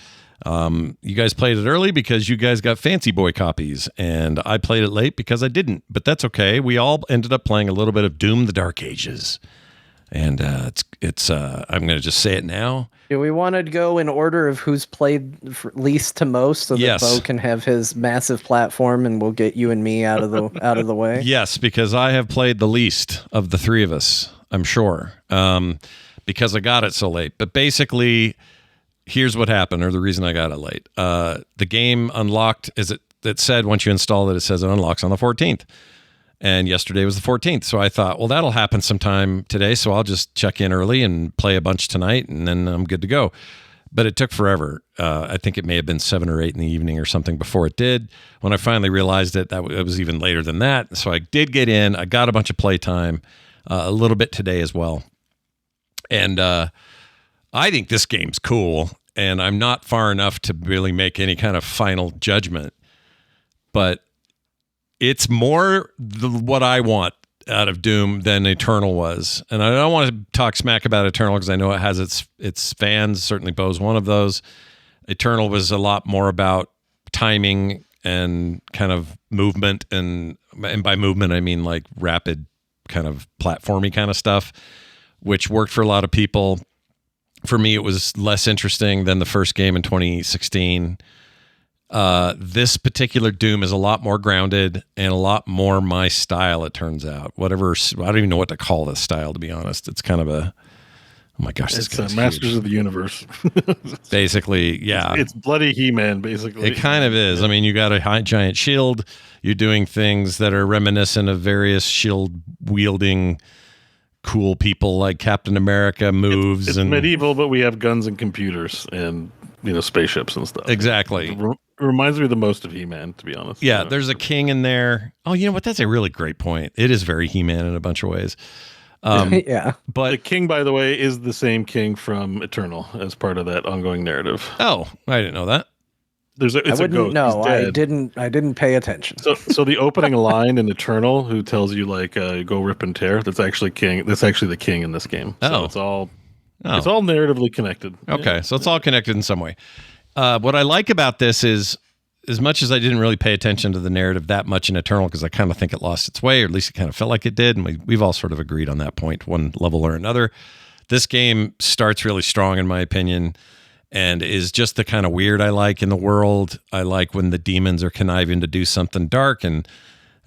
You guys played it early because you guys got Fancy Boy copies, and I played it late because I didn't. But that's okay. We all ended up playing a little bit of Doom: The Dark Ages, and it's. I'm going to just say it now. Do we want to go in order of who's played least to most, so that Yes. Bo can have his massive platform, and we'll get you and me out of the way? Yes, because I have played the least of the three of us, I'm sure, because I got it so late. But basically, here's what happened, or the reason I got it late. The game unlocked, it said once you install it, it says it unlocks on the 14th. And yesterday was the 14th. So I thought, well, that'll happen sometime today. So I'll just check in early and play a bunch tonight, and then I'm good to go. But it took forever. I think it may have been 7 or 8 in the evening or something before it did. When I finally realized it was even later than that. So I did get in. I got a bunch of playtime, a little bit today as well. And I think this game's cool, and I'm not far enough to really make any kind of final judgment. But it's more what I want out of Doom than Eternal was. And I don't want to talk smack about Eternal because I know it has its fans. Certainly Bo's one of those. Eternal was a lot more about timing and kind of movement. And by movement, I mean like rapid kind of platformy kind of stuff, which worked for a lot of people. For me, it was less interesting than the first game in 2016. This particular Doom is a lot more grounded and a lot more my style, it turns out. I don't even know what to call this style, to be honest. It's kind of oh my gosh, this guy's Masters huge. of the Universe. Basically, yeah. It's bloody He-Man, basically. It kind of is. I mean, you got a giant shield. You're doing things that are reminiscent of various shield-wielding cool people like Captain America moves. It's medieval, but we have guns and computers and spaceships and stuff. Exactly. It reminds me the most of He-Man, to be honest. Yeah, there's a king in there. Oh, you know what? That's a really great point. It is very He-Man in a bunch of ways. Yeah. But the king, by the way, is the same king from Eternal as part of that ongoing narrative. Oh, I didn't know that. It's I a wouldn't ghost. know. He's dead. I didn't pay attention. So the opening line in Eternal, who tells you like go rip and tear, that's actually the king in this game. So it's all narratively connected. Okay, so it's all connected in some way. What I like about this is, as much as I didn't really pay attention to the narrative that much in Eternal, because I kind of think it lost its way, or at least it kind of felt like it did, and we've all sort of agreed on that point, one level or another. This game starts really strong, in my opinion, and is just the kind of weird I like in the world. I like when the demons are conniving to do something dark, and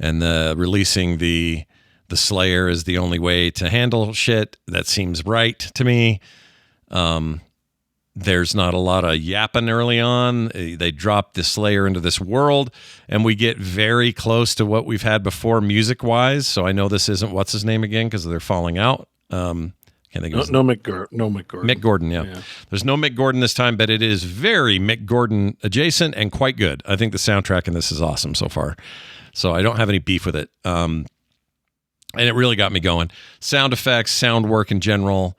releasing the Slayer is the only way to handle shit. That seems right to me. There's not a lot of yapping early on. They drop the Slayer into this world, and we get very close to what we've had before music-wise. So I know this isn't what's his name again because they're falling out. Can't think of his No Mick Gordon. Mick Gordon, yeah. There's no Mick Gordon this time, but it is very Mick Gordon adjacent and quite good. I think the soundtrack in this is awesome so far. So I don't have any beef with it. And it really got me going. Sound effects, sound work in general,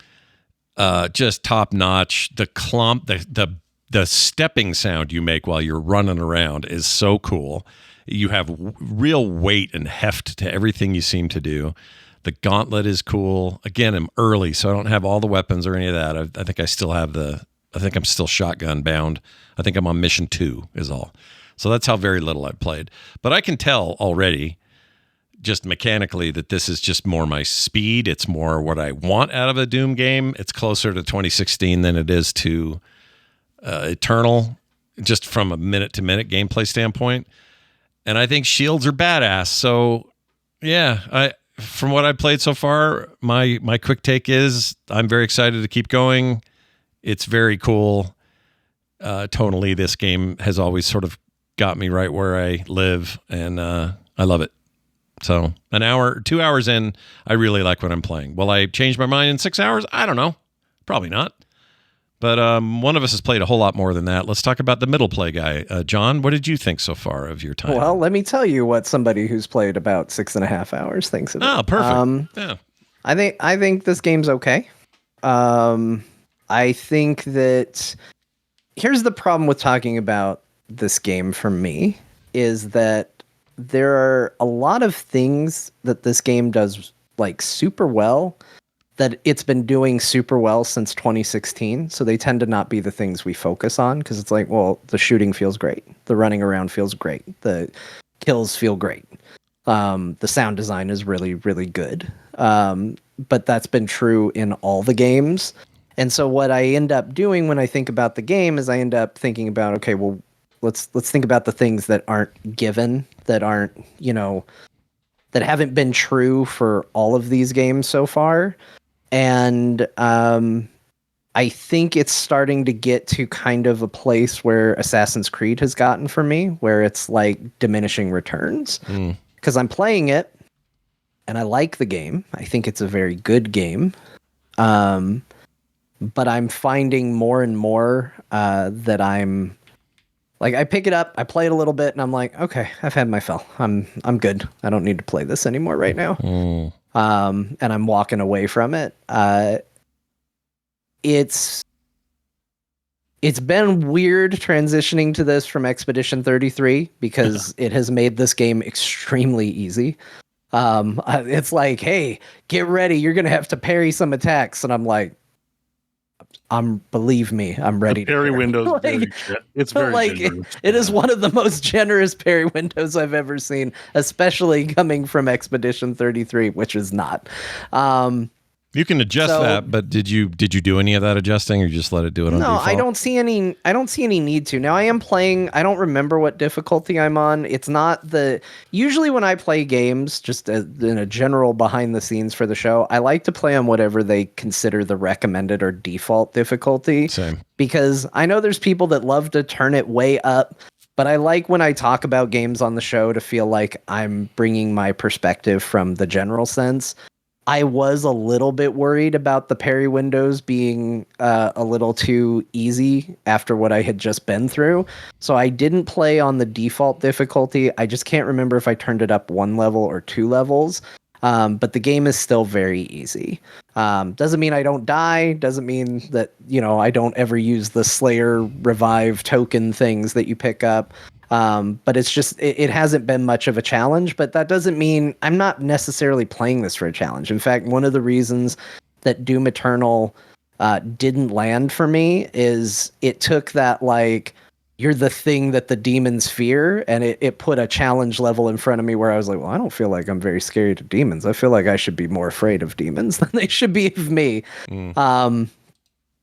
just top notch. The clump, the stepping sound you make while you're running around is so cool. You have real weight and heft to everything you seem to do. The gauntlet is cool. Again, I'm early, so I don't have all the weapons or any of that. I think I still have I think I'm still shotgun bound. I think I'm on mission 2 is all. So that's how very little I've played. But I can tell already, just mechanically, that this is just more my speed. It's more what I want out of a Doom game. It's closer to 2016 than it is to Eternal, just from a minute-to-minute gameplay standpoint. And I think shields are badass. So, yeah, from what I've played so far, my quick take is I'm very excited to keep going. It's very cool. Tonally, this game has always sort of got me right where I live, and I love it. So 2 hours in, I really like what I'm playing. Will I change my mind in 6 hours? I don't know. Probably not. But one of us has played a whole lot more than that. Let's talk about the middle play guy. John, what did you think so far of your time? Well, let me tell you what somebody who's played about 6.5 hours thinks of it. Oh, perfect. Yeah. I think this game's okay. I think that here's the problem with talking about this game for me is that there are a lot of things that this game does like super well that it's been doing super well since 2016. So they tend to not be the things we focus on because it's like, well, the shooting feels great. The running around feels great. The kills feel great. The sound design is really, really good. But that's been true in all the games. And so what I end up doing when I think about the game is I end up thinking about, okay, well, let's think about the things that aren't given, that aren't, that haven't been true for all of these games so far. And I think it's starting to get to kind of a place where Assassin's Creed has gotten for me, where it's like diminishing returns. Because I'm playing it, and I like the game. I think it's a very good game. But I'm finding more and more that I'm... Like, I pick it up, I play it a little bit, and I'm like, okay, I've had my fill. I'm good. I don't need to play this anymore right now. And I'm walking away from it. It's been weird transitioning to this from Expedition 33 because it has made this game extremely easy. It's like, hey, get ready. You're going to have to parry some attacks. And I'm like, believe me, I'm ready. The parry window it's very generous. It is one of the most generous parry windows I've ever seen, especially coming from Expedition 33, which is not. You can adjust that, but did you do any of that adjusting, or you just let it do it on default? I don't see any need to. Now I am playing, I don't remember what difficulty I'm on. It's not usually when I play games, just in a general behind the scenes for the show, I like to play on whatever they consider the recommended or default difficulty. Same. Because I know there's people that love to turn it way up, but I like when I talk about games on the show to feel like I'm bringing my perspective from the general sense. I was a little bit worried about the parry windows being a little too easy after what I had just been through. So I didn't play on the default difficulty. I just can't remember if I turned it up 1 level or 2 levels. But the game is still very easy. Doesn't mean I don't die. Doesn't mean that, I don't ever use the Slayer revive token things that you pick up. But it's just, it hasn't been much of a challenge, but that doesn't mean I'm not necessarily playing this for a challenge. In fact, one of the reasons that Doom Eternal didn't land for me is it took that, like, you're the thing that the demons fear, and it put a challenge level in front of me where I was like, well, I don't feel like I'm very scared of demons. I feel like I should be more afraid of demons than they should be of me.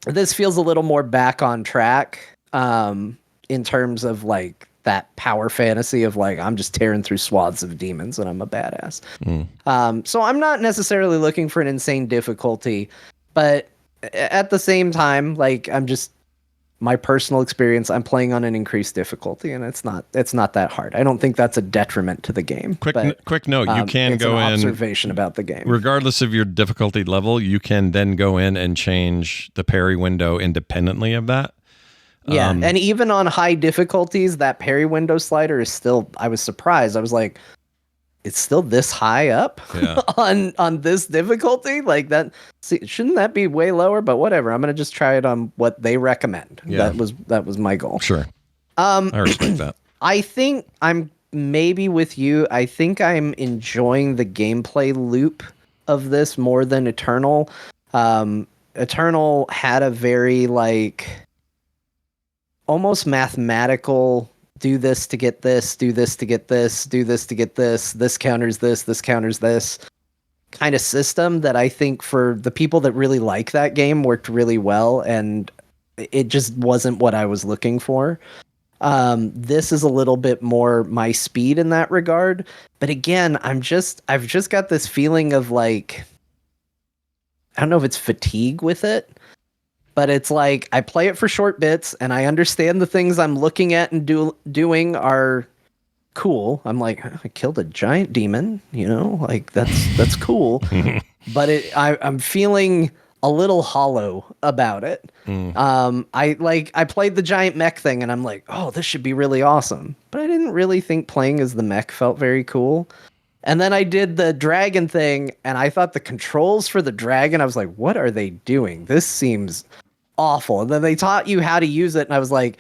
This feels a little more back on track in terms of, like, that power fantasy of, like, I'm just tearing through swaths of demons and I'm a badass. So I'm not necessarily looking for an insane difficulty, but at the same time, like, my personal experience, I'm playing on an increased difficulty, and it's not that hard. I don't think that's a detriment to the game. Quick note: you can it's go an in. Observation about the game, regardless of your difficulty level, you can then go in and change the parry window independently of that. Yeah, and even on high difficulties, that parry window slider is still. I was surprised. I was like, it's still this high up on this difficulty, like that. Shouldn't that be way lower? But whatever. I'm gonna just try it on what they recommend. Yeah. That was my goal. Sure. I respect that. I think I'm maybe with you. I think I'm enjoying the gameplay loop of this more than Eternal. Eternal had a very like almost mathematical. Do this to get this, do this to get this, do this to get this counters this counters this kind of system that I think for the people that really like that game worked really well, and it just wasn't what I was looking for. This is a little bit more my speed in that regard, but again, I've just got this feeling of like, I don't know if it's fatigue with it. But it's like I play it for short bits, and I understand the things I'm looking at and doing are cool. I'm like, I killed a giant demon, like that's cool. But I'm feeling a little hollow about it. I played the giant mech thing, and I'm like, oh, this should be really awesome. But I didn't really think playing as the mech felt very cool. And then I did the dragon thing, and I thought the controls for the dragon, I was like, what are they doing? This seems awful. And then they taught you how to use it, and I was like,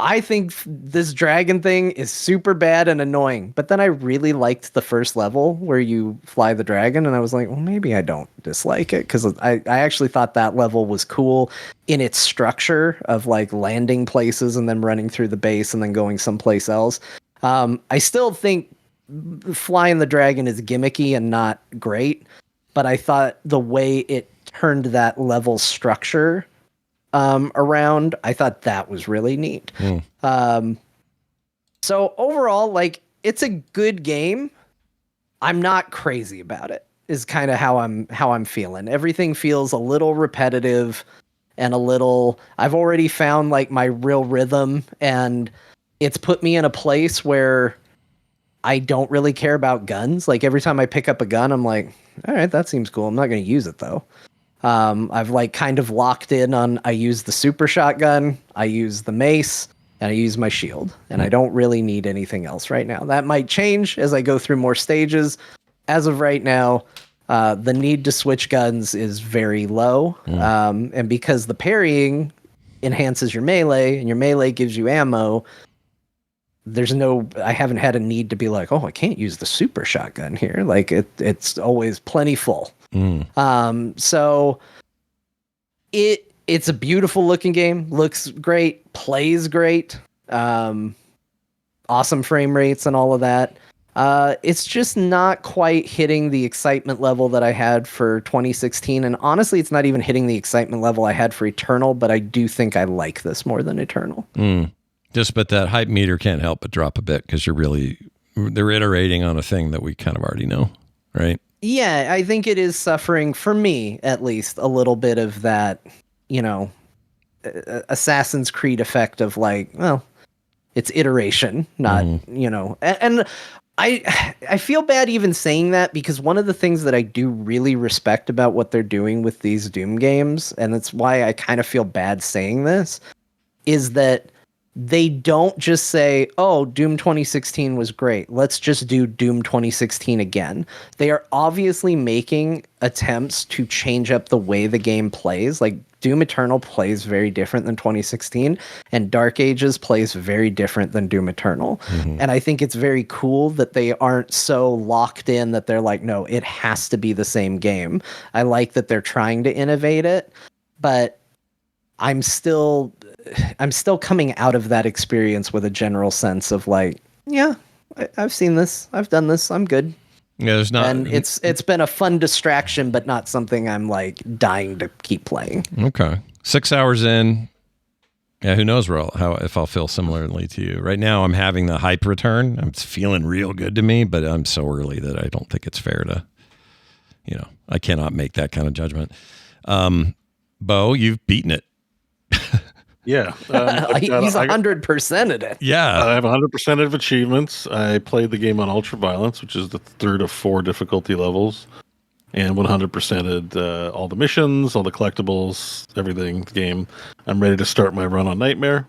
I think this dragon thing is super bad and annoying. But then I really liked the first level where you fly the dragon, and I was like, well, maybe I don't dislike it, because I actually thought that level was cool in its structure of like landing places and then running through the base and then going someplace else. I still think flying the dragon is gimmicky and not great, but I thought the way it turned that level structure around, I thought that was really neat. So overall, like, it's a good game. I'm not crazy about it, is kind of how I'm feeling. Everything feels a little repetitive and a little, I've already found like my real rhythm, and it's put me in a place where I don't really care about guns. Like every time I pick up a gun, I'm like, all right, that seems cool. I'm not going to use it though. I've like kind of locked in on, I use the super shotgun, I use the mace, and I use my shield, and I don't really need anything else right now. That might change as I go through more stages. As of right now, the need to switch guns is very low. And because the parrying enhances your melee, and your melee gives you ammo, I haven't had a need to be like, oh, I can't use the super shotgun here. Like it's always plenty full. So it's a beautiful looking game, looks great, plays great, awesome frame rates and all of that. It's just not quite hitting the excitement level that I had for 2016. And honestly, it's not even hitting the excitement level I had for Eternal, but I do think I like this more than Eternal. But that hype meter can't help but drop a bit, because they're iterating on a thing that we kind of already know, right? Yeah, I think it is suffering, for me at least, a little bit of that, Assassin's Creed effect of like, well, it's iteration, not, and I feel bad even saying that, because one of the things that I do really respect about what they're doing with these Doom games, and that's why I kind of feel bad saying this, is that they don't just say, oh, Doom 2016 was great, let's just do Doom 2016 again. They are obviously making attempts to change up the way the game plays. Like Doom Eternal plays very different than 2016, and Dark Ages plays very different than Doom Eternal. And I think it's very cool that they aren't so locked in that they're like, no, it has to be the same game. I like that they're trying to innovate it, but I'm still coming out of that experience with a general sense of like, yeah, I've seen this, I've done this, I'm good. Yeah, there's not, and it's been a fun distraction, but not something I'm like dying to keep playing. Okay, 6 hours in. Yeah, who knows if I'll feel similarly to you. Right now, I'm having the hype return. It's feeling real good to me, but I'm so early that I don't think it's fair to, I cannot make that kind of judgment. Bo, you've beaten it. Yeah, He's 100%ed it. Yeah. I have 100% of achievements. I played the game on ultra violence, which is the third of 4 difficulty levels, and 100%ed all the missions, all the collectibles, everything. The game. I'm ready to start my run on Nightmare.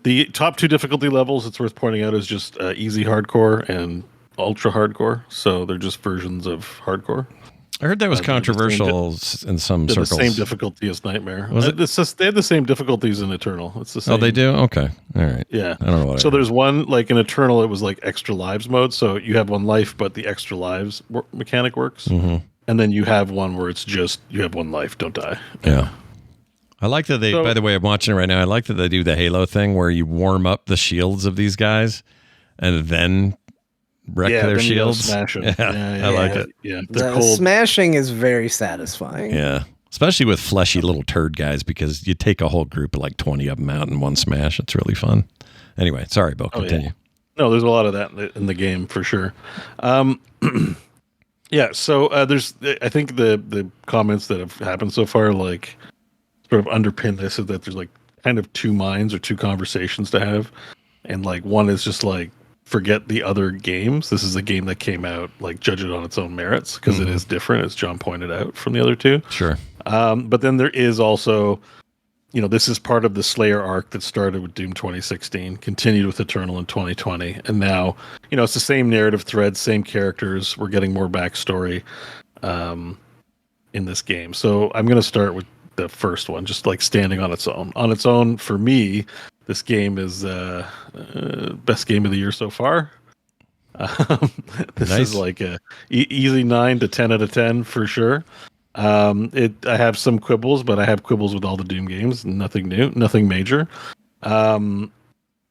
The top 2 difficulty levels, it's worth pointing out, is just easy hardcore and ultra hardcore. So they're just versions of hardcore. I heard that was controversial in some circles. The same difficulty as Nightmare. Was it? They have the same difficulties in Eternal. It's the same. Oh, they do? Okay. All right. Yeah. I don't know what So there's one, like in Eternal, it was like extra lives mode. So you have 1 life, but the extra lives mechanic works. Mm-hmm. And then you have one where it's just, you have 1 life, don't die. Yeah. I like that they, by the way, I'm watching it right now. I like that they do the Halo thing where you warm up the shields of these guys and then wreck their shields. Smash them. Yeah, I like it. Yeah, The smashing is very satisfying. Yeah. Especially with fleshy little turd guys, because you take a whole group of like 20 of them out in one smash. It's really fun. Anyway, sorry, Bo, continue. Yeah. No, there's a lot of that in the game for sure. Yeah, so there's, I think the comments that have happened so far, like, sort of underpin this, is that there's like kind of 2 minds or 2 conversations to have. And like one is just like, forget the other games. This is a game that came out, like, judge it on its own merits, because it is different, as John pointed out, from the other 2. Sure. But then there is also, this is part of the Slayer arc that started with Doom 2016, continued with Eternal in 2020, and now, it's the same narrative thread, same characters. We're getting more backstory in this game. So I'm going to start with the first one, just like standing on its own. On its own, for me, this game is best game of the year so far. This is like a easy 9 to 10 out of 10 for sure. I have some quibbles, but I have quibbles with all the Doom games. Nothing new, nothing major. And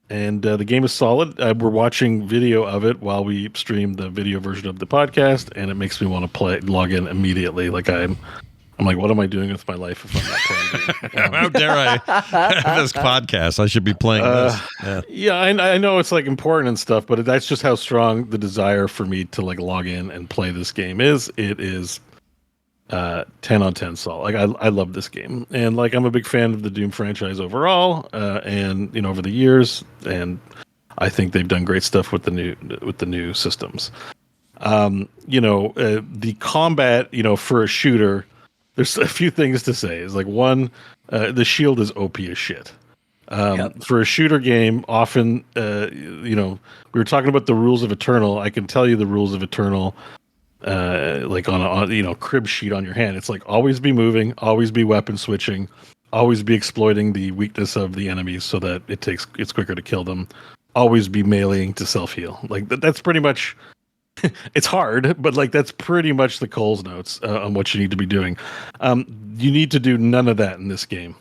the game is solid. We're watching video of it while we stream the video version of the podcast, and it makes me want to log in immediately. Like I'm like, what am I doing with my life if I'm not playing? How dare I have this podcast? I should be playing this. Yeah, I know it's like important and stuff, but that's just how strong the desire for me to like log in and play this game is. It is 10 on 10 solid. Like I love this game, and like I'm a big fan of the Doom franchise overall, and over the years, and I think they've done great stuff with the new systems. The combat, for a shooter, there's a few things to say. Is like, one, the shield is OP as shit. For a shooter game, often, we were talking about the rules of Eternal. I can tell you the rules of Eternal, like on a crib sheet on your hand. It's like, always be moving, always be weapon switching, always be exploiting the weakness of the enemies so that it's quicker to kill them. Always be meleeing to self heal. Like that's pretty much. It's hard, but like that's pretty much the Coles notes on what you need to be doing. You need to do none of that in this game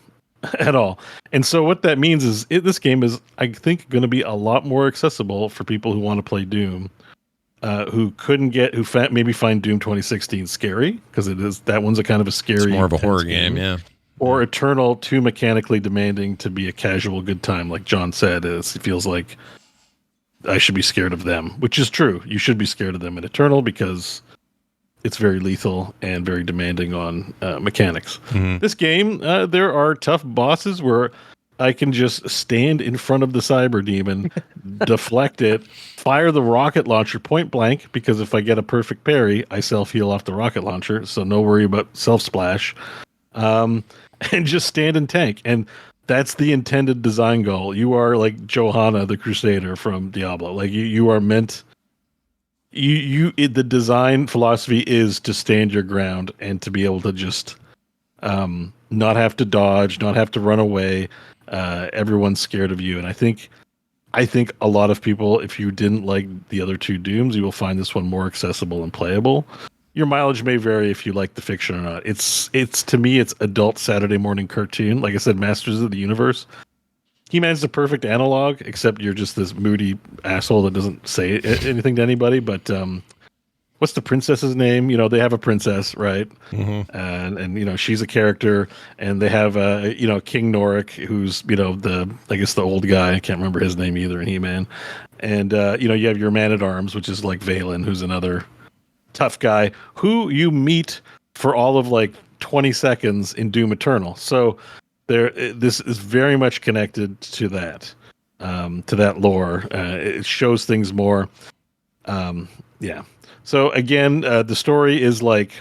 at all. And so what that means is this game is, I think, going to be a lot more accessible for people who want to play Doom, who maybe find Doom 2016 scary, because that one's a kind of a scary. It's more of a horror game, yeah. Or Eternal, too mechanically demanding to be a casual good time, like John said. It feels like I should be scared of them, which is true. You should be scared of them in Eternal because it's very lethal and very demanding on mechanics. Mm-hmm. This game, there are tough bosses where I can just stand in front of the cyber demon, deflect it, fire the rocket launcher point blank, because if I get a perfect parry, I self-heal off the rocket launcher, so no worry about self-splash, and just stand and tank. And that's the intended design goal. You are like Johanna, the Crusader from Diablo. Like you are meant. The design philosophy is to stand your ground and to be able to just not have to dodge, not have to run away. Everyone's scared of you, and I think a lot of people, if you didn't like the other 2 Dooms, you will find this one more accessible and playable. Your mileage may vary if you like the fiction or not. It's to me, it's adult Saturday morning cartoon. Like I said, Masters of the Universe. He-Man's the perfect analog, except you're just this moody asshole that doesn't say anything to anybody. But what's the princess's name? They have a princess, right? Mm-hmm. And she's a character, and they have King Norik, who's I guess the old guy. I can't remember his name either in He-Man. And you have your Man-at-Arms, which is like Valen, who's another tough guy who you meet for all of like 20 seconds in Doom Eternal. So This is very much connected to that lore. It shows things more. Yeah. So again, the story is like,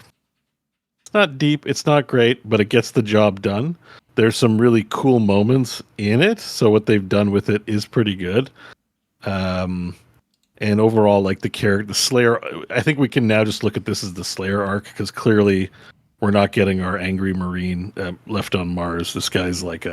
it's not deep, it's not great, but it gets the job done. There's some really cool moments in it, so what they've done with it is pretty good. And overall, like the Slayer, I think we can now just look at this as the Slayer arc, because clearly we're not getting our angry Marine left on Mars. This guy's like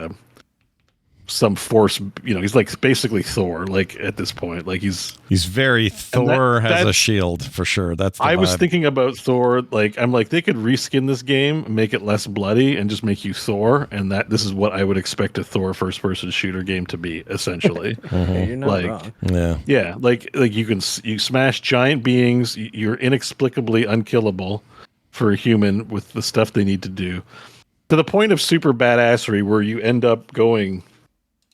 some force, he's like basically Thor, like at this point. Like he's very Thor has a shield for sure. That's the I was vibe. thinking about Thor, like I'm like, they could reskin this game, make it less bloody, and just make you Thor, and this is what I would expect a Thor first person shooter game to be, essentially. Hey, you're not Like, wrong. Yeah, like you smash giant beings, you're inexplicably unkillable for a human with the stuff they need to do, to the point of super badassery where you end up going,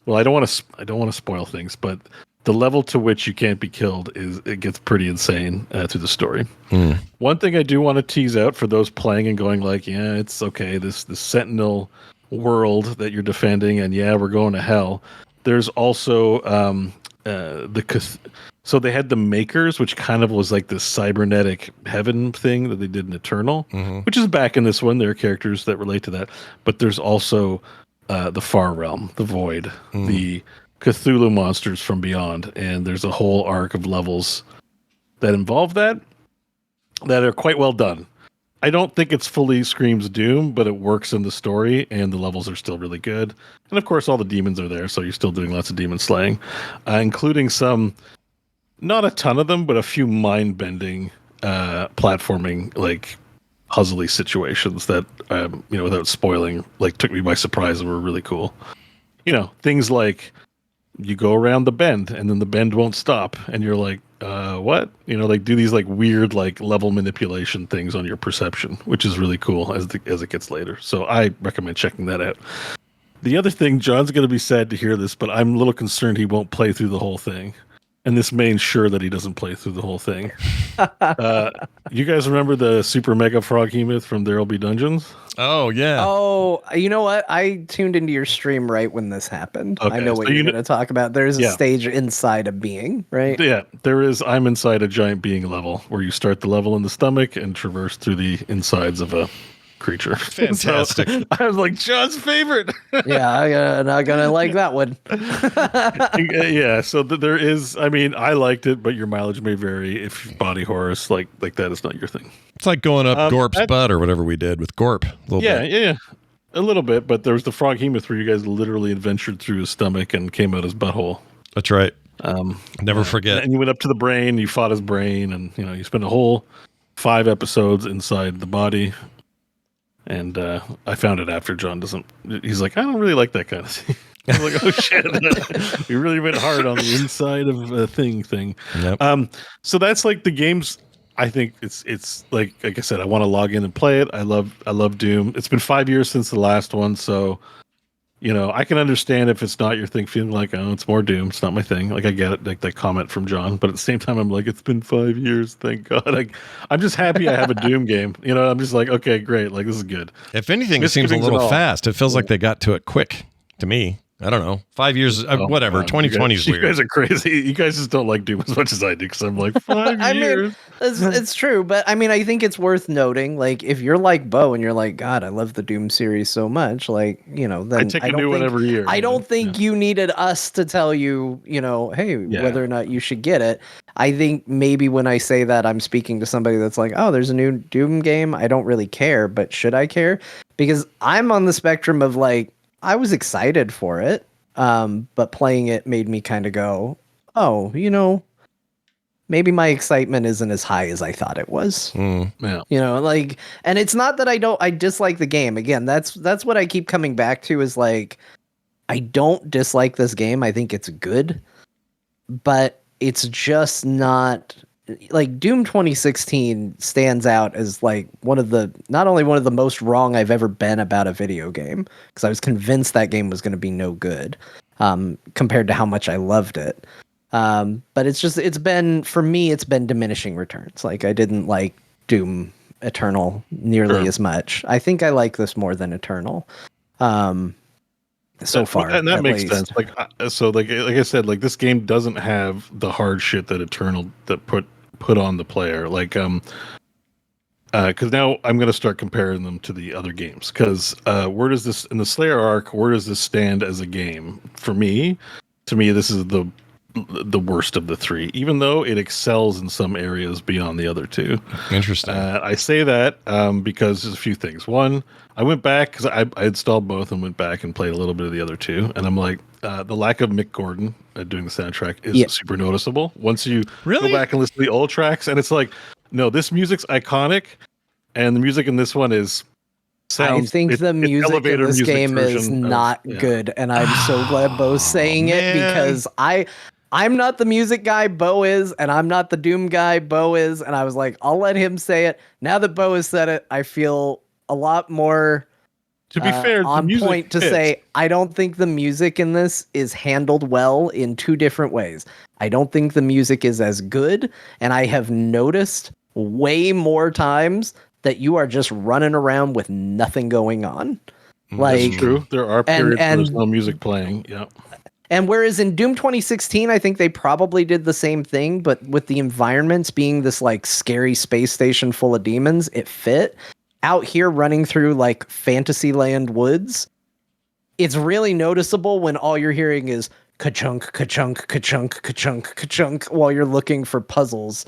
well, I don't want to spoil things, but the level to which you can't be killed it gets pretty insane through the story. One thing I do want to tease out for those playing and going like, yeah, it's okay, this Sentinel world that you're defending, and yeah, we're going to hell. There's also so they had the Makers, which kind of was like this cybernetic heaven thing that they did in Eternal, which is back in this one. There are characters that relate to that, but there's also the Far Realm, the Void, the Cthulhu monsters from beyond, and there's a whole arc of levels that involve that are quite well done. I don't think it's fully screams Doom, but it works in the story, and the levels are still really good. And of course, all the demons are there, so you're still doing lots of demon slaying, including some, not a ton of them, but a few mind-bending platforming, like puzzly situations that, without spoiling, like took me by surprise and were really cool. Things like you go around the bend and then the bend won't stop, and you're like, what? Like do these like weird like level manipulation things on your perception, which is really cool as it gets later. So I recommend checking that out. The other thing, John's going to be sad to hear this, but I'm a little concerned he won't play through the whole thing. And this may ensure that he doesn't play through the whole thing. You guys remember the Super Mega Froghemoth from There'll Be Dungeons? Oh, yeah. Oh, you know what? I tuned into your stream right when this happened. Okay, I know what you're going to talk about. There's a stage inside a being, right? Yeah, there is. I'm inside a giant being level where you start the level in the stomach and traverse through the insides of a creature. Fantastic. So, I was like, John's favorite. Yeah, I'm not going to like that one. Yeah, so there is, I liked it, but your mileage may vary if body horror is like that is not your thing. It's like going up Gorp's butt or whatever we did with Gorp. Yeah. A little bit, but there was the Froghemoth where you guys literally adventured through his stomach and came out his butthole. That's right. Never forget. And you went up to the brain, you fought his brain, and you spent a whole 5 episodes inside the body. And I found it after John doesn't. He's like, I don't really like that kind of thing. I was like, oh shit, we really went hard on the inside of a thing. Yep. So that's like the games. I think it's like I said, I want to log in and play it. I love Doom. It's been 5 years since the last one, so I can understand if it's not your thing, feeling like, oh, it's more Doom. It's not my thing. Like I get it, like that comment from John, but at the same time, I'm like, it's been 5 years. Thank God. I'm just happy I have a Doom game. I'm just like, okay, great. Like this is good. If anything, it seems a little fast. It feels like they got to it quick to me. I don't know. 5 years, whatever. 2020 is weird. You guys are crazy. You guys just don't like Doom as much as I do, because I'm like, 5 years. It's true, but I think it's worth noting. Like, if you're like Bo and you're like, God, I love the Doom series so much, like, then I take a new one every year. I don't think you needed us to tell you, hey, whether or not you should get it. I think maybe when I say that, I'm speaking to somebody that's like, oh, there's a new Doom game. I don't really care, but should I care? Because I'm on the spectrum of like, I was excited for it, but playing it made me kind of go, oh, maybe my excitement isn't as high as I thought it was. Yeah. Like, and it's not that I dislike the game. Again, that's what I keep coming back to is like, I don't dislike this game. I think it's good, but it's just not like Doom 2016 stands out as like not only one of the most wrong I've ever been about a video game, because I was convinced that game was going to be no good, compared to how much I loved it. But it's been diminishing returns. Like I didn't like Doom Eternal nearly as much. I think I like this more than Eternal. so far, and that at makes least. sense. Like I said, like this game doesn't have the hard shit that Eternal that put on the player. Like because now I'm going to start comparing them to the other games. Because where does this in the Slayer arc? Where does this stand as a game for me? To me, this is the worst of the three, even though it excels in some areas beyond the other two. Interesting. I say that because there's a few things. One, I went back because I installed both and went back and played a little bit of the other two, and I'm like, the lack of Mick Gordon doing the soundtrack is super noticeable. Once you go back and listen to the old tracks, and it's like, no, this music's iconic, and the music in this one is. I think the music in this game is not good, and I'm so glad Bo's saying it because I'm not the music guy, Bo is, and I'm not the Doom guy, Bo is, and I was like, I'll let him say it. Now that Bo has said it, I feel a lot more to be fair, on point to say I don't think the music in this is handled well in two different ways. I don't think the music is as good, and I have noticed way more times that you are just running around with nothing going on. Like, that's true. There are periods where there's no music playing. Yeah. And whereas in Doom 2016, I think they probably did the same thing, but with the environments being this like scary space station full of demons, it fit. Out here running through like Fantasyland woods, it's really noticeable when all you're hearing is ka-chunk, ka-chunk, ka-chunk, ka-chunk, ka-chunk while you're looking for puzzles.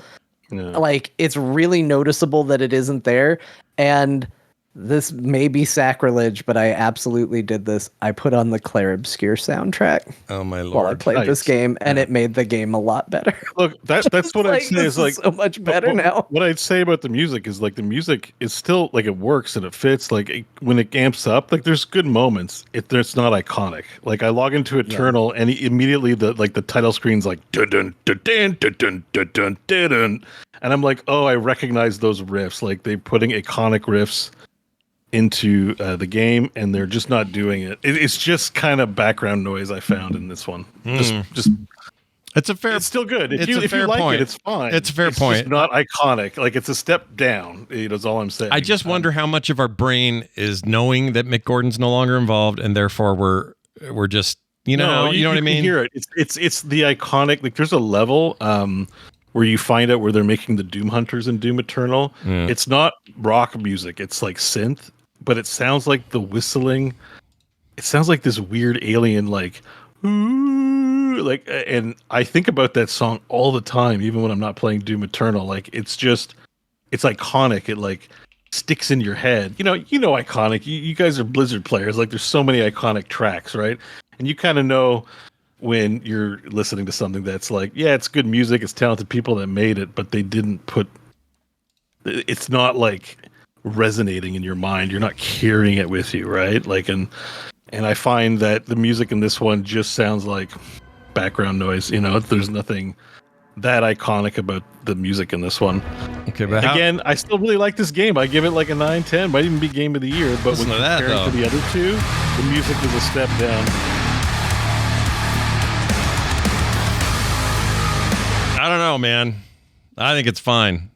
Yeah. Like, it's really noticeable that it isn't there. And this may be sacrilege, but I absolutely did this. I put on the Clair Obscur soundtrack. Oh my lord! While I played this game, and it made the game a lot better. Look, that's what I'd say is like so much better now. What I'd say about the music is like the music is still like it works and it fits. Like when it amps up, like there's good moments. It's not iconic. Like I log into Eternal and immediately the title screen's like dun dun dun dun dun dun dun dun, and I'm like, oh, I recognize those riffs. Like they're putting iconic riffs into the game, and they're just not doing it. It's just kind of background noise I found in this one. Just it's still good. If you like it, it's fine. It's a fair point. Just not iconic. Like it's a step down. Is all I'm saying. I just wonder how much of our brain is knowing that Mick Gordon's no longer involved, and therefore we're just you know what I mean. Hear it. It's the iconic. Like there's a level where you find out where they're making the Doom Hunters in Doom Eternal. It's not rock music. It's like synth. But it sounds like the whistling. It sounds like this weird alien, like, ooh, like, and I think about that song all the time, even when I'm not playing Doom Eternal. Like, it's iconic. It like sticks in your head. You know, iconic. You guys are Blizzard players. Like, there's so many iconic tracks, right? And you kind of know when you're listening to something that's like, yeah, it's good music. It's talented people that made it, but they didn't put. It's not like resonating in your mind. You're not carrying it with you, right? Like, and I find that the music in this one just sounds like background noise. You know, there's nothing that iconic about the music in this one. Okay, but again, I still really like this game. I give it like a 9/10. Might even be game of the year. But when compared to the other two, the music is a step down. I don't know, man. I think it's fine.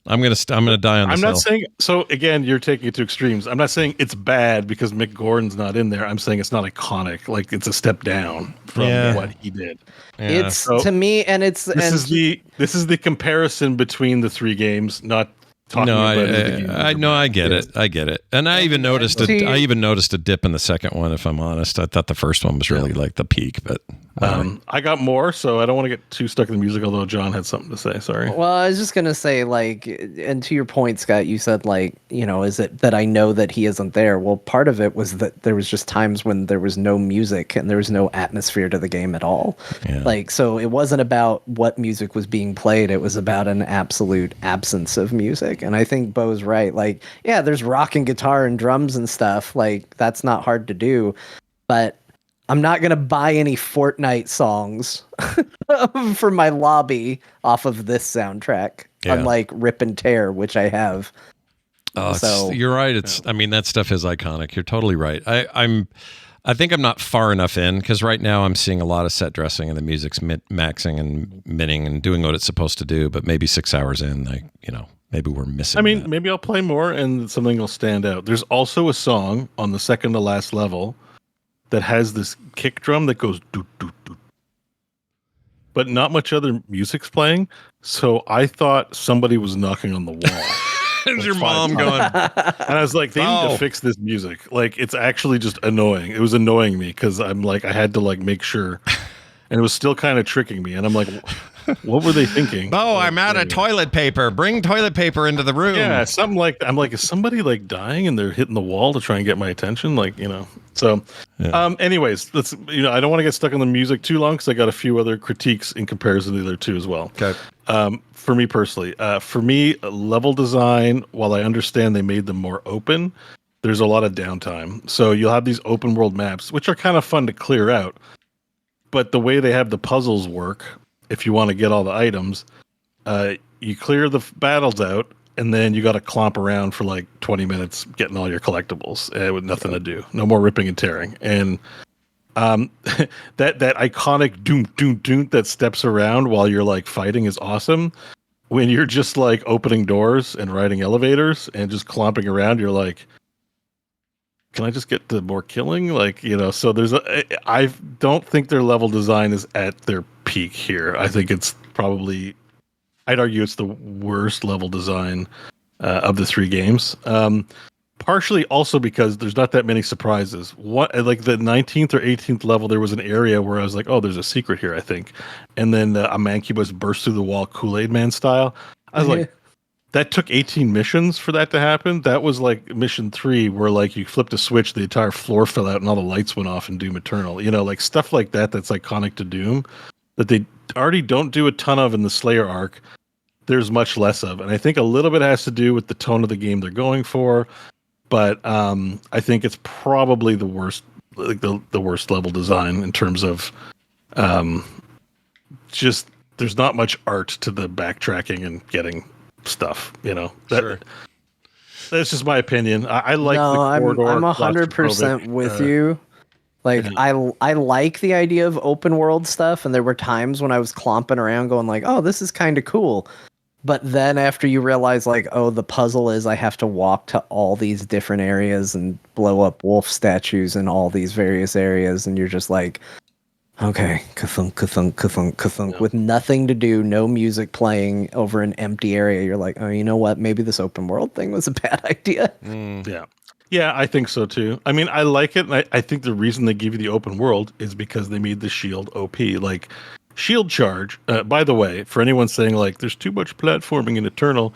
I'm gonna die on this. I'm not hill. saying so. Again, you're taking it to extremes. I'm not saying it's bad because Mick Gordon's not in there. I'm saying it's not iconic. Like it's a step down from what he did. Yeah. It's to me, and it's this is the comparison between the three games. Not talking about I get it. I get it. And I even noticed a dip in the second one. If I'm honest, I thought the first one was really like the peak, but. I got more, so I don't want to get too stuck in the music, although John had something to say. Sorry. Well, I was just going to say, like, and to your point, Scott, you said, like, you know, is it that I know that he isn't there? Well, part of it was that there was just times when there was no music and there was no atmosphere to the game at all. Yeah. Like, so it wasn't about what music was being played. It was about an absolute absence of music. And I think Bo's right. Like, yeah, there's rock and guitar and drums and stuff. Like, that's not hard to do. But I'm not going to buy any Fortnite songs for my lobby off of this soundtrack, unlike Rip and Tear, which I have. Oh, so you're right. I mean, that stuff is iconic. You're totally right. I think I'm not far enough in because right now I'm seeing a lot of set dressing and the music's maxing and minning and doing what it's supposed to do. But maybe 6 hours in, maybe we're missing. I mean, that. Maybe I'll play more and something will stand out. There's also a song on the second to last level that has this kick drum that goes doot doot doot, but not much other music's playing. So I thought somebody was knocking on the wall. Is your mom going? And I was like, they need to fix this music. Like, it's actually just annoying. It was annoying me because I'm like, I had to like make sure, and it was still kind of tricking me. And I'm like, what were they thinking? Oh, I'm out of toilet paper. Bring toilet paper into the room. Yeah, something like I'm like, is somebody like dying and they're hitting the wall to try and get my attention? Like, you know. So, anyways, let's I don't want to get stuck on the music too long because I got a few other critiques in comparison to the other two as well. Okay. For me personally, level design, while I understand they made them more open, there's a lot of downtime. So you'll have these open world maps, which are kind of fun to clear out. But the way they have the puzzles work, if you want to get all the items, you clear the battles out, and then you got to clomp around for like 20 minutes getting all your collectibles with nothing to do. No more ripping and tearing. And that iconic doom doom doom that steps around while you're like fighting is awesome. When you're just like opening doors and riding elevators and just clomping around, you're like, can I just get to more killing? Like, so I don't think their level design is at their peak here. I think it's probably, I'd argue it's the worst level design of the three games. Partially also because there's not that many surprises. Like the 19th or 18th level, there was an area where I was like, oh, there's a secret here, I think. And then a Mancubus burst through the wall Kool-Aid Man style. I was like, that took 18 missions for that to happen. That was like mission 3 where like you flipped a switch, the entire floor fell out and all the lights went off in Doom Eternal. Like stuff like that that's iconic to Doom that they already don't do a ton of in the Slayer arc. There's much less of. And I think a little bit has to do with the tone of the game they're going for. But I think it's probably the worst, like the worst level design in terms of just there's not much art to the backtracking and getting stuff. Sure. That's just my opinion. I like the corridor. I'm 100% with you. Like I like the idea of open world stuff, and there were times when I was clomping around going like, oh, this is kind of cool. But then after you realize, like, oh, the puzzle is I have to walk to all these different areas and blow up wolf statues in all these various areas, and you're just like, okay, ka-thunk, ka-thunk, ka-thunk, ka-thunk, with nothing to do, no music playing over an empty area. You're like, oh, you know what? Maybe this open world thing was a bad idea. Yeah. Yeah, I think so too. I mean, I like it, and I think the reason they give you the open world is because they made the shield OP. Like, shield charge, by the way, for anyone saying like there's too much platforming in Eternal,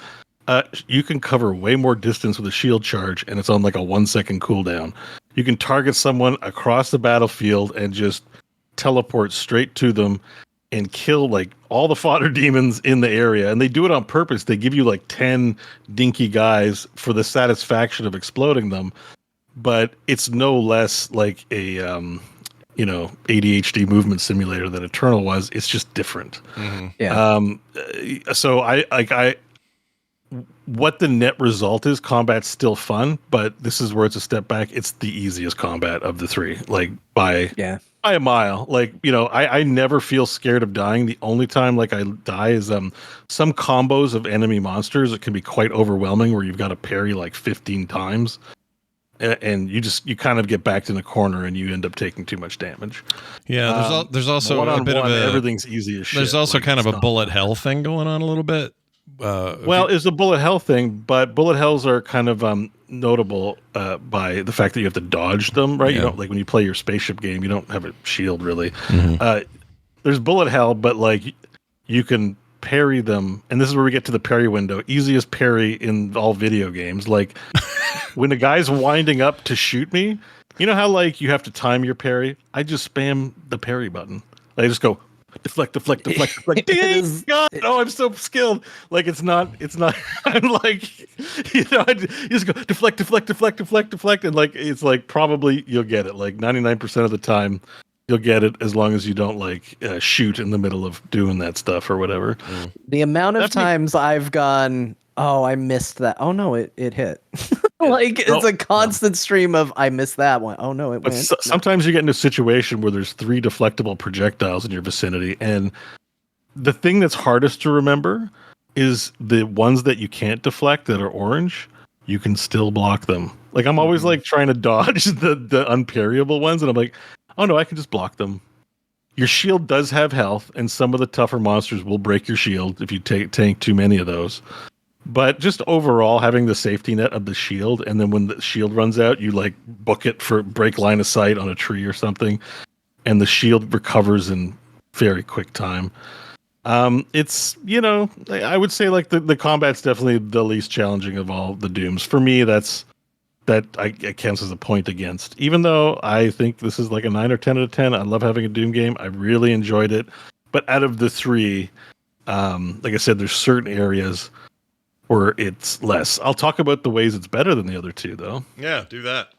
you can cover way more distance with a shield charge, and it's on like a 1 second cooldown. You can target someone across the battlefield and just teleport straight to them and kill like all the fodder demons in the area. And they do it on purpose. They give you like 10 dinky guys for the satisfaction of exploding them, but it's no less like a ADHD movement simulator that Eternal was. It's just different. Mm-hmm. Yeah. So I what the net result is, combat's still fun, but this is where it's a step back. It's the easiest combat of the three, like by a mile. Like, I never feel scared of dying. The only time like I die is some combos of enemy monsters that can be quite overwhelming where you've got to parry like 15 times. And you kind of get backed in a corner and you end up taking too much damage. Yeah, there's also a bit of a everything's easy as shit. There's also like, kind of a bullet hell thing going on a little bit. It's a bullet hell thing, but bullet hells are kind of notable by the fact that you have to dodge them, right? Yeah. You don't like when you play your spaceship game, you don't have a shield really. Mm-hmm. There's bullet hell, but like you can parry them, and this is where we get to the parry window. Easiest parry in all video games. Like when the guy's winding up to shoot me, you know how like you have to time your parry? I just spam the parry button. I just go deflect. Dang, God, I'm so skilled. Like it's not. I'm like, I just go deflect, and like it's like probably you'll get it. Like 99% of the time, you'll get it as long as you don't like shoot in the middle of doing that stuff or whatever. The amount of times I've gone, oh, I missed that. Oh no, it hit. Like it's a constant stream of I missed that one. Oh no, it but went. Sometimes you get into a situation where there's 3 deflectable projectiles in your vicinity, and the thing that's hardest to remember is the ones that you can't deflect that are orange. you can still block them. Like I'm always like trying to dodge the unparryable ones, and I'm like, oh no, I can just block them. Your shield does have health, and some of the tougher monsters will break your shield if you tank too many of those. But just overall, having the safety net of the shield, and then when the shield runs out, you like book it for break line of sight on a tree or something, and the shield recovers in very quick time. It's, you know, I would say like the combat's definitely the least challenging of all the Dooms. For me, it counts as a point against. Even though I think this is like a 9 or 10 out of 10, I love having a Doom game. I really enjoyed it. But out of the three, like I said, there's certain areas where it's less. I'll talk about the ways it's better than the other two, though. Yeah, do that.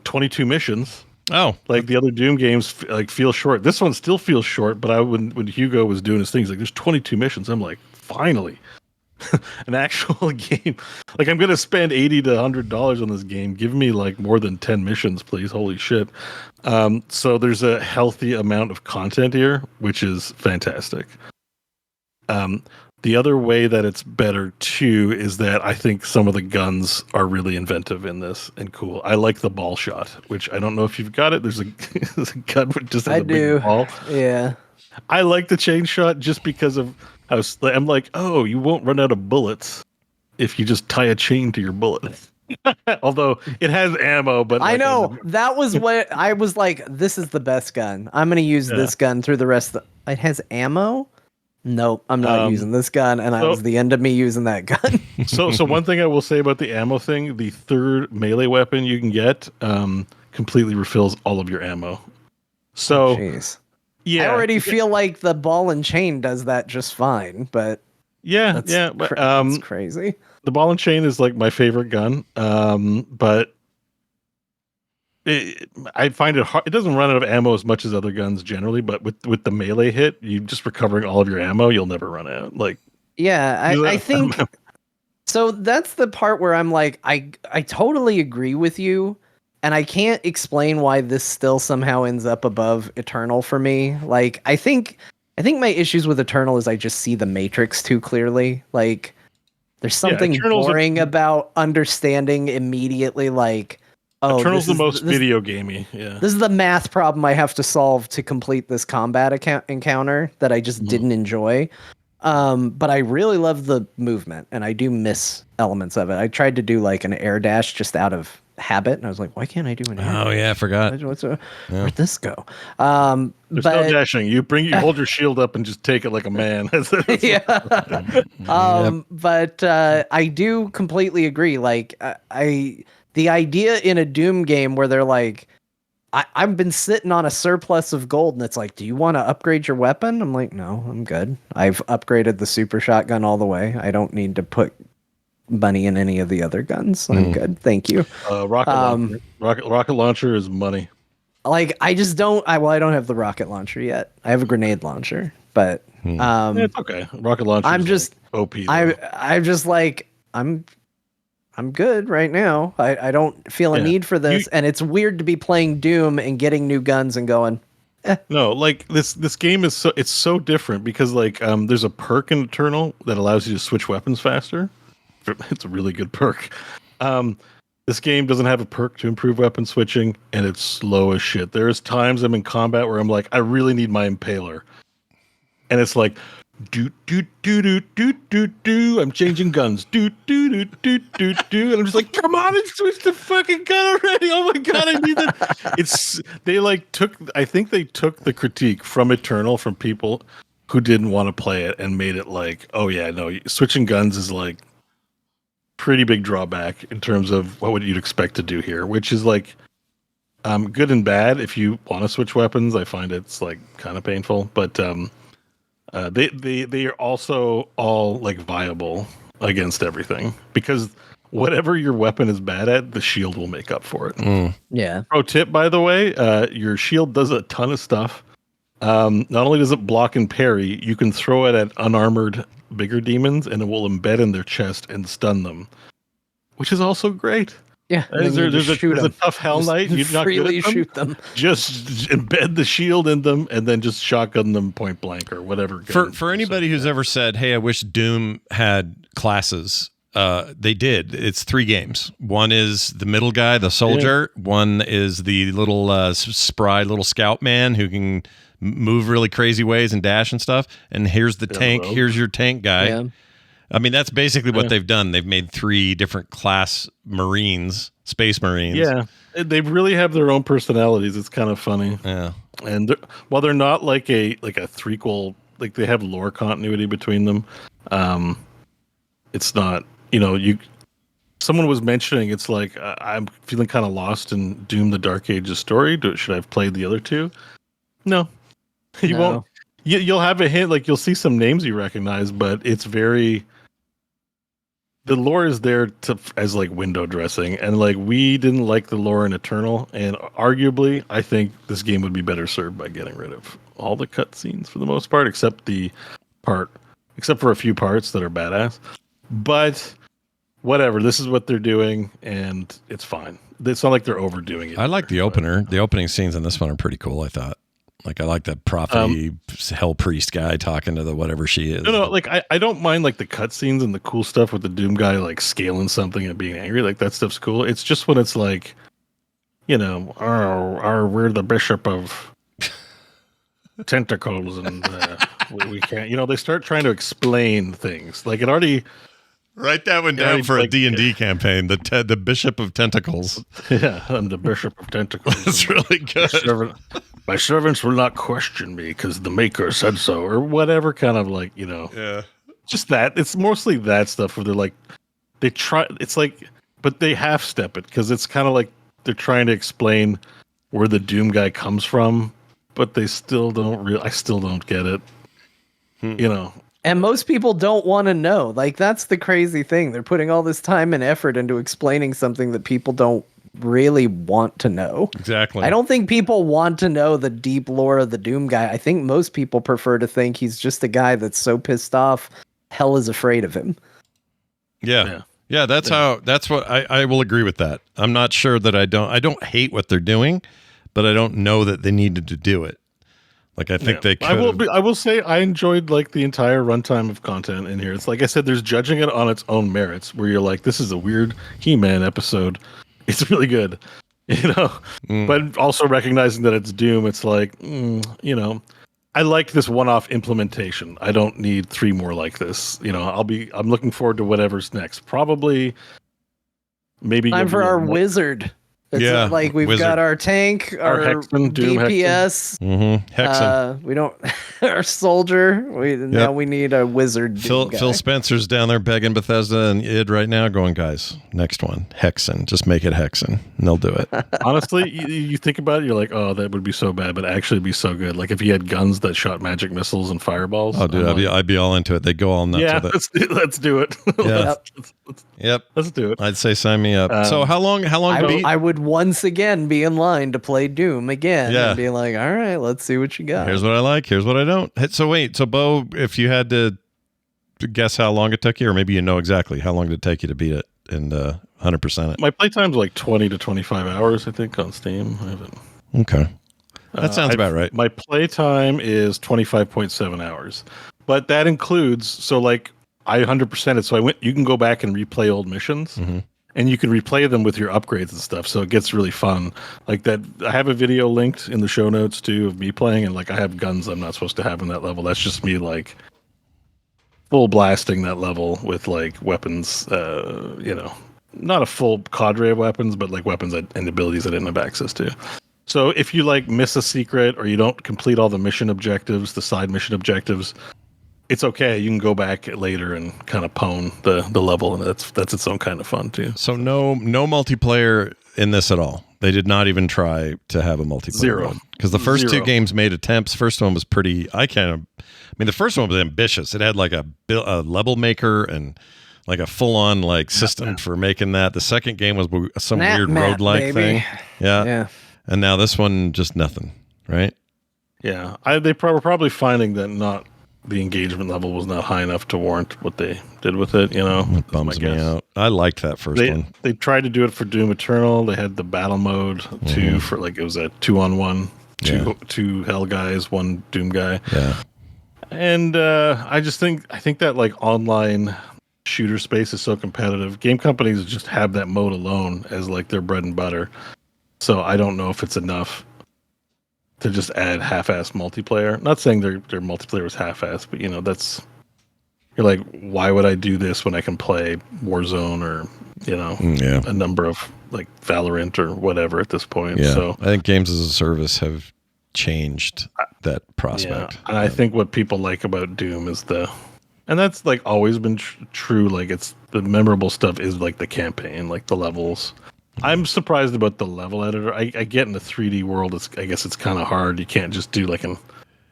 22 missions. Oh, Like the other Doom games feel short. This one still feels short, but when Hugo was doing his things, like there's 22 missions. I'm like, finally. An actual game. Like I'm gonna spend $80 to $100 on this game. Give me like more than 10 missions, please. Holy shit. So there's a healthy amount of content here, which is fantastic. The other way that it's better too is that I think some of the guns are really inventive in this and cool. I like the ball shot, which I don't know if you've got it. There's a gun with just has a big ball. Yeah. I like the chain shot just because of how I'm like, oh, you won't run out of bullets if you just tie a chain to your bullet. Although it has ammo, but I know that was what I was like. This is the best gun. I'm going to use this gun through the rest of it has ammo. Nope, I'm not using this gun, and that was the end of me using that gun. So one thing I will say about the ammo thing, the third melee weapon you can get completely refills all of your ammo. So, I already feel like the ball and chain does that just fine, but that's crazy. The ball and chain is like my favorite gun, but I find it hard. It doesn't run out of ammo as much as other guns generally, but with the melee hit, you just recovering all of your ammo, you'll never run out. Like, I think so. That's the part where I'm like, I totally agree with you, and I can't explain why this still somehow ends up above Eternal for me. Like, I think my issues with Eternal is I just see the Matrix too clearly. Like, there's something boring about understanding immediately, like, oh, Eternal's the most video gamey. Yeah, this is the math problem I have to solve to complete this combat encounter that I just didn't enjoy. But I really love the movement, and I do miss elements of it. I tried to do like an air dash just out of habit, and I was like, why can't I do an air dash? Oh yeah, I forgot. Where'd this go? There's no dashing. You hold your shield up and just take it like a man. But I do completely agree. Like the idea in a Doom game where they're like, I've been sitting on a surplus of gold, and it's like, do you want to upgrade your weapon? I'm like, no, I'm good. I've upgraded the super shotgun all the way. I don't need to put money in any of the other guns. I'm good. Thank you. Rocket launcher is money. Like, I just don't. I don't have the rocket launcher yet. I have a grenade launcher, but it's okay. Rocket launcher. I'm just OP. I'm just like I'm good right now. I don't feel a need for this, and it's weird to be playing Doom and getting new guns and going. No, like this game is so different because like there's a perk in Eternal that allows you to switch weapons faster. It's a really good perk. This game doesn't have a perk to improve weapon switching, and it's slow as shit. There's times I'm in combat where I'm like, I really need my impaler, and it's like, do do do do do do do. I'm changing guns. Do do do do do do. And I'm just like, come on and switch the fucking gun already. Oh my god, I need that. I think they took the critique from Eternal from people who didn't want to play it and made it like, oh yeah, no, switching guns is like pretty big drawback in terms of what would you'd expect to do here, which is like good and bad. If you want to switch weapons, I find it's like kind of painful, but they are also all like viable against everything because whatever your weapon is bad at, the shield will make up for it. Yeah. Pro tip, by the way, your shield does a ton of stuff. Not only does it block and parry, you can throw it at unarmored bigger demons and it will embed in their chest and stun them, which is also great. Yeah, there's a tough Hell Knight. You're not freely good at shoot them. Just embed the shield in them and then just shotgun them point blank or whatever. For anybody who's ever said, "Hey, I wish Doom had classes," They did. It's 3 games. One is the middle guy, the soldier. Yeah. One is the little spry little scout man who can move really crazy ways and dash and stuff. And here's the tank. Here's your tank guy. Yeah. I mean, that's basically what they've done. They've made 3 different class Marines, Space Marines. Yeah, they really have their own personalities. It's kind of funny. Yeah, and while they're not like a threequel, like they have lore continuity between them. It's not, someone was mentioning it's like I'm feeling kind of lost in Doom: The Dark Ages story. Should I have played the other 2? No, you won't. You'll have a hint, like you'll see some names you recognize, but it's very. The lore is there as like window dressing, and like we didn't like the lore in Eternal, and arguably I think this game would be better served by getting rid of all the cutscenes for the most part, except for a few parts that are badass. But whatever, this is what they're doing, and it's fine. It's not like they're overdoing it. I like the opener. The opening scenes in this one are pretty cool, I thought. Like, I like the prophet hell priest guy talking to the whatever she is. No, like I don't mind like the cutscenes and the cool stuff with the Doom guy like scaling something and being angry. Like that stuff's cool. It's just when it's like, we're the bishop of tentacles and we can't. They start trying to explain things. Like it already. Write that one down for a D&D campaign. The Bishop of Tentacles. Yeah, I'm the Bishop of Tentacles. That's really good. My servants will not question me because the Maker said so, or whatever kind of like, Yeah. Just that. It's mostly that stuff where they're like, they try, it's like, but they half step it because it's kind of like they're trying to explain where the Doom guy comes from, but they still don't I still don't get it. And most people don't want to know. Like, that's the crazy thing. They're putting all this time and effort into explaining something that people don't really want to know. Exactly. I don't think people want to know the deep lore of the Doom guy. I think most people prefer to think he's just a guy that's so pissed off, hell is afraid of him. Yeah, that's what I will agree with that. I'm not sure that I don't hate what they're doing, but I don't know that they needed to do it. Like, I think they could. I will say I enjoyed like the entire runtime of content in here. It's like I said, there's judging it on its own merits, where you're like, this is a weird He-Man episode. It's really good, But also recognizing that it's Doom, it's like, I liked this one-off implementation. I don't need 3 more like this. I'm looking forward to whatever's next. Probably, maybe time for our wizard. It's like we've got our tank, our Hexen, Doom DPS. Hexen. We don't our soldier. Now we need a wizard. Phil Spencer's down there begging Bethesda and id right now, going, guys, next one, Hexen. Just make it Hexen, and they'll do it. Honestly, you think about it, you're like, oh, that would be so bad, but actually be so good. Like if you had guns that shot magic missiles and fireballs. Oh, dude, I'd be all into it. They'd go all nuts with it. Let's do it. Yeah. Let's do it. I'd say sign me up. So how long? I would once again be in line to play Doom again. Yeah. And be like, all right, let's see what you got. Here's what I like. Here's what I don't. So wait. So Bo, if you had to guess how long it took you, or maybe you know exactly how long did it take you to beat it and 100% it. My playtime's like 20 to 25 hours, I think, on Steam. I haven't. Okay. That sounds about right. My playtime is 25.7 hours, but that includes, so like I 100% it. So you can go back and replay old missions. Mm-hmm. And you can replay them with your upgrades and stuff, so it gets really fun. Like that, I have a video linked in the show notes too of me playing, and like I have guns I'm not supposed to have in that level. That's just me like full blasting that level with like weapons. Not a full cadre of weapons, but like weapons and abilities I didn't have access to. So if you like miss a secret or you don't complete all the mission objectives, the side mission objectives, it's okay. You can go back later and kind of pwn the level, and that's its own kind of fun too. So no multiplayer in this at all. They did not even try to have a multiplayer. Zero. Because the first 2 games made attempts. First one was pretty. The first one was ambitious. It had like a level maker and like a full on like system for making that. The second game was some weird roguelike thing. Yeah. And now this one just nothing. Right. Yeah. They were probably finding that the engagement level was not high enough to warrant what they did with it, It bums me out. I liked that first one. They two to do it for Doom Eternal. They had the battle mode too for like it was a 2-on-1, two Hell guys, 1 Doom guy. Yeah. And I think that like online shooter space is so competitive. Game companies just have that mode alone as like their bread and butter. So I don't know if it's enough to just add half-ass multiplayer. Not saying their multiplayer was half-ass, but that's you're like, why would I do this when I can play Warzone or a number of like Valorant or whatever at this point? Yeah. So I think games as a service have changed that prospect. Yeah. And I think what people like about Doom is and that's like always been true. Like it's the memorable stuff is like the campaign, like the levels. I'm surprised about the level editor. I get in the 3D world. I guess it's kind of hard. You can't just do like an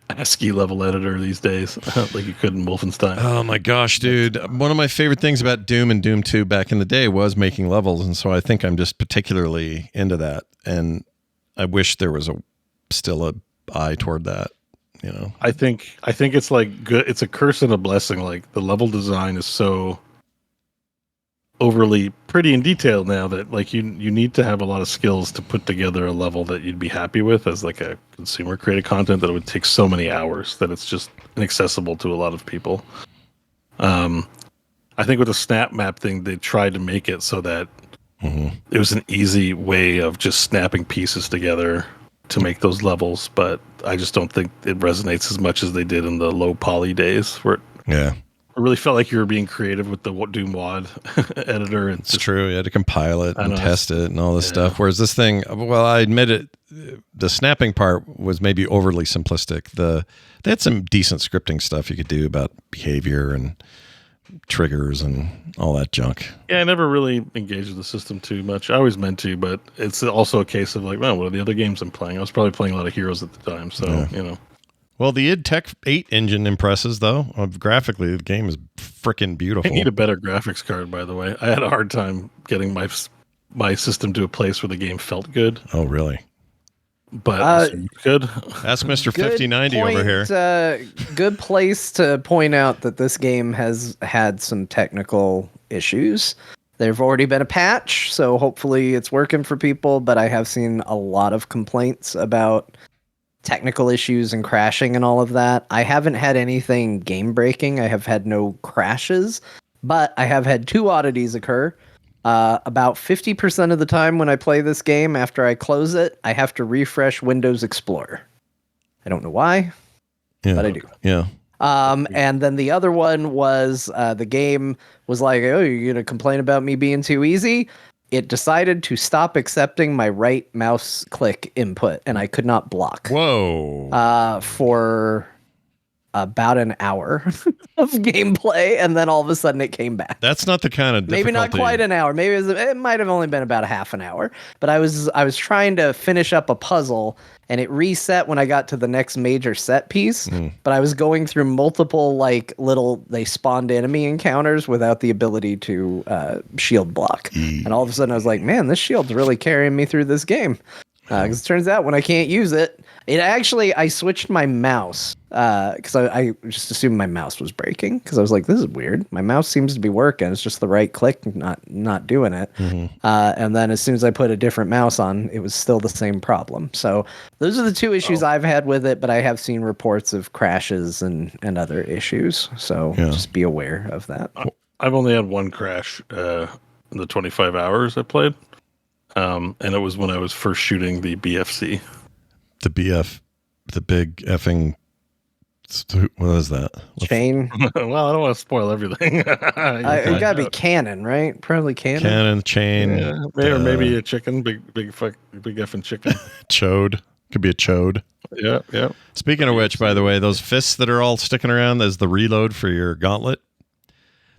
ASCII level editor these days, like you could in Wolfenstein. Oh my gosh, dude! One of my favorite things about Doom and Doom 2 back in the day was making levels, and so I think I'm just particularly into that. And I wish there was still a eye toward that. I think it's like good. It's a curse and a blessing. Like the level design is so overly pretty and detailed now that like you need to have a lot of skills to put together a level that you'd be happy with as like a consumer created content that it would take so many hours that it's just inaccessible to a lot of people. I think with the snap map thing, they tried to make it so that it was an easy way of just snapping pieces together to make those levels, but I just don't think it resonates as much as they did in the low poly days where it really felt like you were being creative with the Doom WAD editor. It's true. You had to compile it and test it and all this stuff. Whereas this thing, well, I admit it, the snapping part was maybe overly simplistic. They had some decent scripting stuff you could do about behavior and triggers and all that junk. Yeah, I never really engaged with the system too much. I always meant to, but it's also a case of like, well, what are the other games I'm playing? I was probably playing a lot of Heroes at the time, so Well, the id Tech 8 engine impresses, though. Graphically, the game is freaking beautiful. I need a better graphics card, by the way. I had a hard time getting my system to a place where the game felt good. Oh, really? But good. Ask Mr. 5090 over here. Good place to point out that this game has had some technical issues. There've already been a patch, so hopefully it's working for people, but I have seen a lot of complaints about technical issues and crashing and all of that. I haven't had anything game breaking. I have had no crashes, but I have had two oddities occur. About 50% of the time when I play this game, after I close it, I have to refresh Windows Explorer. I don't know why, but I do. Yeah. And then the other one was the game was like, oh, you're going to complain about me being too easy? It decided to stop accepting my right mouse click input, and I could not block. Whoa. For about an hour of gameplay, and then all of a sudden it came back. That's not the kind of difficulty. Maybe not quite an hour. Maybe it might have only been about a half an hour. But I was trying to finish up a puzzle, and it reset when I got to the next major set piece. But I was going through multiple they spawned enemy encounters without the ability to shield block. And all of a sudden I was like, man, this shield's really carrying me through this game. Because it turns out when I can't use it, I switched my mouse because I just assumed my mouse was breaking because I was like, this is weird. My mouse seems to be working. It's just the right click not doing it. And then as soon as I put a different mouse on, it was still the same problem. So those are the two issues I've had with it, but I have seen reports of crashes and other issues. So just be aware of that. I've only had one crash in the 25 hours I played. And it was when I was first shooting the BFC. The big effing, what is that? Chain? Well, I don't want to spoil everything. It gotta be cannon, right? Probably cannon. Cannon, chain. Yeah, or maybe a chicken, big effing chicken. Chode. Could be a chode. Yeah. Speaking of which, by the way, those fists that are all sticking around as the reload for your gauntlet,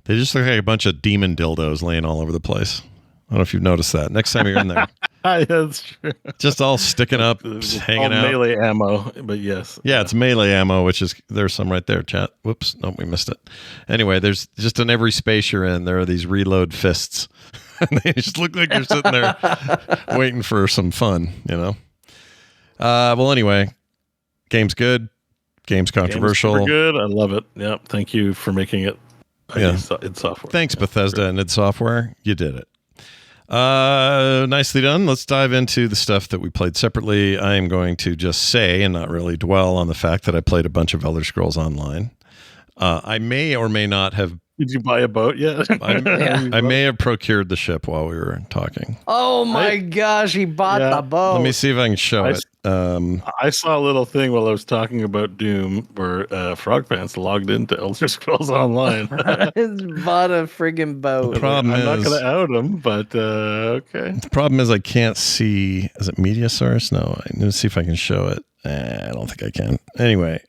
they just look like a bunch of demon dildos laying all over the place. I don't know if you've noticed that. Next time you're in there. Yeah, that's true. Just all sticking up, hanging out. Melee ammo, but yes. Yeah, it's melee ammo, there's some right there, chat. Whoops, no, we missed it. Anyway, there's just in every space you're in, there are these reload fists. And they just look like you're sitting there waiting for some fun, Well, anyway, game's good. Game's controversial. Game's super good. I love it. Yeah, thank you for making it in software. Thanks, Bethesda and id Software. You did it. Nicely done. Let's dive into the stuff that we played separately. I am going to just say and not really dwell on the fact that I played a bunch of Elder Scrolls Online. I may or may not have Did you buy a boat yet? I may have procured the ship while we were talking. Oh my gosh, he bought the boat. Let me see if I can show it. I saw a little thing while I was talking about Doom where Frog Pants logged into Elder Scrolls Online. He's bought a friggin' boat. Problem I'm not is- going to out him, but okay. The problem is I can't see. Is it media source? No. I need to see if I can show it. I don't think I can. Anyway.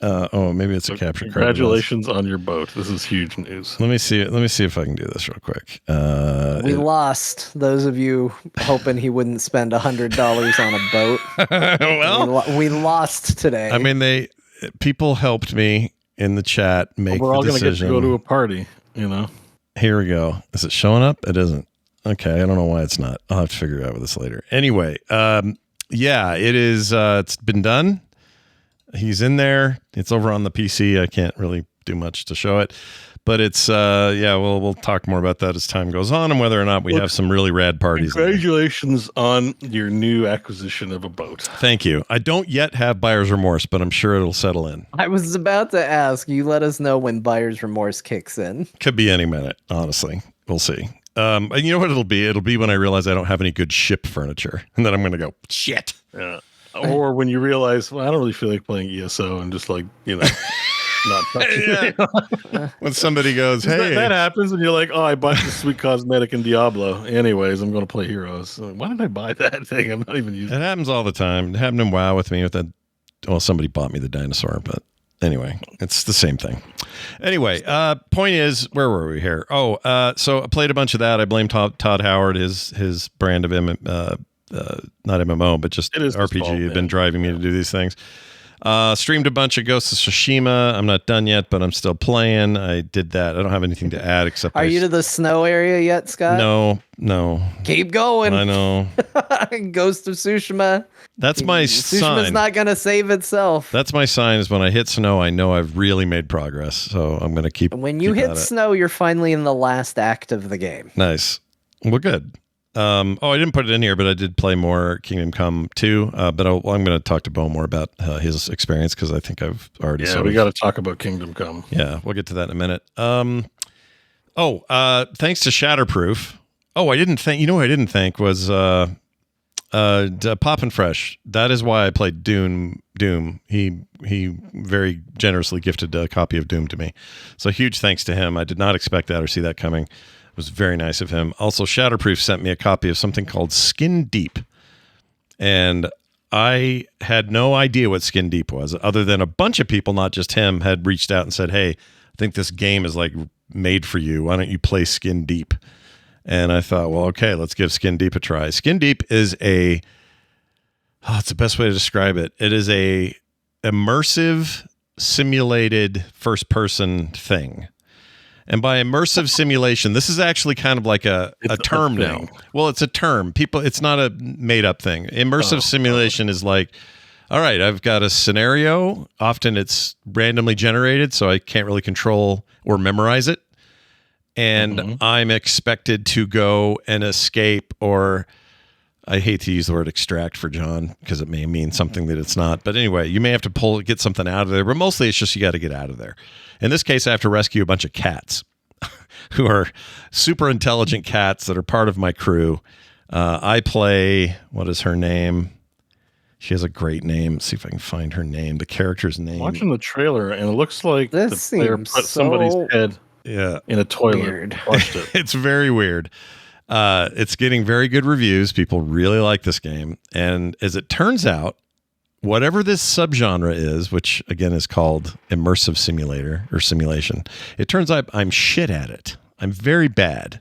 Maybe it's a capture card. Congratulations on your boat. This is huge news. Let me see it. Let me see if I can do this real quick. We lost. Those of you hoping he wouldn't spend $100 on a boat. Well, we lost today. I mean, people helped me in the chat make We're all the going to get to decision. go to a party, you know. Here we go. Is it showing up? It isn't. Okay, I don't know why it's not. I'll have to figure out with this later. Anyway, yeah, it is. It's been done. He's in there. It's over on the PC. I can't really do much to show it, but it's we'll talk more about that as time goes on and whether or not we have some really rad parties. Congratulations on your new acquisition of a boat. Thank you. I don't yet have buyer's remorse, but I'm sure it'll settle in. I was about to ask, you let us know when buyer's remorse kicks in. Could be any minute, honestly. We'll see. And you know what it'll be? It'll be when I realize I don't have any good ship furniture. And then I'm going to go, shit. Yeah. Or when you realize, well, I don't really feel like playing ESO and just like, not touching it. When somebody goes, hey. That happens and you're like, oh, I bought this sweet cosmetic in Diablo. Anyways, I'm going to play Heroes. Why did I buy that thing? I'm not even using it. It happens all the time. It happened in WoW with me with that. Well, somebody bought me the dinosaur, but anyway, it's the same thing. Anyway, point is, where were we here? So I played a bunch of that. I blame Todd Howard, his brand of not MMO, but just RPG had been driving me to do these things. Streamed a bunch of Ghost of Tsushima. I'm not done yet, but I'm still playing. I did that. I don't have anything to add except. Are you to the snow area yet, Scott? No. Keep going. I know. Ghost of Tsushima. That's my sign. Tsushima's not going to save itself. That's my sign is when I hit snow, I know I've really made progress. So I'm going to keep. When you hit snow, you're finally in the last act of the game. Nice. Well, good. I didn't put it in here, but I did play more Kingdom Come 2. But I'm going to talk to Bo more about his experience because I think I've already. Yeah, we got to talk about Kingdom Come. Yeah, we'll get to that in a minute. Thanks to Shatterproof. Oh, I didn't think. You know, what I didn't think was Pop and Fresh. That is why I played Doom. He very generously gifted a copy of Doom to me. So huge thanks to him. I did not expect that or see that coming. It was very nice of him. Also, Shatterproof sent me a copy of something called Skin Deep. And I had no idea what Skin Deep was, other than a bunch of people, not just him, had reached out and said, hey, I think this game is like made for you. Why don't you play Skin Deep? And I thought, well, okay, let's give Skin Deep a try. Skin Deep is it's the best way to describe it. It is a immersive, simulated first-person thing. And by immersive simulation, this is actually kind of like a term now. Well, it's a term. It's not a made-up thing. Immersive simulation is like, all right, I've got a scenario. Often it's randomly generated, so I can't really control or memorize it. And I'm expected to go and escape, or I hate to use the word extract for John because it may mean something that it's not. But anyway, you may have to get something out of there. But mostly it's just you got to get out of there. In this case, I have to rescue a bunch of cats who are super intelligent cats that are part of my crew. I play, what is her name? She has a great name. Let's see if I can find her name. The character's name. Watching the trailer, and it looks like This the player seems put somebody's so head in a toilet. weird. Watched it. It's very weird. It's getting very good reviews. People really like this game. And as it turns out, whatever this subgenre is, which again is called immersive simulator or simulation, it turns out I'm shit at it. I'm very bad.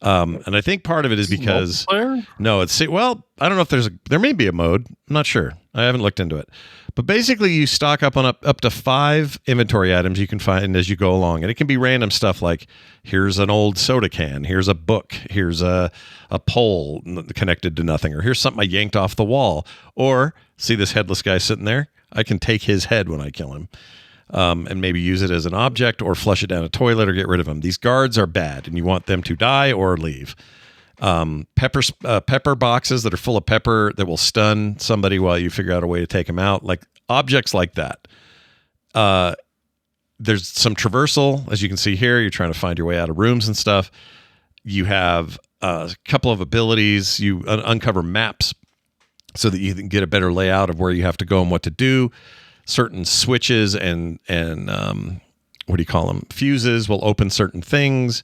And I think part of it is because no, I don't know if there may be a mode. I'm not sure. I haven't looked into it. But basically you stock up on up to 5 inventory items you can find as you go along. And it can be random stuff like here's an old soda can, here's a book, here's a pole connected to nothing, or here's something I yanked off the wall, or see this headless guy sitting there? I can take his head when I kill him. And maybe use it as an object or flush it down a toilet or get rid of them. These guards are bad and you want them to die or leave. Pepper boxes that are full of pepper that will stun somebody while you figure out a way to take them out. Like objects like that. there's some traversal, as you can see here. You're trying to find your way out of rooms and stuff. You have a couple of abilities. You uncover maps so that you can get a better layout of where you have to go and what to do. Certain switches and what do you call them? Fuses will open certain things.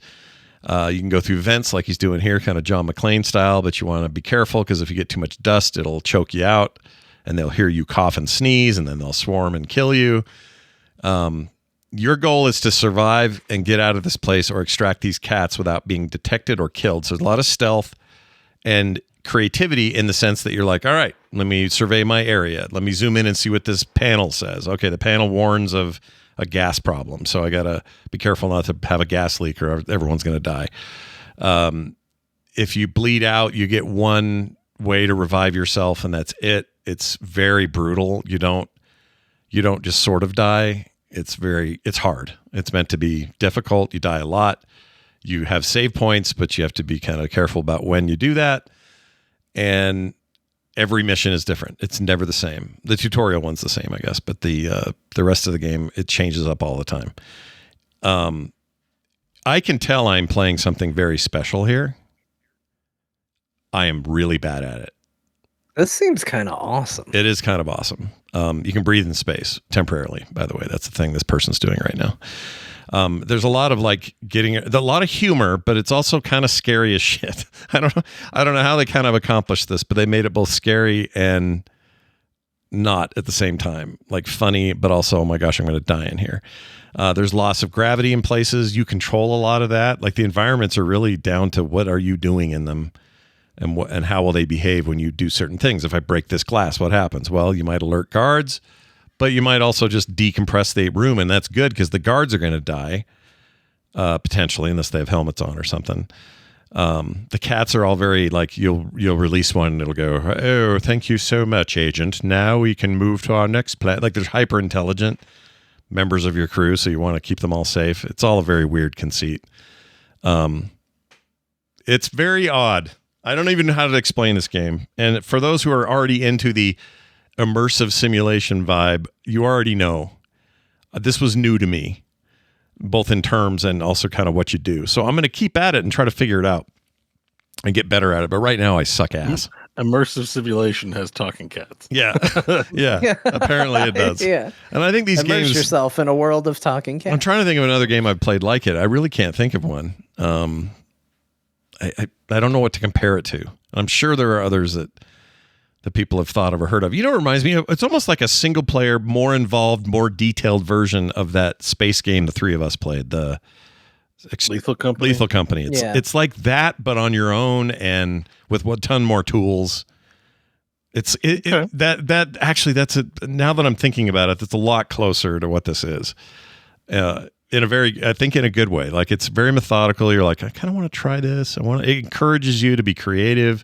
You can go through vents like he's doing here, kind of John McClane style, but you want to be careful because if you get too much dust, it'll choke you out and they'll hear you cough and sneeze and then they'll swarm and kill you. Your goal is to survive and get out of this place or extract these cats without being detected or killed. So there's a lot of stealth and creativity in the sense that you're like, all right, let me survey my area. Let me zoom in and see what this panel says. Okay, the panel warns of a gas problem, so I got to be careful not to have a gas leak or everyone's going to die. If you bleed out, you get one way to revive yourself and that's it. It's very brutal. You don't just sort of die. It's hard. It's meant to be difficult. You die a lot. You have save points, but you have to be kind of careful about when you do that. And every mission is different. It's never the same. The tutorial one's the same, I guess, but the rest of the game, it changes up all the time. I can tell I'm playing something very special here. I am really bad at it. This seems kind of awesome. It is kind of awesome. You can breathe in space temporarily, by the way. That's the thing this person's doing right now. There's a lot of a lot of humor, but it's also kind of scary as shit. I don't know how they kind of accomplished this, but they made it both scary and not at the same time. Like funny, but also, oh my gosh, I'm going to die in here. There's loss of gravity in places. You control a lot of that. Like the environments are really down to what are you doing in them and how will they behave when you do certain things. If I break this glass, what happens? Well, you might alert guards, but you might also just decompress the room, and that's good because the guards are going to die, potentially, unless they have helmets on or something. The cats are all very you'll release one and it'll go, oh, thank you so much, agent. Now we can move to our next planet. Like there's hyper intelligent members of your crew, so you want to keep them all safe. It's all a very weird conceit. It's very odd. I don't even know how to explain this game. And for those who are already into the immersive simulation vibe, you already know. This was new to me, both in terms and also kind of what you do. So I'm going to keep at it and try to figure it out and get better at it. But right now I suck ass. Immersive simulation has talking cats. Yeah. Yeah. Apparently it does. Yeah. And I think these Immerse games... yourself in a world of talking cats. I'm trying to think of another game I've played like it. I really can't think of one. I don't know what to compare it to. I'm sure there are others that people have thought of or heard of. You know, it reminds me of, it's almost like a single player, more involved, more detailed version of that space game the three of us played, the Lethal Company. Lethal Company. It's like that, but on your own and with a ton more tools. That's now that I'm thinking about it, that's a lot closer to what this is. I think in a good way. Like it's very methodical. You're like, I kind of want to try this. It encourages you to be creative,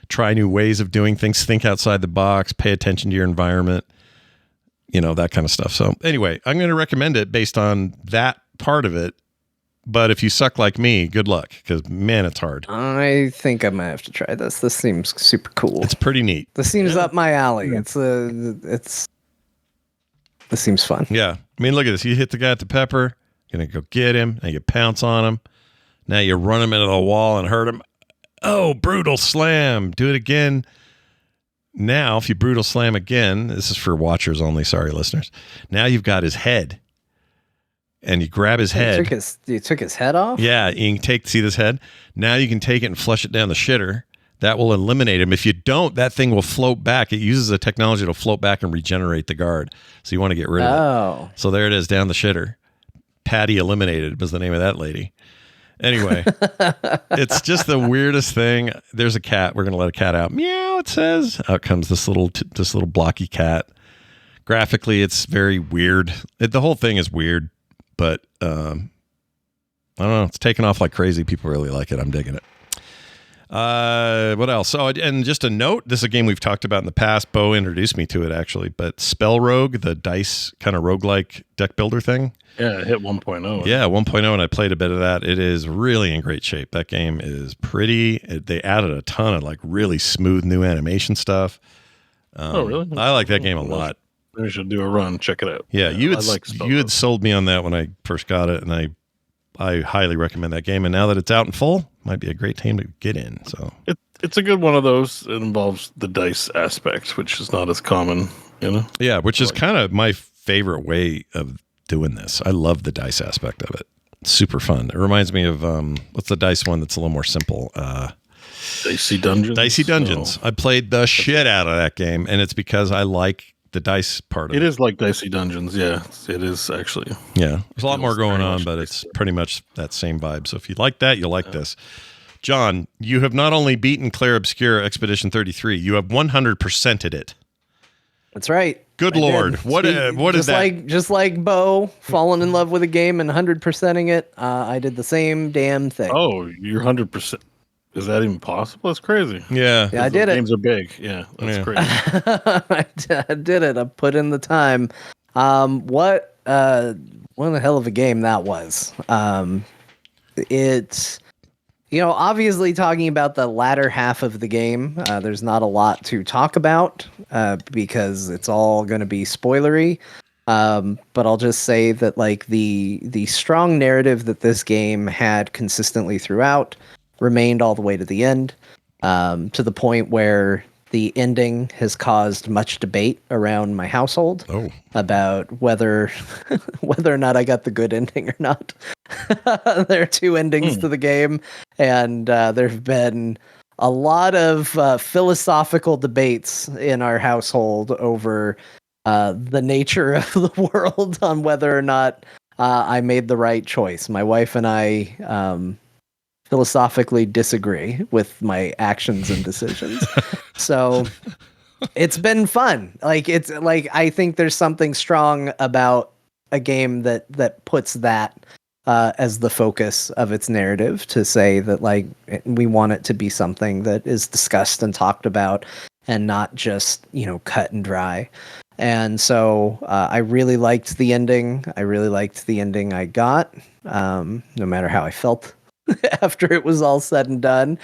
try new ways of doing things, think outside the box, pay attention to your environment, that kind of stuff. So anyway, I'm going to recommend it based on that part of it. But if you suck like me, good luck, because man, it's hard. I think I might have to try this. This seems super cool. It's pretty neat. This seems up my alley. This seems fun. Yeah. I mean, look at this. You hit the guy at the pepper. You're going to go get him. Now you pounce on him. Now you run him into the wall and hurt him. Oh, brutal slam. Do it again. Now, if you brutal slam again, this is for watchers only. Sorry, listeners. Now you've got his head. And you grab his head. You took his head off? Yeah. You can see this head? Now you can take it and flush it down the shitter. That will eliminate him. If you don't, that thing will float back. It uses a technology to float back and regenerate the guard. So you want to get rid of it. So there it is, down the shitter. Patty eliminated was the name of that lady. Anyway, it's just the weirdest thing. There's a cat. We're going to let a cat out. Meow, it says. Out comes this little blocky cat. Graphically, it's very weird. The whole thing is weird, but I don't know. It's taken off like crazy. People really like it. I'm digging it. What else? Oh, and just a note, this is a game we've talked about in the past. Bo introduced me to it, actually, but Spell Rogue, the dice kind of roguelike deck builder thing. Yeah, it hit 1.0. Yeah, 1.0, and I played a bit of that. It is really in great shape. That game is pretty. They added a ton of really smooth new animation stuff. Oh, really? I like that game a lot. We should do a run. Check it out. Yeah, you had I like spell you had books. sold me on that when I first got it, and I highly recommend that game. And now that it's out in full, might be a great time to get in. So It's a good one of those. It involves the dice aspect, which is not as common, you know. yeah, which is kind of my favorite way of doing this. I love the dice aspect of it. It's super fun. It reminds me of what's the dice one that's a little more simple? Dicey Dungeons. Dicey Dungeons. I played the shit out of that game, and it's because I like the dice part of it. It is like Dicey Dungeons, yeah. It is actually. Yeah, there's a lot more going very on, much but it's pretty much that same vibe. So if you like that, you'll like this. John, you have not only beaten Clair Obscur Expedition 33, you have 100%ed it. That's right. Good I Lord. did. What is that? Just like Bo falling in love with a game and 100%ing it, I did the same damn thing. Oh, you're 100%. Is that even possible? That's crazy. Yeah. Yeah, I did it. Games are big. Yeah, that's Yeah. crazy. I did it. I put in the time. What a hell of a game that was. It's obviously talking about the latter half of the game. There's not a lot to talk about because it's all going to be spoilery. But I'll just say that like the strong narrative that this game had consistently throughout remained all the way to the end, to the point where the ending has caused much debate around my household about whether or not I got the good ending or not. There are two endings to the game, and there have been a lot of philosophical debates in our household over the nature of the world on whether or not I made the right choice. My wife and I philosophically disagree with my actions and decisions. So it's been fun. I think there's something strong about a game that puts that as the focus of its narrative, to say that we want it to be something that is discussed and talked about and not just, cut and dry. And so I really liked the ending. I really liked the ending I got, no matter how I felt after it was all said and done.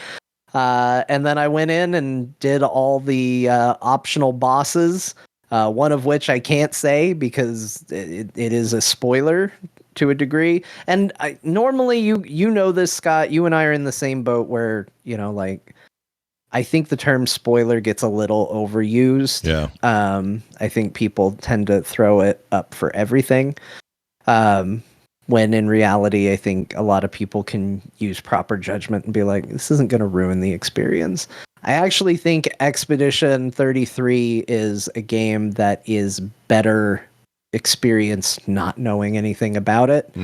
And then I went in and did all the optional bosses, one of which I can't say because it is a spoiler to a degree. And normally, you know this, Scott, you and I are in the same boat where, I think the term spoiler gets a little overused. Yeah. I think people tend to throw it up for everything. When in reality, I think a lot of people can use proper judgment and be like, this isn't going to ruin the experience. I actually think Expedition 33 is a game that is better experienced not knowing anything about it.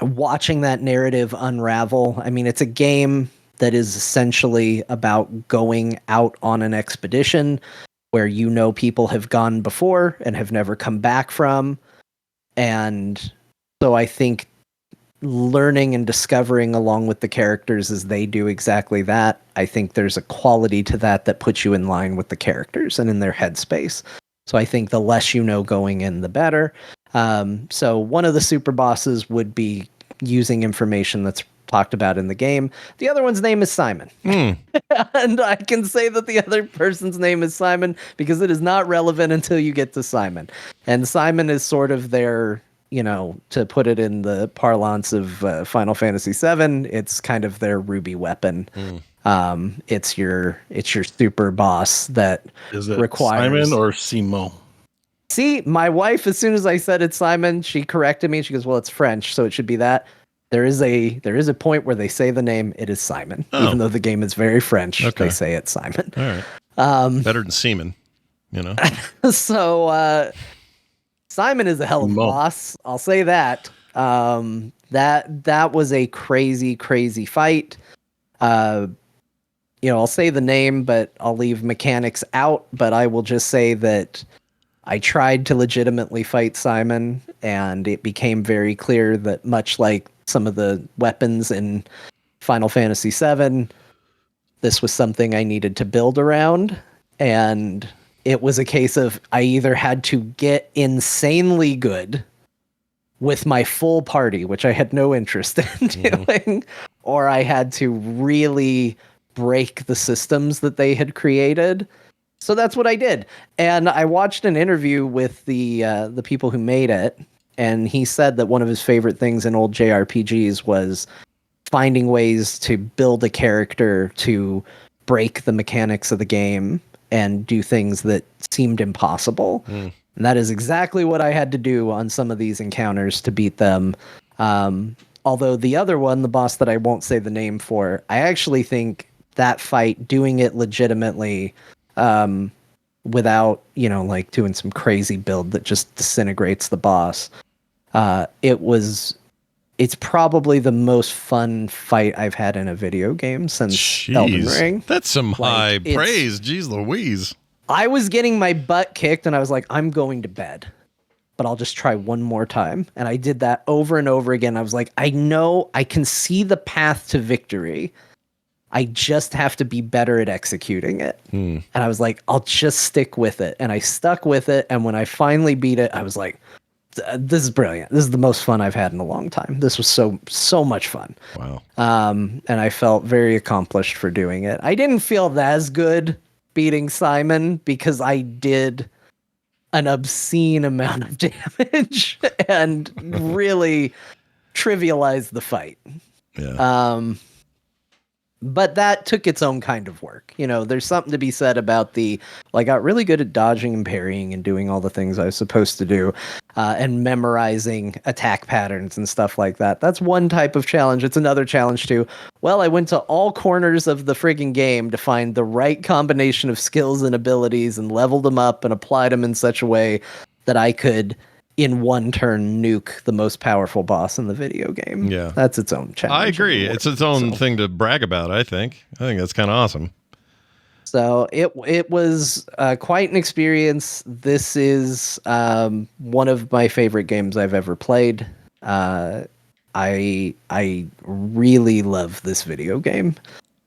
Watching that narrative unravel, I mean, it's a game that is essentially about going out on an expedition where people have gone before and have never come back from. And so I think learning and discovering along with the characters as they do exactly that, I think there's a quality to that puts you in line with the characters and in their headspace. So I think the less you know going in, the better. So one of the super bosses would be using information that's talked about in the game. The other one's name is Simon. And I can say that the other person's name is Simon because it is not relevant until you get to Simon. And Simon is sort of their, to put it in the parlance of Final Fantasy VII, it's kind of their ruby weapon. It's your super boss that Is it requires Simon or Simo? See, my wife, as soon as I said it's Simon, she corrected me. She goes, "Well, it's French, so it should be that." There is a point where they say the name, it is Simon. Even though the game is very French, they say it's Simon. All right. Better than semen, So Simon is a hell of a boss. I'll say that. That was a crazy, crazy fight. I'll say the name, but I'll leave mechanics out. But I will just say that I tried to legitimately fight Simon, and it became very clear that much like some of the weapons in Final Fantasy VII, this was something I needed to build around. And it was a case of I either had to get insanely good with my full party, which I had no interest in doing, or I had to really break the systems that they had created So that's what I did. And I watched an interview with the people who made it, and he said that one of his favorite things in old JRPGs was finding ways to build a character to break the mechanics of the game and do things that seemed impossible. And that is exactly what I had to do on some of these encounters to beat them. Although the other one, the boss that I won't say the name for, I actually think that fight, doing it legitimately, without, like doing some crazy build that just disintegrates the boss, it's probably the most fun fight I've had in a video game since Elden Ring. That's some high praise. Jeez Louise. I was getting my butt kicked and I was like, I'm going to bed, but I'll just try one more time. And I did that over and over again. I was like, I know I can see the path to victory. I just have to be better at executing it. And I was like, I'll just stick with it. And I stuck with it. And when I finally beat it, I was like, this is brilliant. This is the most fun I've had in a long time. This was so much fun. Wow. And I felt very accomplished for doing it. I didn't feel as good beating Simon because I did an obscene amount of damage and really trivialized the fight. Yeah. But that took its own kind of work. There's something to be said about I got really good at dodging and parrying and doing all the things I was supposed to do, and memorizing attack patterns and stuff like that. That's one type of challenge. It's another challenge too. Well, I went to all corners of the friggin' game to find the right combination of skills and abilities and leveled them up and applied them in such a way that I could, in one turn, nuke the most powerful boss in the video game. Yeah. That's its own challenge. I agree. It's its own thing to brag about, I think. I think that's kind of awesome. So it was quite an experience. This is one of my favorite games I've ever played. I really love this video game.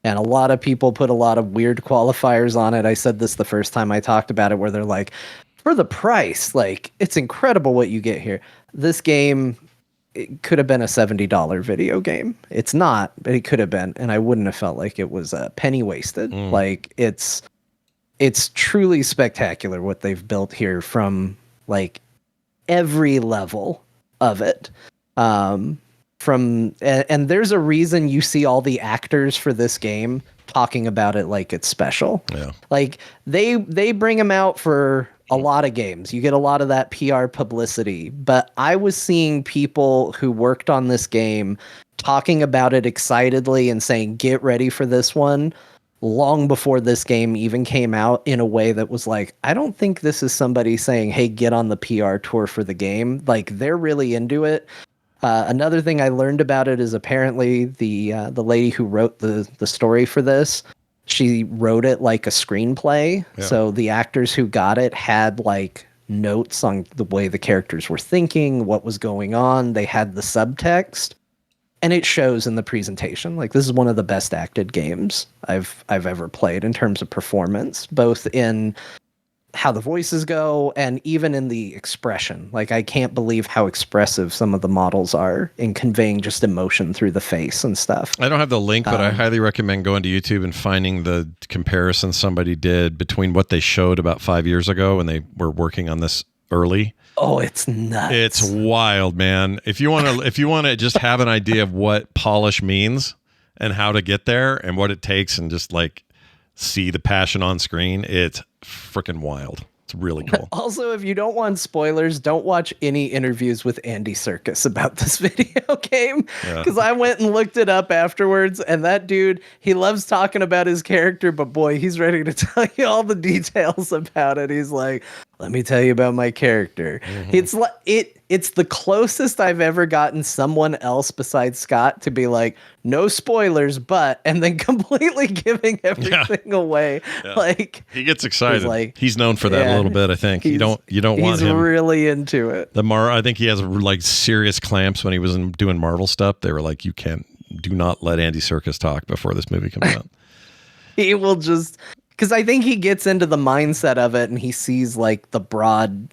And a lot of people put a lot of weird qualifiers on it. I said this the first time I talked about it, where they're like, for the price, it's incredible what you get here. This game, it could have been a $70 video game. It's not, but it could have been, and I wouldn't have felt like it was a penny wasted. It's truly spectacular what they've built here from every level of it. And there's a reason you see all the actors for this game talking about it like it's special. Yeah. They bring them out for a lot of games. You get a lot of that PR publicity, but I was seeing people who worked on this game talking about it excitedly and saying, get ready for this one, long before this game even came out, in a way that was like, I don't think this is somebody saying, hey, get on the PR tour for the game. They're really into it. Another thing I learned about it is apparently the lady who wrote the story for this, she wrote it like a screenplay. Yeah. So the actors who got it had notes on the way the characters were thinking, what was going on. They had the subtext, and it shows in the presentation. This is one of the best acted games I've ever played in terms of performance, both in how the voices go and even in the expression. I can't believe how expressive some of the models are in conveying just emotion through the face and stuff. I don't have the link, but I highly recommend going to YouTube and finding the comparison somebody did between what they showed about 5 years ago when they were working on this early. Oh, it's nuts. It's wild, man. If you want to just have an idea of what polish means and how to get there and what it takes, and just see the passion on screen, it's freaking wild. It's really cool. Also, if you don't want spoilers, don't watch any interviews with Andy Serkis about this video game, because I went and looked it up afterwards, and that dude, he loves talking about his character, but boy, he's ready to tell you all the details about it. He's like, let me tell you about my character. It's the closest I've ever gotten someone else besides Scott to be like, no spoilers, but, and then completely giving everything away. Yeah. He gets excited. He's known for that a little bit, I think. You don't want him. He's really into it. I think he has serious clamps when he was doing Marvel stuff. They were like, do not let Andy Serkis talk before this movie comes out. He will just, because I think he gets into the mindset of it and he sees the broad,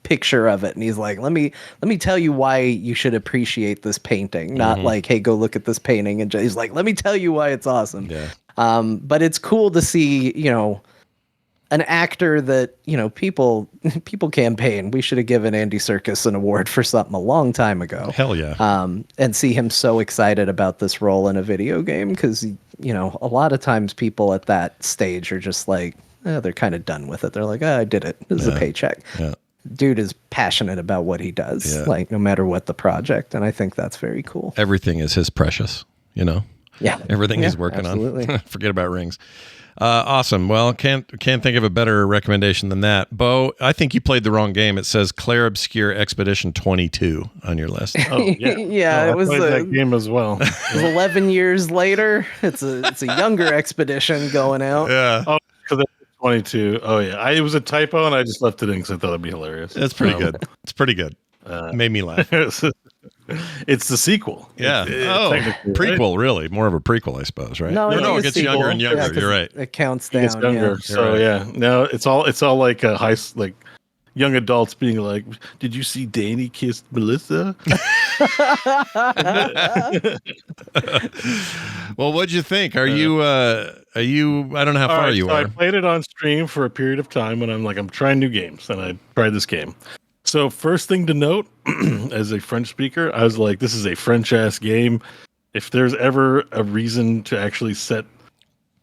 picture of it, and he's like, let me tell you why you should appreciate this painting, not hey, go look at this painting, and he's like, let me tell you why it's awesome. But it's cool to see, an actor that, people campaign. We should have given Andy Serkis an award for something a long time ago. Hell yeah. And see him so excited about this role in a video game, because, a lot of times people at that stage are just like, they're kind of done with it. They're like, I did it. This is a paycheck. Yeah. Dude is passionate about what he does, like no matter what the project. And I think that's very cool. Everything is his precious, Yeah. Everything he's working on. Forget about rings. Awesome. Well, can't think of a better recommendation than that. Bo, I think you played the wrong game. It says Clair Obscur Expedition 22 on your list. Oh, yeah. Yeah, No, it was that game as well. It was 11 years later. It's a younger expedition going out. Yeah. Oh, because that's 22. Oh, yeah. It was a typo, and I just left it in because I thought it'd be hilarious. That's pretty good. It's pretty good. Made me laugh. It's the sequel. Yeah. Technically, prequel, really. More of a prequel, I suppose, right? No, it gets younger and younger. Yeah, 'cause You're right. It counts It gets down. younger. Yeah. So yeah, now it's all like a young adults being like, "Did you see Danny kissed Melissa?" Well, what'd you think? Are you? I don't know how far Alright, you so are. I played it on stream for a period of time when I'm trying new games, and I tried this game. So first thing to note, as a French speaker, I was like, this is a French ass game. If there's ever a reason to actually set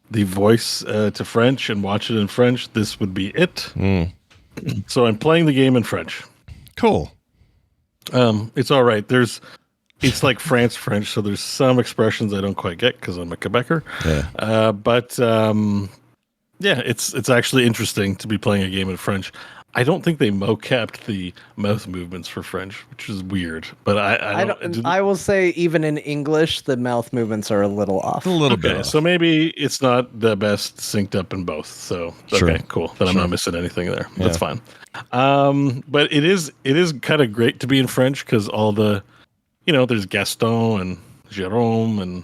the voice to French and watch it in French, this would be it. So I'm playing the game in French. Cool. It's all right. It's like France French, so there's some expressions I don't quite get because I'm a Quebecer. Yeah. But it's actually interesting to be playing a game in French. I don't think they mocapped the mouth movements for French, which is weird. But I will say, even in English, the mouth movements are a little off. A little bit. Okay, Off. so maybe it's not the best synced up in both. So Sure. Okay, cool. Then I'm not missing anything there. That's fine. But it is kind of great to be in French because all the, there's Gaston and Jérôme and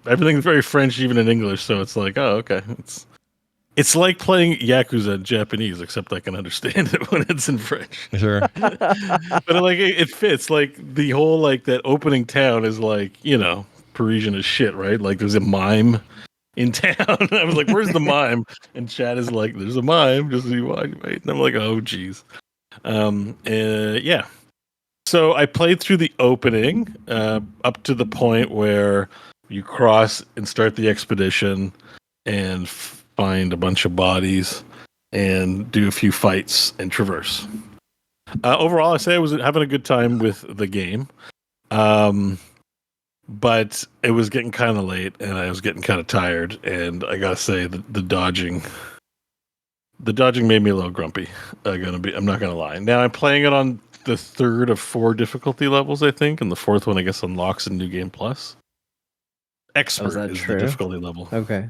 everything's very French even in English. So it's like, oh, okay, it's like playing Yakuza in Japanese, except I can understand it when it's in French. Sure. But it fits. Like the whole that opening town is Parisian as shit, right? Like there's a mime in town. I was like, "Where's the mime?" And Chad is like, "There's a mime. Just you watch, right?" And I'm like, "Oh, geez." Yeah. So I played through the opening up to the point where you cross and start the expedition and find a bunch of bodies and do a few fights and traverse. Overall, I say I was having a good time with the game. But it was getting kind of late and I was getting kind of tired, and I gotta say the dodging made me a little grumpy. I'm not gonna lie. Now I'm playing it on the third of 4 difficulty levels, I think, and the fourth one I guess unlocks in New Game Plus. Expert is true? the difficulty level. Okay.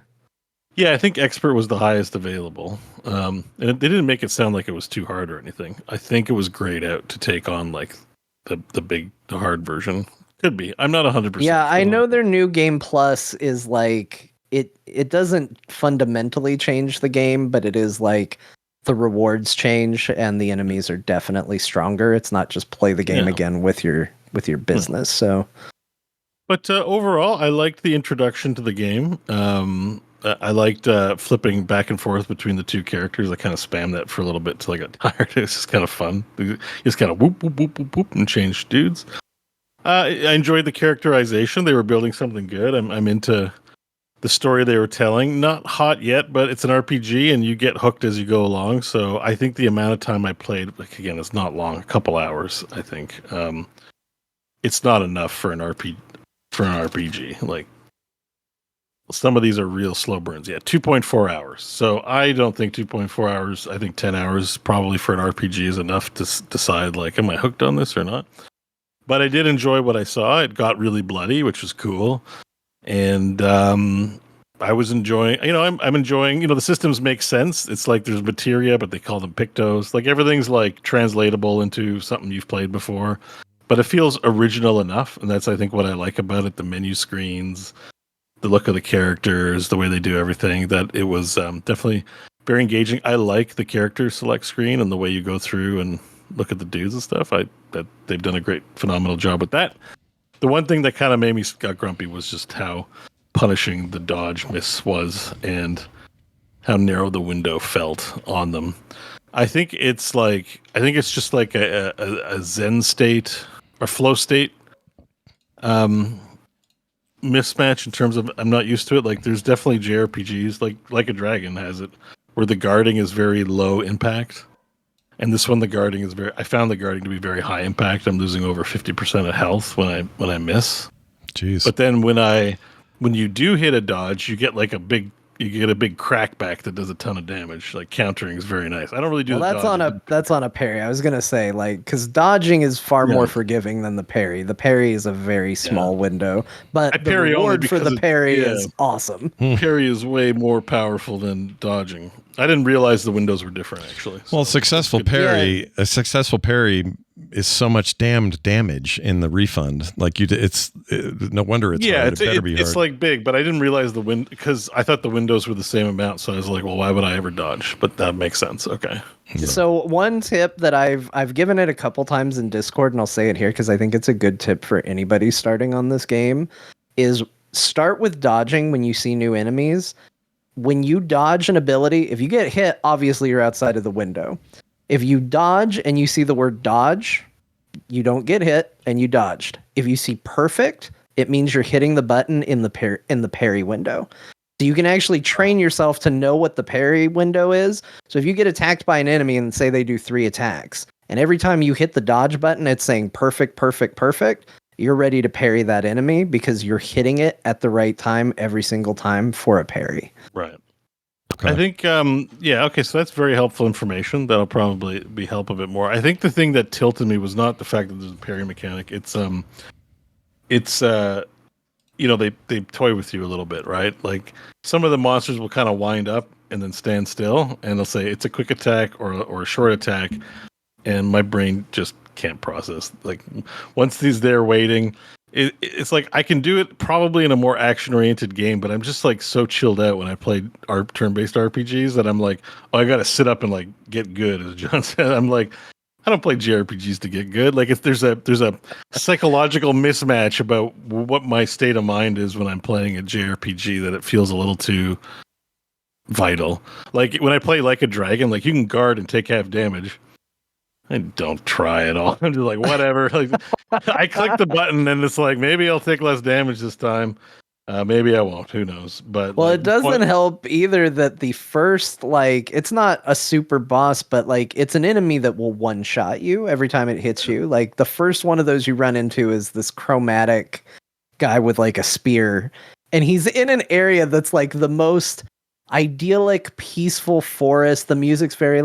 Yeah, I think Expert was the highest available. And they didn't make it sound like it was too hard or anything. I think it was grayed out to take on the hard version. Could be. I'm not 100%. Yeah, I know their New Game Plus is it doesn't fundamentally change the game, but it is the rewards change and the enemies are definitely stronger. It's not just play the game again with your business. So, but overall, I liked the introduction to the game. I liked flipping back and forth between the two characters. I kind of spammed that for a little bit till I got tired. It's just kind of fun. You just kind of whoop, whoop, whoop, whoop, whoop, and change dudes. I enjoyed the characterization. They were building something good. I'm into the story they were telling. Not hot yet, but it's an RPG, and you get hooked as you go along. So I think the amount of time I played, again, it's not long, a couple hours, I think. It's not enough for an RPG. Some of these are real slow burns. Yeah, 2.4 hours. So I don't think 2.4 hours. I think 10 hours probably for an RPG is enough to decide, am I hooked on this or not? But I did enjoy what I saw. It got really bloody, which was cool. And I was enjoying, I'm enjoying, the systems make sense. It's like there's materia, but they call them pictos. Everything's translatable into something you've played before. But it feels original enough. And that's, I think, what I like about it. The menu screens, the look of the characters, the way they do everything, that it was definitely very engaging. I like the character select screen and the way you go through and look at the dudes and stuff. That they've done a great, phenomenal job with that. The one thing that kind of made me got grumpy was just how punishing the dodge miss was. And how narrow the window felt on them. I think it's just like a Zen state or flow state mismatch in terms of I'm not used to it. Like there's definitely JRPGs like a Dragon has it where the guarding is very low impact. And this one, the guarding is I found the guarding to be very high impact. I'm losing over 50% of health when I miss. Jeez. But then when you do hit a dodge, you get a big crackback that does a ton of damage. Like countering is very nice. I don't really do that's on a parry. I was gonna say because dodging is far more forgiving than the parry. The parry is a very small window, but the reward for the parry is awesome. Parry is way more powerful than dodging. I didn't realize the windows were different actually. Well, a successful parry is so much damned damage in the refund. Like it's no wonder it's hard. It better be hard. It's like big, but I didn't realize because I thought the windows were the same amount. So I was like, well, why would I ever dodge? But that makes sense. Okay. So one tip that I've given it a couple times in Discord, and I'll say it here because I think it's a good tip for anybody starting on this game, is start with dodging when you see new enemies. When you dodge an ability, if you get hit, obviously you're outside of the window. If you dodge and you see the word dodge, you don't get hit and you dodged. If you see perfect, it means you're hitting the button in the parry window. So you can actually train yourself to know what the parry window is. So if you get attacked by an enemy and say they do 3 attacks, and every time you hit the dodge button, it's saying perfect, perfect, perfect, you're ready to parry that enemy because you're hitting it at the right time every single time for a parry. Right. Okay. I think, so that's very helpful information. That'll probably help a bit more. I think the thing that tilted me was not the fact that there's a parry mechanic. It's they toy with you a little bit, right? Like some of the monsters will kind of wind up and then stand still, and they'll say it's a quick attack or a short attack, and my brain just can't process. Like once he's there waiting, it's like I can do it probably in a more action-oriented game, but I'm just like so chilled out when I play turn-based RPGs that I'm like, oh, I got to sit up and like get good, as John said. I'm like, I don't play JRPGs to get good. Like if there's a psychological mismatch about what my state of mind is when I'm playing a JRPG that it feels a little too vital. Like when I play Like a Dragon, like you can guard and take half damage. I don't try at all. I'm just like, whatever. Like, I click the button and it's like, maybe I'll take less damage this time. Maybe I won't. Who knows? But it doesn't help either that the first, it's not a super boss, but it's an enemy that will one-shot you every time it hits you. Like the first one of those you run into is this chromatic guy with a spear, and he's in an area that's like the most idyllic, peaceful forest. The music's very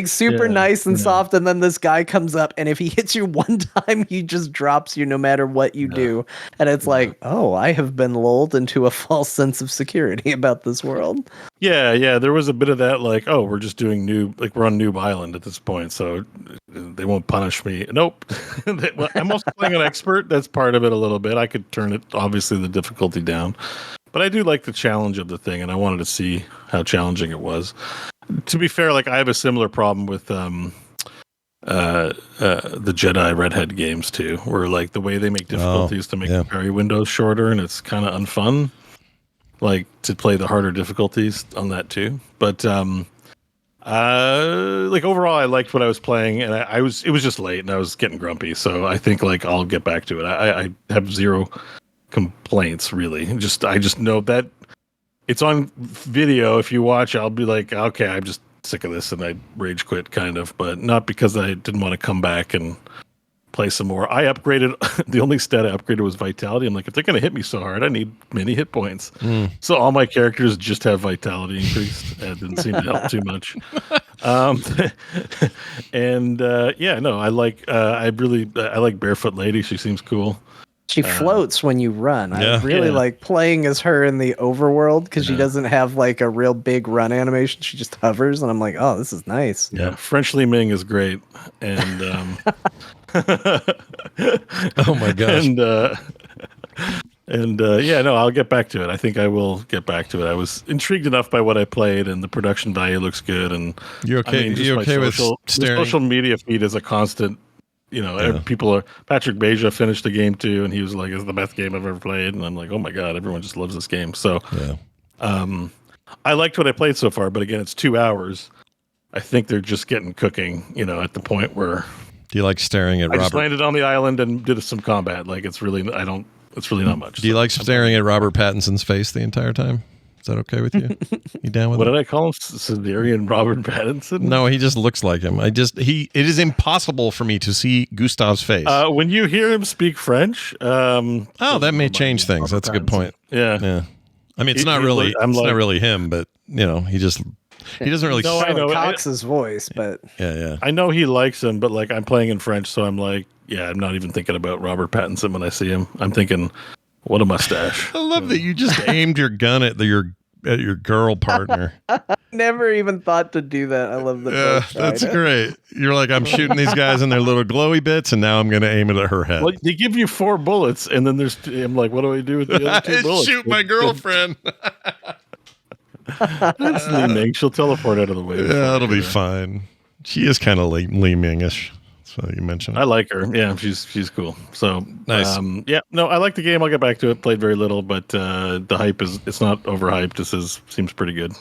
super nice and soft, and then this guy comes up, and if he hits you one time, he just drops you no matter what you do. And it's oh, I have been lulled into a false sense of security about this world. Yeah, there was a bit of that, oh, we're just doing we're on Noob Island at this point, so they won't punish me. Nope. I'm also playing an expert. That's part of it a little bit. I could turn it, obviously, the difficulty down. But I do like the challenge of the thing, and I wanted to see how challenging it was. To be fair, I have a similar problem with the Jedi Redhead games too, where the way they make difficulties to make the parry windows shorter, and it's kind of unfun. To play the harder difficulties on that too. But overall, I liked what I was playing, and it was just late, and I was getting grumpy. So I think I'll get back to it. I have zero complaints really. I just know that. It's on video. If you watch, I'll be like, okay, I'm just sick of this, and I rage quit, kind of, but not because I didn't want to come back and play some more. I upgraded. The only stat I upgraded was vitality. I'm like, if they're going to hit me so hard, I need many hit points. So all my characters just have vitality increased. It didn't seem to help too much. I like Barefoot Lady. She seems cool. She floats when you run. I really like playing as her in the overworld because she doesn't have a real big run animation. She just hovers, and I'm like, oh, this is nice. Yeah, French Li Ming is great, and oh my gosh, I'll get back to it. I think I will get back to it. I was intrigued enough by what I played, and the production value looks good. And you okay? You okay with staring? Social media feed is a constant. People are. Patrick Beja finished the game too, and he was like, "It's the best game I've ever played." And I'm like, "Oh my god, everyone just loves this game." So, I liked what I played so far, but again, it's 2 hours. I think they're just getting cooking, at the point where Do you like staring at I just Robert? landed on the island and did some combat. Like it's really not much. Do you like staring at Robert Pattinson's face the entire time? Is that okay with you? You down with What it? did I call him? Siderian Robert Pattinson? No, he just looks like him. It is impossible for me to see Gustav's face. When you hear him speak French, that may change things. That's a good point. Yeah. Yeah. I mean, it's not really him, but he doesn't really. No, I know. Cox's voice, but Yeah. I know he likes him, but like I'm playing in French, so I'm like, yeah, I'm not even thinking about Robert Pattinson when I see him. I'm thinking, what a mustache. I love that you just aimed your gun at your girl partner. never even thought to do that. I love the Yeah, that's great. You're like, I'm shooting these guys in their little glowy bits, and now I'm going to aim it at her head. Well, they give you 4 bullets, and then I'm like, what do I do with the other 2 bullets? Shoot my girlfriend. That's Li Ming. She'll teleport out of the way. Yeah, it'll be fine. She is kind of Li Ming-ish. So you mentioned. I like her. Yeah, she's cool. So nice. I like the game. I'll get back to it. Played very little, but the hype it's not overhyped. This seems pretty good.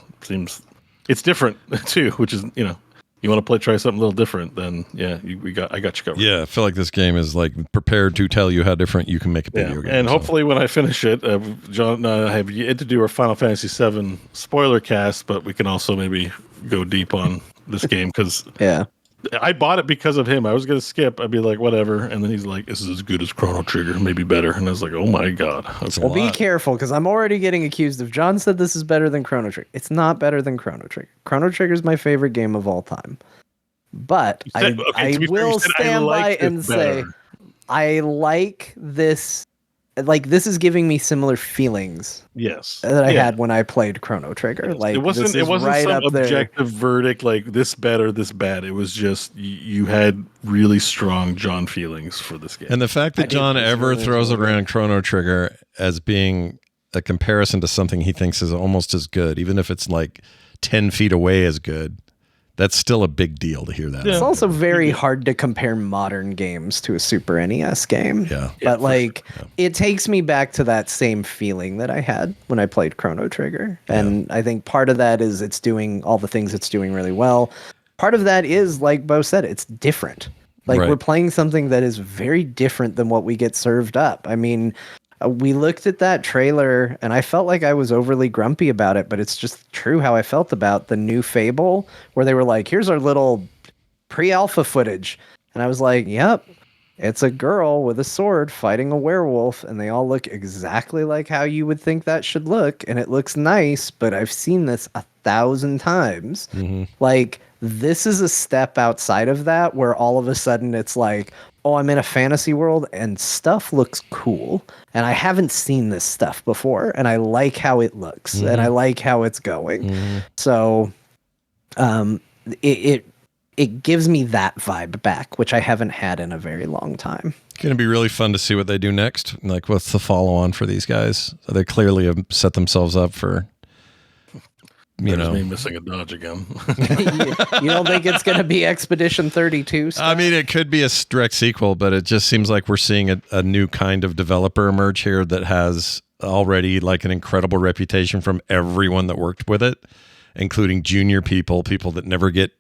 It's different too, which is you want to try something a little different, then I got you covered. Yeah, I feel like this game is like prepared to tell you how different you can make a video game. And hopefully when I finish it, John and I have yet to do our Final Fantasy VII spoiler cast, but we can also maybe go deep on this game because I bought it because of him. I was going to skip. I'd be like, whatever. And then he's like, this is as good as Chrono Trigger, maybe better. And I was like, oh my God. Well, be careful because I'm already getting accused of John said this is better than Chrono Trigger. It's not better than Chrono Trigger. Chrono Trigger is my favorite game of all time. But I will stand by and say I like this. Like, this is giving me similar feelings. Yes, that I had when I played Chrono Trigger. Like, it wasn't right some up objective verdict like this better, this bad. It was just you had really strong John feelings for this game. And the fact that John ever throws around Chrono Trigger as being a comparison to something he thinks is almost as good, even if it's like 10 feet away as good, that's still a big deal to hear that. It's also very hard to compare modern games to a Super NES game. Yeah. But it takes me back to that same feeling that I had when I played Chrono Trigger. And I think part of that is it's doing all the things it's doing really well. Part of that is, like Bo said, it's different. Like, we're playing something that is very different than what we get served up. I mean, we looked at that trailer and I felt like I was overly grumpy about it, but it's just true how I felt about the new Fable, where they were like, here's our little pre-alpha footage. And I was like, yep, it's a girl with a sword fighting a werewolf, and they all look exactly like how you would think that should look. And it looks nice, but I've seen this 1,000 times. Mm-hmm. Like, this is a step outside of that, where all of a sudden it's like, oh, I'm in a fantasy world and stuff looks cool. And I haven't seen this stuff before. And I like how it looks. Mm-hmm. And I like how it's going. Mm-hmm. So it gives me that vibe back, which I haven't had in a very long time. It's going to be really fun to see what they do next. Like, what's the follow on for these guys? They clearly have set themselves up for... There's me missing a dodge again. You don't think it's going to be Expedition 32 stuff? I mean, it could be a direct sequel, but it just seems like we're seeing a new kind of developer emerge here that has already like an incredible reputation from everyone that worked with it, including junior people that never get,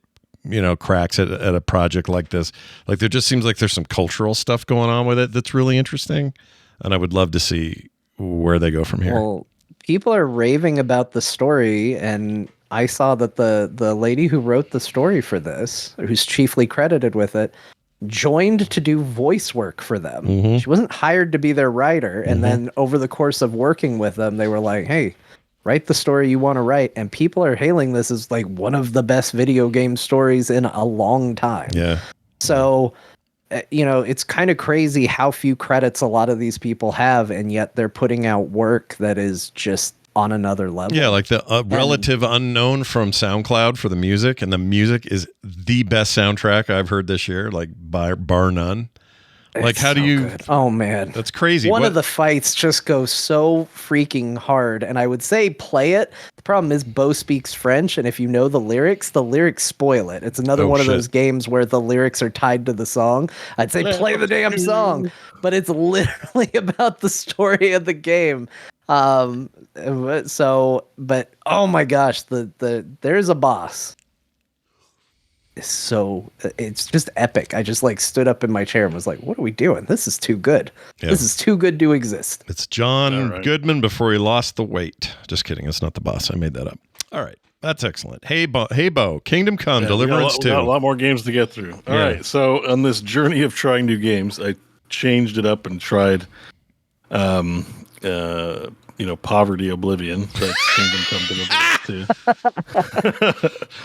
cracks at a project like this. Like, there just seems like there's some cultural stuff going on with it that's really interesting, and I would love to see where they go from here. Well, people are raving about the story, and I saw that the lady who wrote the story for this, who's chiefly credited with it, joined to do voice work for them. Mm-hmm. She wasn't hired to be their writer, and then over the course of working with them, they were like, hey, write the story you want to write, and people are hailing this as like one of the best video game stories in a long time. Yeah. So... it's kind of crazy how few credits a lot of these people have, and yet they're putting out work that is just on another level. Yeah, like the relative unknown from SoundCloud for the music, and the music is the best soundtrack I've heard this year, like bar none. Like, It's how do so you? good. Oh man, That's crazy. one What- of the fights just goes so freaking hard, and I would say play it. The problem is Bo speaks French, and if you know the lyrics spoil it. It's another Oh, one of shit. those games where the lyrics are tied to the song. I'd say play the damn song, but it's literally about the story of the game. But oh my gosh, there's a boss. It's just epic. I just like stood up in my chair and was like, what are we doing? This is too good. Yeah. This is too good to exist. It's John All right. Goodman before he lost the weight. Just kidding. It's not the boss. I made that up. All right. That's excellent. Hey, Bo. Kingdom Come, Yeah, Deliverance we got 2. a lot more games to get through. All right. Yeah. So on this journey of trying new games, I changed it up and tried, Poverty Oblivion. That's Kingdom Come Deliverance 2.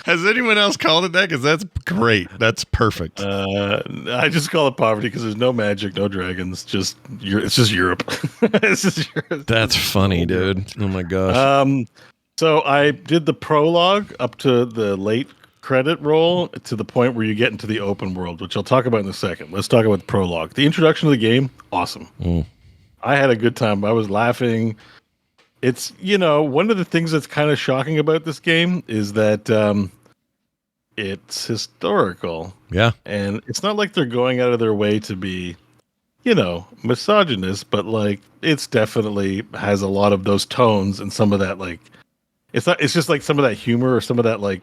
Has anyone else called it that? Because that's great. That's perfect. I just call it poverty because there's no magic, no dragons. It's just Europe. It's just Europe. That's funny, dude. Oh my gosh. So I did the prologue up to the late credit roll to the point where you get into the open world, which I'll talk about in a second. Let's talk about the prologue. The introduction to the game, awesome. I had a good time. I was laughing. It's, one of the things that's kind of shocking about this game is that it's historical. Yeah. And it's not like they're going out of their way to be, misogynist, but like it's definitely has a lot of those tones and some of that like it's just like some of that humor or some of that like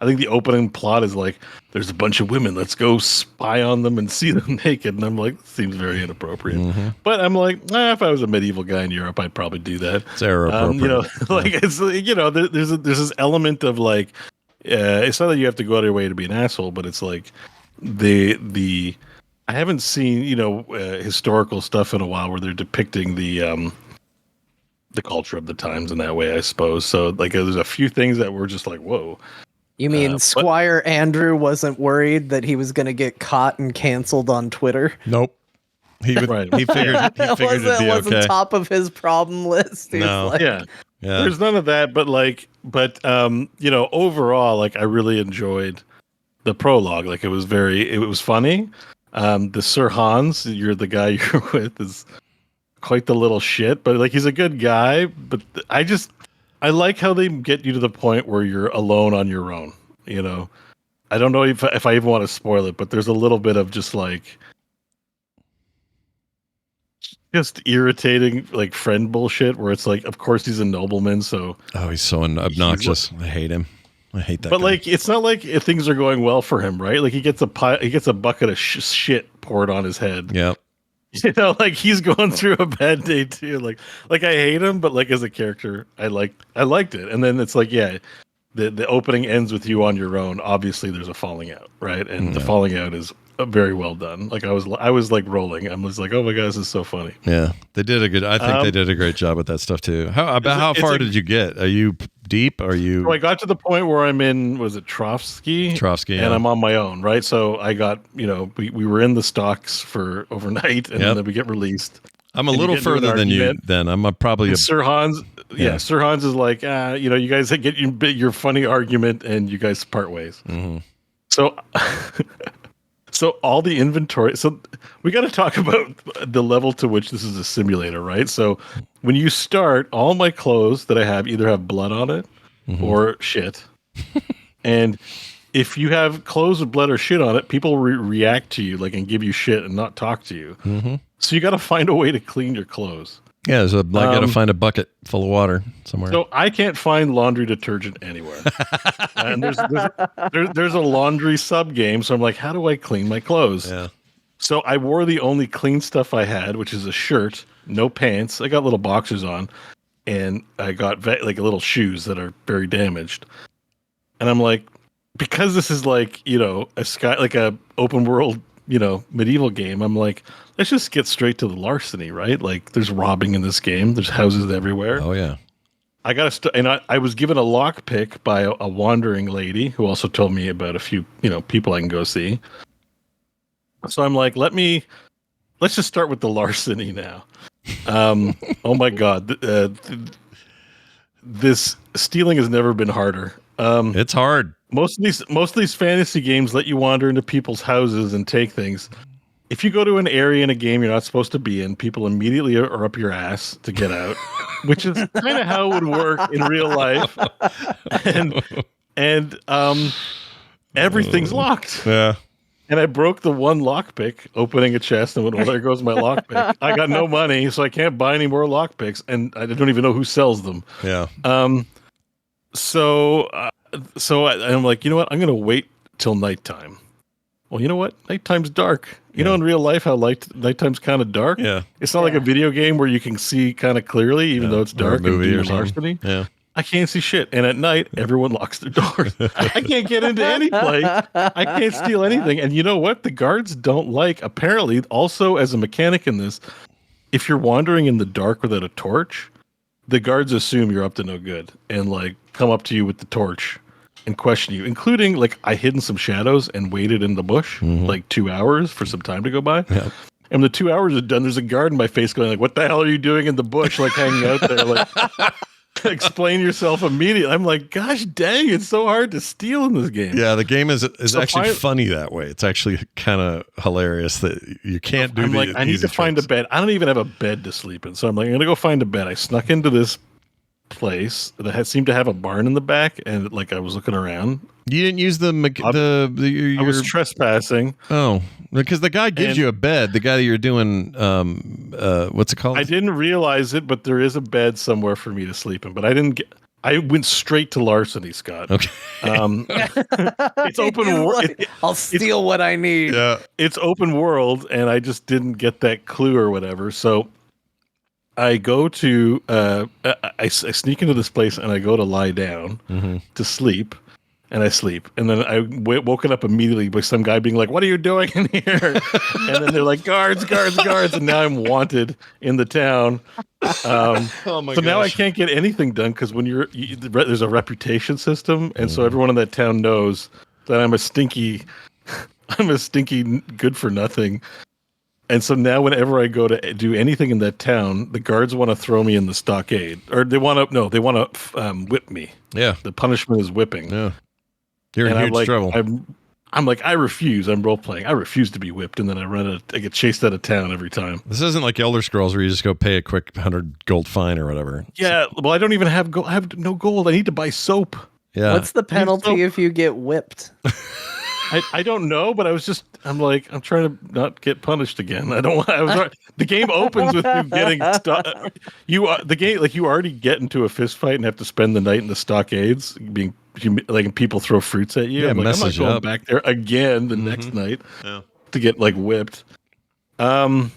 I think the opening plot is like there's a bunch of women, let's go spy on them and see them naked, and I'm like, seems very inappropriate. But I'm like, if I was a medieval guy in Europe, I'd probably do that. It's error appropriate. Like it's there's this element of like it's not that you have to go out of your way to be an asshole, but it's like the I haven't seen historical stuff in a while where they're depicting the culture of the times in that way, I suppose. So like there's a few things that were just like, whoa. You mean Squire Andrew wasn't worried that he was going to get caught and canceled on Twitter? Nope. He figured it'd be wasn't okay. top of his problem list. He was No. like, Yeah. Yeah. There's none of that, but overall, like I really enjoyed the prologue. Like it was funny. The Sir Hans, you're the guy you're with, is quite the little shit, but like he's a good guy. But I like how they get you to the point where you're alone on your own. I don't know if I even want to spoil it, but there's a little bit of just like just irritating like friend bullshit where it's like, of course he's a nobleman, so he's so obnoxious. I hate him. I hate that. But guy. like, it's not like things are going well for him, right? Like he gets a bucket of shit poured on his head. Yeah. Like he's going through a bad day too. Like I hate him, but like as a character, I liked it. And then it's like, yeah, the opening ends with you on your own. Obviously, there's a falling out, right? And the falling out is very well done. Like I was like rolling. I was like, oh my god, this is so funny. Yeah, they did a good. I think they did a great job with that stuff too. How far did you get? Are you deep? Are you? So I got to the point where I'm in. Was it Trovsky? Trovsky, and I'm on my own, right? So I got we were in the stocks for overnight, and then we get released. I'm a little further than you. Then I'm probably a Sir Hans. Yeah, Sir Hans is like, you guys get your funny argument, and you guys part ways. Mm-hmm. So all the inventory. So we got to talk about the level to which this is a simulator, right? So when you start, all my clothes that I have either have blood on it or shit, and if you have clothes with blood or shit on it, people react to you and give you shit and not talk to you. Mm-hmm. So you got to find a way to clean your clothes. Yeah, I got to find a bucket full of water somewhere. So I can't find laundry detergent anywhere. And there's a laundry sub game. So I'm like, how do I clean my clothes? Yeah. So I wore the only clean stuff I had, which is a shirt, no pants. I got little boxers on, and I got little shoes that are very damaged. And I'm like, because this is a open world, medieval game. I'm like, let's just get straight to the larceny, right? Like, there's robbing in this game. There's houses everywhere. Oh yeah. I got to, and I was given a lockpick by a wandering lady who also told me about a few, people I can go see. So I'm like, let's just start with the larceny now. Oh my God. This stealing has never been harder. It's hard. Most of these fantasy games let you wander into people's houses and take things. if you go to an area in a game you're not supposed to be in, people immediately are up your ass to get out, which is kind of how it would work in real life. And everything's locked. Yeah. And I broke the one lockpick opening a chest and went, well, there goes my lockpick. I got no money, so I can't buy any more lockpicks, and I don't even know who sells them. Yeah. So I'm like, you know what? I'm going to wait till nighttime. Well, you know what? Nighttime's dark. You know, in real life, how nighttime's kind of dark. Yeah. It's not like a video game where you can see kind of clearly, even though it's dark. Or a movie and or something. larceny. Yeah. I can't see shit. And at night, everyone locks their doors. I can't get into any place. I can't steal anything. And you know what? The guards don't like, apparently, also as a mechanic in this, if you're wandering in the dark without a torch, the guards assume you're up to no good and like come up to you with the torch and question you, including like I hid in some shadows and waited in the bush like 2 hours for some time to go by. Yep. And when the 2 hours are done, there's a guard in my face going like, what the hell are you doing in the bush? Like hanging out there, like explain yourself immediately. I'm like, gosh dang, it's so hard to steal in this game. Yeah, the game is So actually funny that way. It's actually kind of hilarious that you can't do. I'm like, I need to find a bed. I don't even have a bed to sleep in, so I'm like, I'm gonna go find a bed. I snuck into this place that seemed to have a barn in the back, and like I was looking around. You didn't use I was trespassing. Oh, because the guy gives you a bed. The guy that you're doing, what's it called? I didn't realize it, but there is a bed somewhere for me to sleep in. But I didn't get. I went straight to larceny, Scott. Okay. It's open world. I'll steal what I need. Yeah. It's open world, and I just didn't get that clue or whatever. So I go to I sneak into this place and I go to lie down to sleep. And I sleep. And then I woken up immediately by some guy being like, what are you doing in here? And then they're like, guards. And now I'm wanted in the town. So now I can't get anything done because when there's a reputation system. And so everyone in that town knows that I'm a stinky good for nothing. And so now whenever I go to do anything in that town, the guards want to throw me in the stockade. Or they want to whip me. Yeah. The punishment is whipping. Yeah. You're in huge trouble. I'm like, I refuse. I'm role playing. I refuse to be whipped, and then I get chased out of town every time. This isn't like Elder Scrolls where you just go pay a quick 100 gold fine or whatever. Yeah, well, I don't even have gold. I have no gold. I need to buy soap. Yeah. What's the penalty if you get whipped? I don't know, but I'm trying to not get punished again. I don't want. The game opens with you getting you already get into a fist fight and have to spend the night in the stockades, being like people throw fruits at you. Yeah, I'm not going up. back there again the next night to get like whipped. And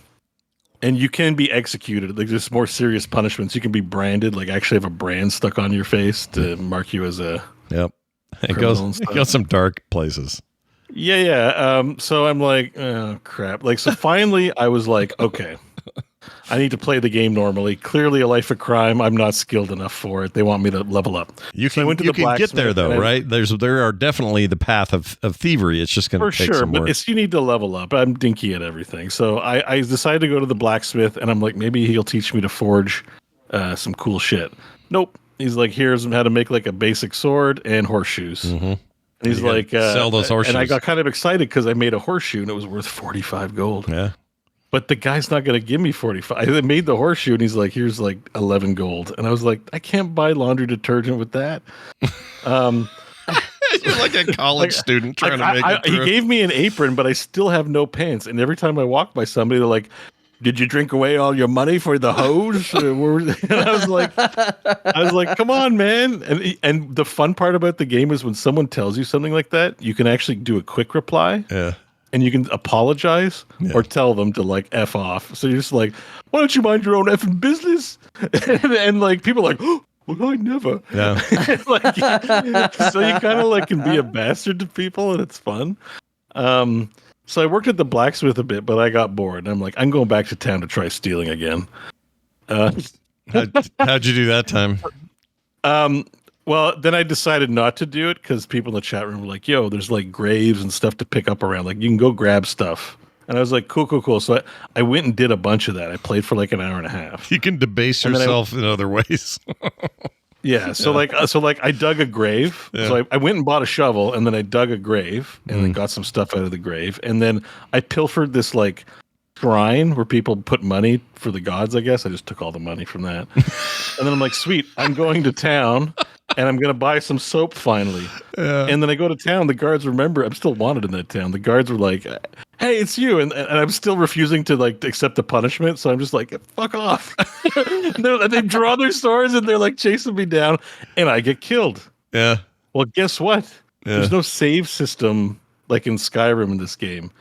you can be executed. Like there's more serious punishments. You can be branded, like actually have a brand stuck on your face to mark you as a It goes some dark places. Yeah. So I'm like, oh crap. Like, so finally I was like, okay, I need to play the game normally. Clearly a life of crime. I'm not skilled enough for it. They want me to level up. You can get there though, right? There are definitely the path of thievery. It's just going to take some more. But you need to level up. I'm dinky at everything. So I decided to go to the blacksmith and I'm like, maybe he'll teach me to forge some cool shit. Nope. He's like, here's how to make like a basic sword and horseshoes. And he's like, sell those horseshoes. And I got kind of excited because I made a horseshoe and it was worth 45 gold. Yeah. But the guy's not going to give me 45. I made the horseshoe and he's like, here's like 11 gold. And I was like, I can't buy laundry detergent with that. You're like a college student trying to make it through. He gave me an apron, but I still have no pants. And every time I walk by somebody, they're like, did you drink away all your money for the hose? And I was like, come on, man. And the fun part about the game is when someone tells you something like that, you can actually do a quick reply. Yeah. And you can apologize or tell them to like F off. So you're just like, why don't you mind your own effing business? and like people are like, oh, well, I never. Yeah. So you kind of like can be a bastard to people and it's fun. So I worked at the blacksmith a bit, but I got bored. And I'm like, I'm going back to town to try stealing again. How'd you do that time? Well, then I decided not to do it because people in the chat room were like, yo, there's like graves and stuff to pick up around. Like, you can go grab stuff. And I was like, cool. So I went and did a bunch of that. I played for like an hour and a half. You can debase yourself in other ways. Yeah, so like I dug a grave. Yeah. So I went and bought a shovel, and then I dug a grave, and then got some stuff out of the grave, and then I pilfered this like shrine where people put money for the gods. I guess I just took all the money from that, and then I'm like, sweet, I'm going to town, and I'm gonna buy some soap finally. Yeah. And then I go to town. The guards remember I'm still wanted in that town. The guards were like, "Hey, it's you," and I'm still refusing to like accept the punishment. So I'm just like, "Fuck off!" They draw their swords and they're like chasing me down, and I get killed. Yeah. Well, guess what? Yeah. There's no save system like in Skyrim in this game.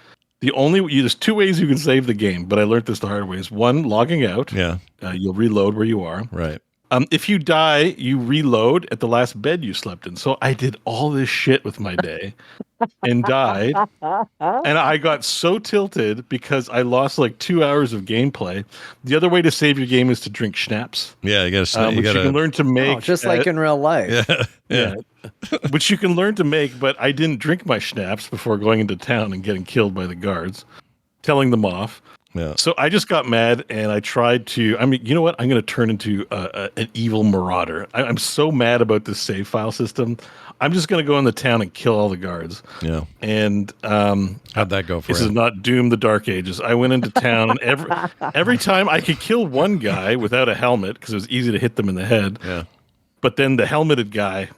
There's two ways you can save the game, but I learned this the hard way. Is one, logging out. Yeah. You'll reload where you are. Right. If you die, you reload at the last bed you slept in. So I did all this shit with my day and died. And I got so tilted because I lost like 2 hours of gameplay. The other way to save your game is to drink schnapps. Yeah, you gotta. Which you can learn to make. Just like in real life. Yeah. Which you can learn to make, but I didn't drink my schnapps before going into town and getting killed by the guards, telling them off. Yeah. So I just got mad and I tried to. I mean, you know what? I'm going to turn into an evil marauder. I'm so mad about this save file system. I'm just going to go in the town and kill all the guards. Yeah. And how'd that go for this you? is not Doom: The Dark Ages. I went into town and every time I could kill one guy without a helmet because it was easy to hit them in the head. Yeah. But then the helmeted guy.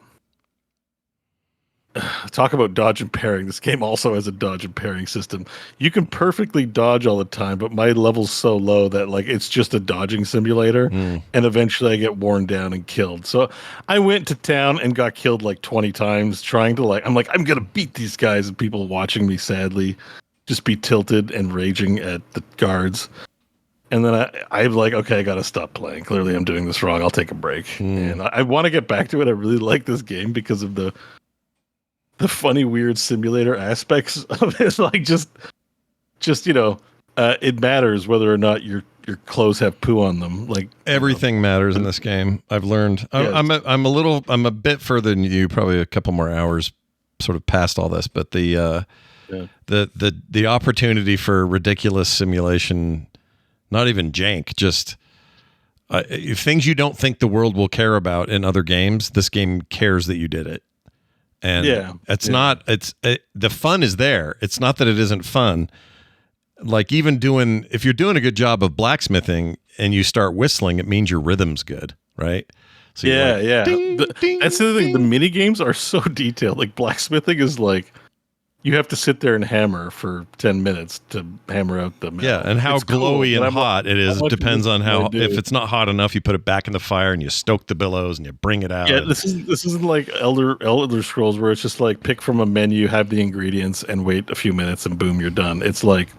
Talk about dodge and parrying. This game also has a dodge and parrying system. You can perfectly dodge all the time, but my level's so low that like it's just a dodging simulator, and eventually I get worn down and killed. So I went to town and got killed like 20 times trying to I'm gonna beat these guys, and people watching me sadly just be tilted and raging at the guards. And then I'm like, okay, I gotta stop playing. Clearly I'm doing this wrong. I'll take a break. And I want to get back to it. I really like this game because of the funny, weird simulator aspects of it. Like just it matters whether or not your clothes have poo on them. Like everything matters in this game. I've learned. I'm a bit further than you, probably a couple more hours, sort of past all this. But the opportunity for ridiculous simulation, not even jank, just things you don't think the world will care about in other games. This game cares that you did it. And the fun is there. It's not that it isn't fun. Like if you're doing a good job of blacksmithing and you start whistling, it means your rhythm's good, right? So ding, that's the thing. The mini games are so detailed. Like blacksmithing is like you have to sit there and hammer for 10 minutes to hammer out the metal. Yeah, and how glowy and hot it is depends on how. If it's not hot enough, you put it back in the fire and you stoke the billows and you bring it out. Yeah, this isn't like Elder Scrolls where it's just like pick from a menu, have the ingredients, and wait a few minutes, and boom, you're done. It's like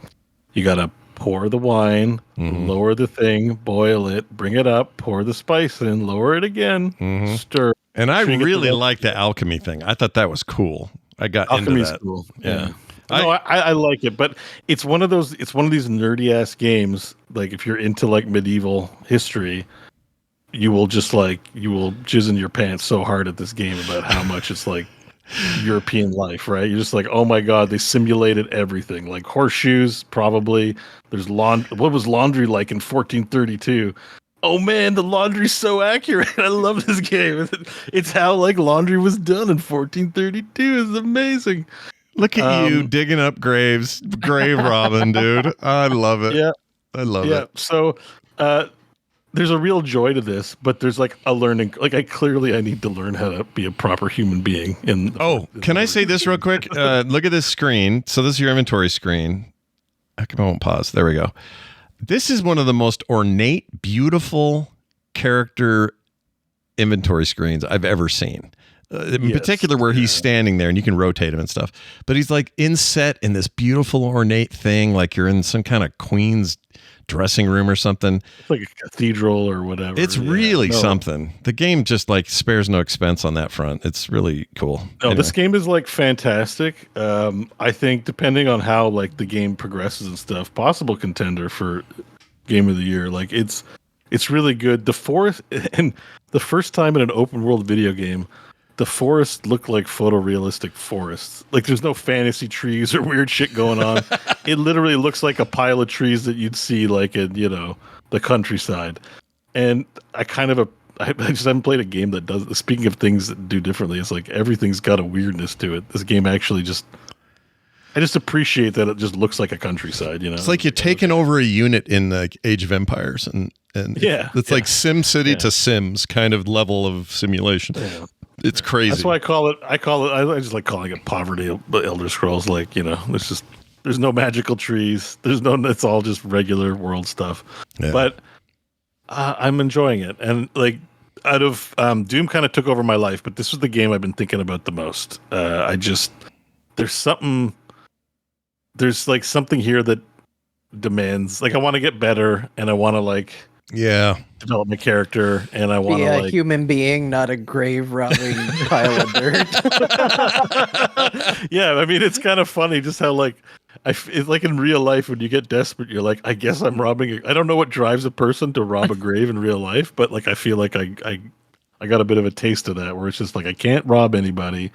you gotta pour the wine, lower the thing, boil it, bring it up, pour the spice in, lower it again, stir. And I really like the alchemy thing. I thought that was cool. I got Alchemy's into that. Cool. Yeah. No, I like it, but it's one of these nerdy ass games. Like if you're into like medieval history, you will jizz in your pants so hard at this game about how much it's like European life, right? You're just like, oh my god, they simulated everything. Like horseshoes, probably. There's what was laundry like in 1432? Oh man, the laundry's so accurate. I love this game. It's how like laundry was done in 1432. It's amazing. Look at you digging up graves, grave robbing, dude. I love it. Yeah, I love it. So there's a real joy to this, but there's like a learning. Like I need to learn how to be a proper human being. Can I say this real quick? Look at this screen. So this is your inventory screen. I won't pause. There we go. This is one of the most ornate, beautiful character inventory screens I've ever seen. In particular, where he's standing there and you can rotate him and stuff. But he's like inset in this beautiful, ornate thing, like you're in some kind of queen's dressing room or something. It's like a cathedral or whatever. It's really something. The game just like spares no expense on that front. It's really cool. No, This game is like fantastic. I think depending on how like the game progresses and stuff, possible contender for game of the year. Like it's really good. The forest, and the first time in an open world video game, the forests look like photorealistic forests. Like there's no fantasy trees or weird shit going on. It literally looks like a pile of trees that you'd see like in, the countryside. And I kind of I just haven't played a game that does. Speaking of things that do differently, it's like everything's got a weirdness to it. This game actually I just appreciate that it just looks like a countryside. It's like you're taking over a unit in like Age of Empires, and it's like Sim City to Sims kind of level of simulation. Yeah. It's crazy. That's why I call it. I just like calling it poverty. But Elder Scrolls, like there's no magical trees. It's all just regular world stuff. Yeah. But I'm enjoying it, and like out of Doom kind of took over my life, but this was the game I've been thinking about the most. There's like something here that demands, like, I want to get better, and I want to like develop my character, and I want to be a human being, not a grave robbing pile of dirt. Yeah, I mean, it's kind of funny just how like it's like in real life when you get desperate, you're like, I guess I'm robbing. I don't know what drives a person to rob a grave in real life, but like I feel like I got a bit of a taste of that, where it's just like I can't rob anybody.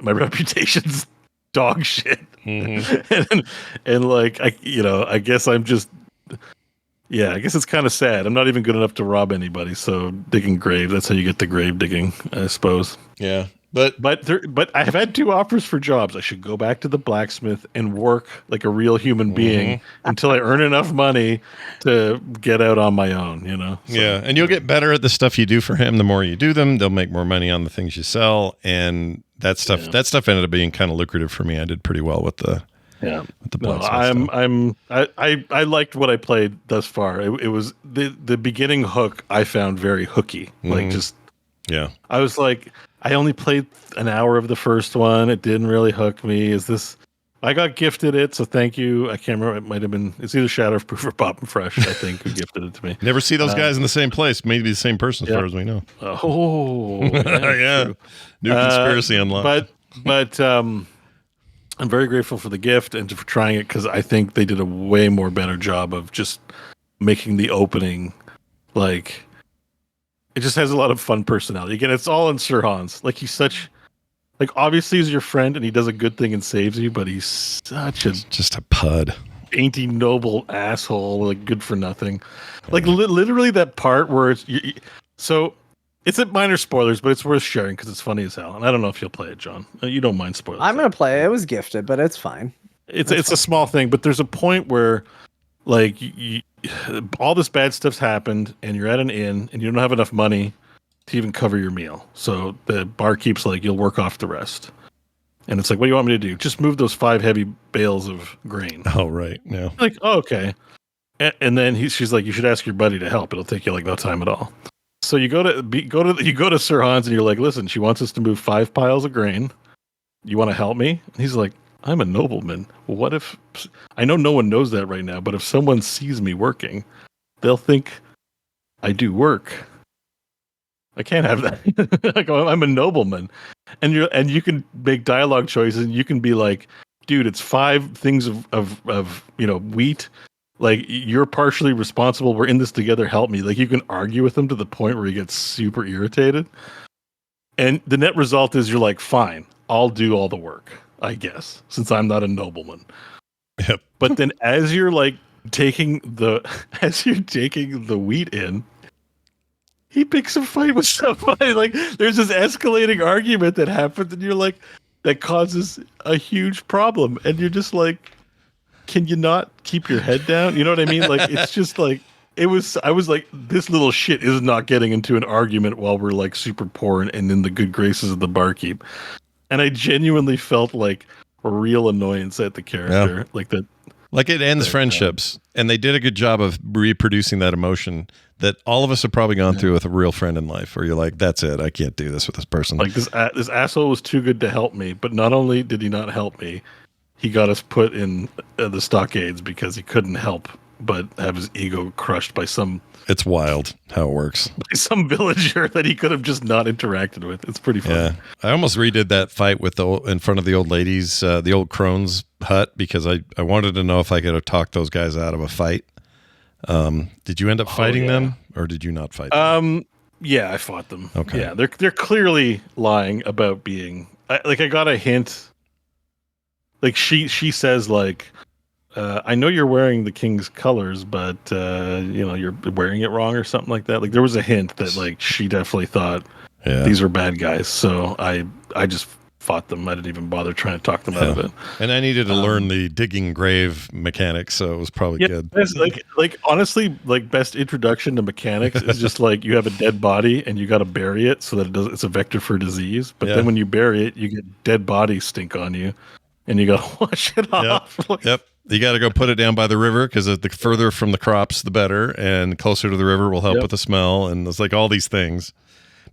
My reputation's dog shit. Mm-hmm. and like I guess I'm just I guess it's kind of sad. I'm not even good enough to rob anybody, so digging graves, that's how you get the grave digging, I suppose. Yeah. But I have had 2 offers for jobs. I should go back to the blacksmith and work like a real human being until I earn enough money to get out on my own, So, yeah, and you'll get better at the stuff you do for him. The more you do them, they'll make more money on the things you sell, and that stuff ended up being kind of lucrative for me. I did pretty well with the blacksmith stuff. I liked what I played thus far. It was the beginning hook I found very hooky. Like I was like, I only played an hour of the first one. It didn't really hook me. I got gifted it, so thank you. I can't remember. It might have been. It's either Shatterproof or Pop and Fresh, I think, who gifted it to me. Never see those guys in the same place. Maybe the same person, as far as we know. Oh, yeah. New conspiracy unlocked. But I'm very grateful for the gift and for trying it, because I think they did a way more better job of just making the opening like. It just has a lot of fun personality. Again, it's all in Sir Hans. Like, he's such... Like, obviously he's your friend, and he does a good thing and saves you, but he's such just a pud. Dainty, noble asshole, like, good for nothing. Like, literally that part where it's... So, it's a minor spoilers, but it's worth sharing, because it's funny as hell. And I don't know if you'll play it, John. You don't mind spoilers. I'm going to play it. It was gifted, but it's fine. It's a small thing, but there's a point where, like... all this bad stuff's happened, and you're at an inn, and you don't have enough money to even cover your meal. So the barkeep's like, you'll work off the rest. And it's like, what do you want me to do? Just move those 5 heavy bales of grain. Oh, right. Yeah. Like, oh, okay. And then she's like, you should ask your buddy to help. It'll take you like no time at all. So you go to Sir Hans, and you're like, listen, she wants us to move 5 piles of grain. You want to help me? And he's like, I'm a nobleman. What if... I know no one knows that right now, but if someone sees me working, they'll think I do work. I can't have that. Like, I'm a nobleman. And you can make dialogue choices, and you can be like, dude, it's 5 things of wheat. Like, you're partially responsible. We're in this together. Help me. Like, you can argue with him to the point where he gets super irritated. And the net result is you're like, fine, I'll do all the work, I guess, since I'm not a nobleman. Yep. But then as you're like taking the wheat in, he picks a fight with somebody. Like, there's this escalating argument that happens, and you're like, that causes a huge problem. And you're just like, can you not keep your head down? You know what I mean? Like, it's just like, I was like, this little shit is not getting into an argument while we're like super poor and in the good graces of the barkeep. And I genuinely felt like a real annoyance at the character. Yeah. Like that. Like, it ends friendships, and they did a good job of reproducing that emotion that all of us have probably gone through with a real friend in life, where you're like, that's it, I can't do this with this person. Like, this asshole was too good to help me, but not only did he not help me, he got us put in the stockades because he couldn't help but have his ego crushed by some... It's wild how it works. By some villager that he could have just not interacted with. It's pretty funny. Yeah. I almost redid that fight in front of the old ladies, the old crone's hut, because I wanted to know if I could have talked those guys out of a fight. Did you end up fighting them, or did you not fight them? Yeah, I fought them. Okay. Yeah, they're clearly lying about being... I got a hint. Like, she says, like... I know you're wearing the king's colors, but you're wearing it wrong or something like that. Like there was a hint that like she definitely thought these were bad guys. So I just fought them. I didn't even bother trying to talk them out of it. And I needed to learn the digging grave mechanics, so it was probably good. Like honestly, like best introduction to mechanics is just like you have a dead body and you got to bury it so that it's a vector for disease. But then when you bury it, you get dead body stink on you, and you got to wash it off. Yep. You got to go put it down by the river because the further from the crops, the better, and closer to the river will help with the smell. And it's like all these things.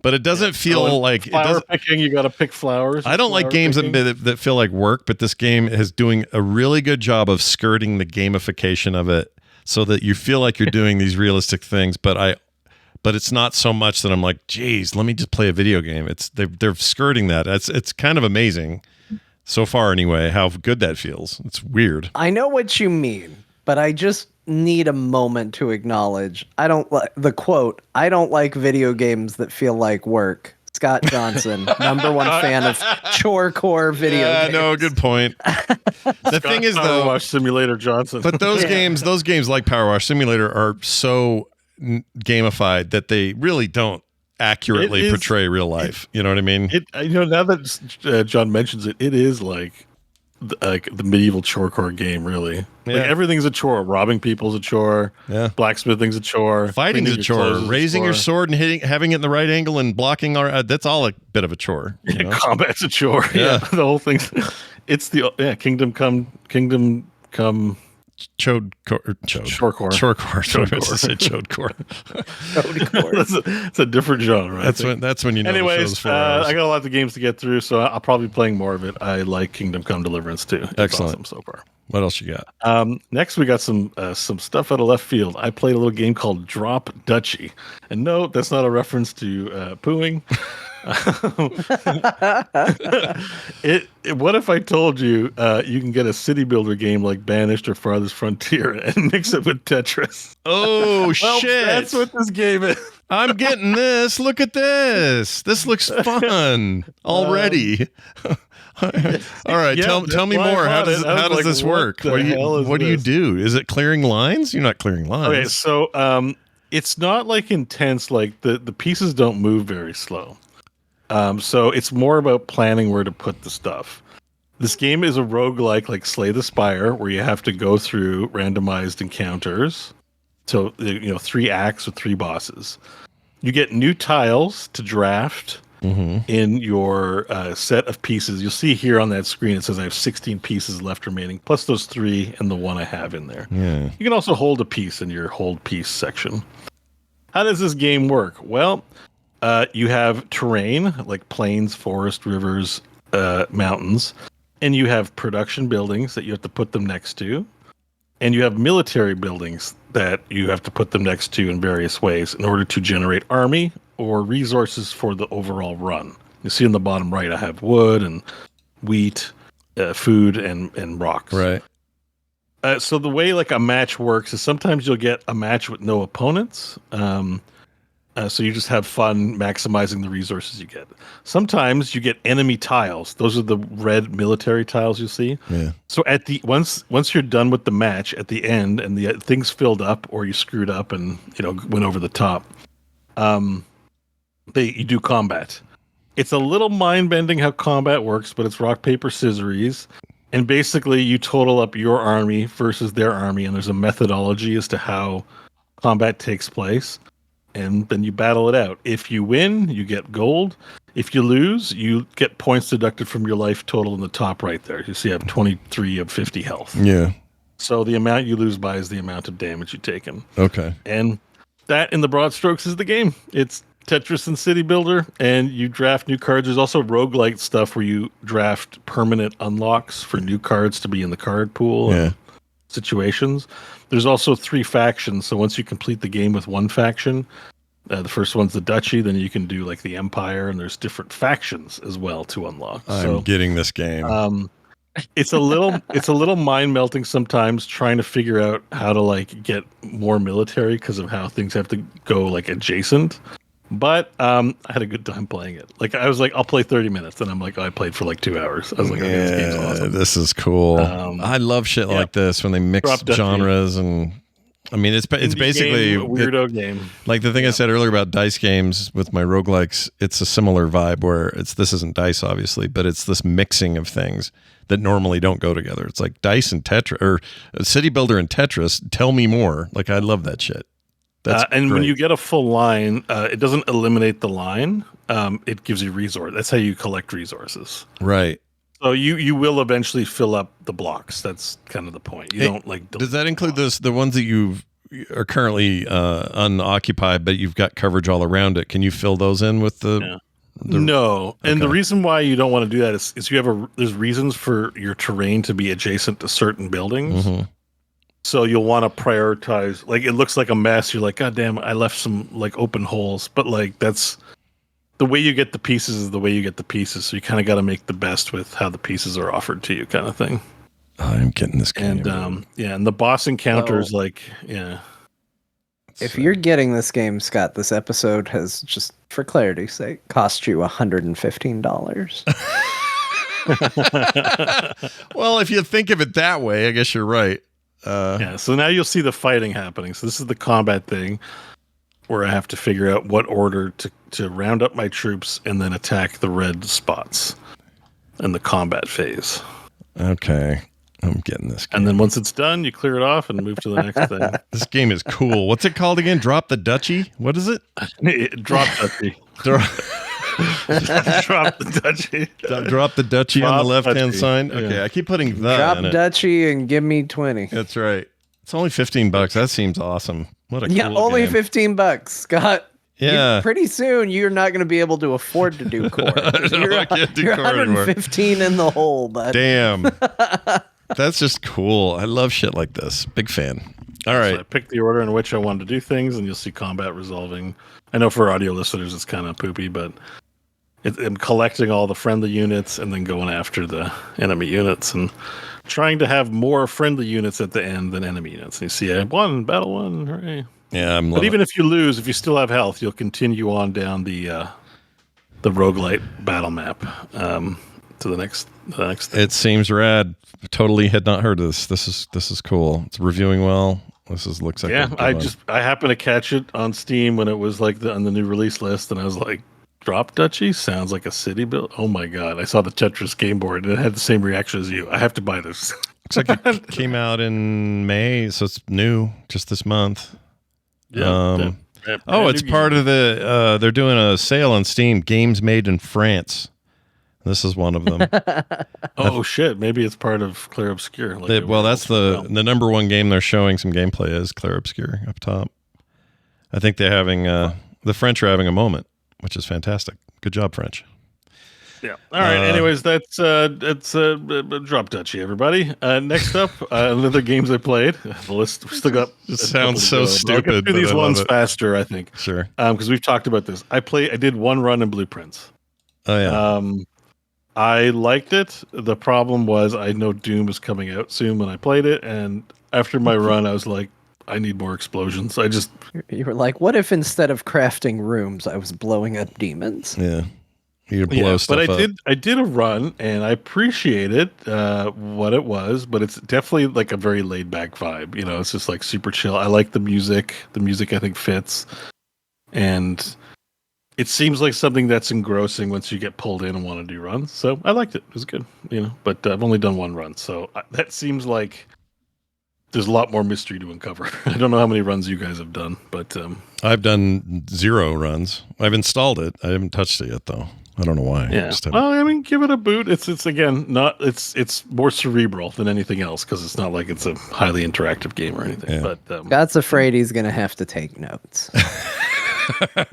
But it doesn't feel like flower picking. You got to pick flowers. I don't like games that feel like work, but this game is doing a really good job of skirting the gamification of it, so that you feel like you're doing these realistic things. But it's not so much that I'm like, geez, let me just play a video game. They're skirting that. It's kind of amazing so far, anyway. How good that feels. It's weird. I know what you mean, but I just need a moment to acknowledge I don't like the quote. I don't like video games that feel like work. Scott Johnson, number one fan of chore core video games. No, good point. The thing is, though, Power Wash Simulator Johnson. But those games like Power Wash Simulator are so gamified that they really don't accurately portray real life. You know what I mean? Now that John mentions it, it is like the medieval chorecore game, really. Yeah. Like everything's a chore. Robbing people's a chore. Yeah. Blacksmithing's a chore. Fighting's a chore. Raising your sword and having it in the right angle and blocking that's all a bit of a chore. You know? Combat's a chore. Yeah. The whole thing. It's Kingdom Come Chorecore. It's a different genre. That's when you know. Anyways, I got a lot of games to get through, so I'll probably be playing more of it. I like Kingdom Come Deliverance too. It's excellent awesome so far. What else you got? Next, we got some stuff out of left field. I played a little game called Drop Duchy, and no, that's not a reference to pooing. What if I told you you can get a city builder game like Banished or Farthest Frontier and mix it with Tetris? Oh, shit. That's what this game is. I'm getting this. Look at this. This looks fun already. All right, tell me more. How does this work? What do you do? Is it clearing lines? You're not clearing lines. Okay, so it's not like intense. Like the pieces don't move very slow. So it's more about planning where to put the stuff. This game is a roguelike like Slay the Spire, where you have to go through randomized encounters. So 3 acts with 3 bosses. You get new tiles to draft in your set of pieces. You'll see here on that screen it says I have 16 pieces left remaining, plus those 3 and the 1 I have in there. Yeah. You can also hold a piece in your hold piece section. How does this game work? Well, you have terrain like plains, forest, rivers, mountains, and you have production buildings that you have to put them next to, and you have military buildings that you have to put them next to in various ways in order to generate army or resources for the overall run. You see in the bottom right, I have wood and wheat, food, and rocks. Right. So the way like a match works is sometimes you'll get a match with no opponents. So you just have fun maximizing the resources you get. Sometimes you get enemy tiles. Those are the red military tiles you see. Yeah. So at the once you're done with the match at the end and the things filled up or you screwed up and went over the top, you do combat. It's a little mind bending how combat works, but it's rock paper scissors. And basically you total up your army versus their army, and there's a methodology as to how combat takes place. And then you battle it out. If you win, you get gold. If you lose, you get points deducted from your life total in the top right there. You see I have 23 of 50 health. Yeah. So the amount you lose by is the amount of damage you've taken. Okay. And that, in the broad strokes, is the game. It's Tetris and City Builder, and you draft new cards. There's also roguelike stuff where you draft permanent unlocks for new cards to be in the card pool. Yeah. Situations. There's also 3 factions, so once you complete the game with one faction, the first one's the Duchy, then you can do like the Empire, and there's different factions as well to unlock. I'm getting this game. It's a little mind melting sometimes trying to figure out how to like get more military because of how things have to go like adjacent. But I had a good time playing it. Like I was like, I'll play 30 minutes, and I'm like, oh, I played for like 2 hours. I was like, okay, this game's awesome. This is cool. I love shit like this when they mix genres, and I mean, it's basically weirdo game. Like the thing I said earlier about dice games with my roguelikes, it's a similar vibe where this isn't dice obviously, but it's this mixing of things that normally don't go together. It's like dice and Tetris, or City Builder and Tetris. Tell me more. Like I love that shit. And when you get a full line, it doesn't eliminate the line. It gives you resource. That's how you collect resources. Right. So you will eventually fill up the blocks. That's kind of the point. You don't like. Does that include the ones that you are currently unoccupied, but you've got coverage all around it? Can you fill those in with the? No. And the reason why you don't want to do that is there's reasons for your terrain to be adjacent to certain buildings. Mm-hmm. So you'll want to prioritize, like it looks like a mess. You're like, God damn, I left some like open holes, but like that's the way you get the pieces is the way you get the pieces. So you kind of got to make the best with how the pieces are offered to you, kind of thing. I'm getting this game. And and the boss encounters, If you're getting this game, Scott, this episode has, just for clarity's sake, cost you $115. Well, if you think of it that way, I guess you're right. So now you'll see the fighting happening. So this is the combat thing where I have to figure out what order to round up my troops and then attack the red spots in the combat phase. Okay. I'm getting this game. And then once it's done, you clear it off and move to the next thing. This game is cool. What's it called again? Drop the Duchy? What is it? Drop Duchy. Drop the Duchy. Drop the Duchy on the left-hand side. Okay, yeah. I keep putting the Drop in it. Duchy and give me 20. That's right. It's only $15. That seems awesome. What a cool only game. $15, Scott. Yeah. Pretty soon, you're not going to be able to afford to do core. I can't do you're core 115 in the hole, bud. Damn. That's just cool. I love shit like this. Big fan. All right. So I picked the order in which I wanted to do things, and you'll see combat resolving. I know for audio listeners, it's kind of poopy, but I'm collecting all the friendly units and then going after the enemy units and trying to have more friendly units at the end than enemy units. And you see, I won, battle won, hooray. Yeah, but even if you lose, if you still have health, you'll continue on down the roguelite battle map to the next thing. It seems rad. Totally had not heard of this. This is cool. It's reviewing well. Looks like I happened to catch it on Steam when it was like on the new release list, and I was like, Drop Duchy sounds like a city build. Oh my god! I saw the Tetris game board and it had the same reaction as you. I have to buy this. Looks like it came out in May, so it's new, just this month. Yeah. It's part of the. They're doing a sale on Steam. Games made in France. This is one of them. Oh shit! Maybe it's part of Clair Obscur. That's the number one game they're showing some gameplay is Clair Obscur up top. I think they're having the French are having a moment, which is fantastic. Good job, French. Yeah. All right. Anyways, that's Drop Duchy, everybody. Next up, another games I played. The list we still got. It sounds so stupid. I'll get through these ones faster, I think. Sure. Because we've talked about this. I did one run in Blueprints. Oh yeah. I liked it. The problem was I know Doom was coming out soon when I played it, and after my run, I was like, I need more explosions. You were like, what if instead of crafting rooms, I was blowing up demons? Yeah. You blow stuff but up. I did a run, and I appreciated what it was, but it's definitely like a very laid back vibe. You know, it's just like super chill. I like the music. The music I think fits, and it seems like something that's engrossing once you get pulled in and want to do runs. So I liked it. It was good, you know. But I've only done one run, so that seems like there's a lot more mystery to uncover. I don't know how many runs you guys have done, but I've done 0 runs. I've installed it. I haven't touched it yet, though. I don't know why. Yeah. Well, I mean, give it a boot. It's again not. It's more cerebral than anything else because it's not like it's a highly interactive game or anything. Yeah. But Scott's afraid he's gonna have to take notes.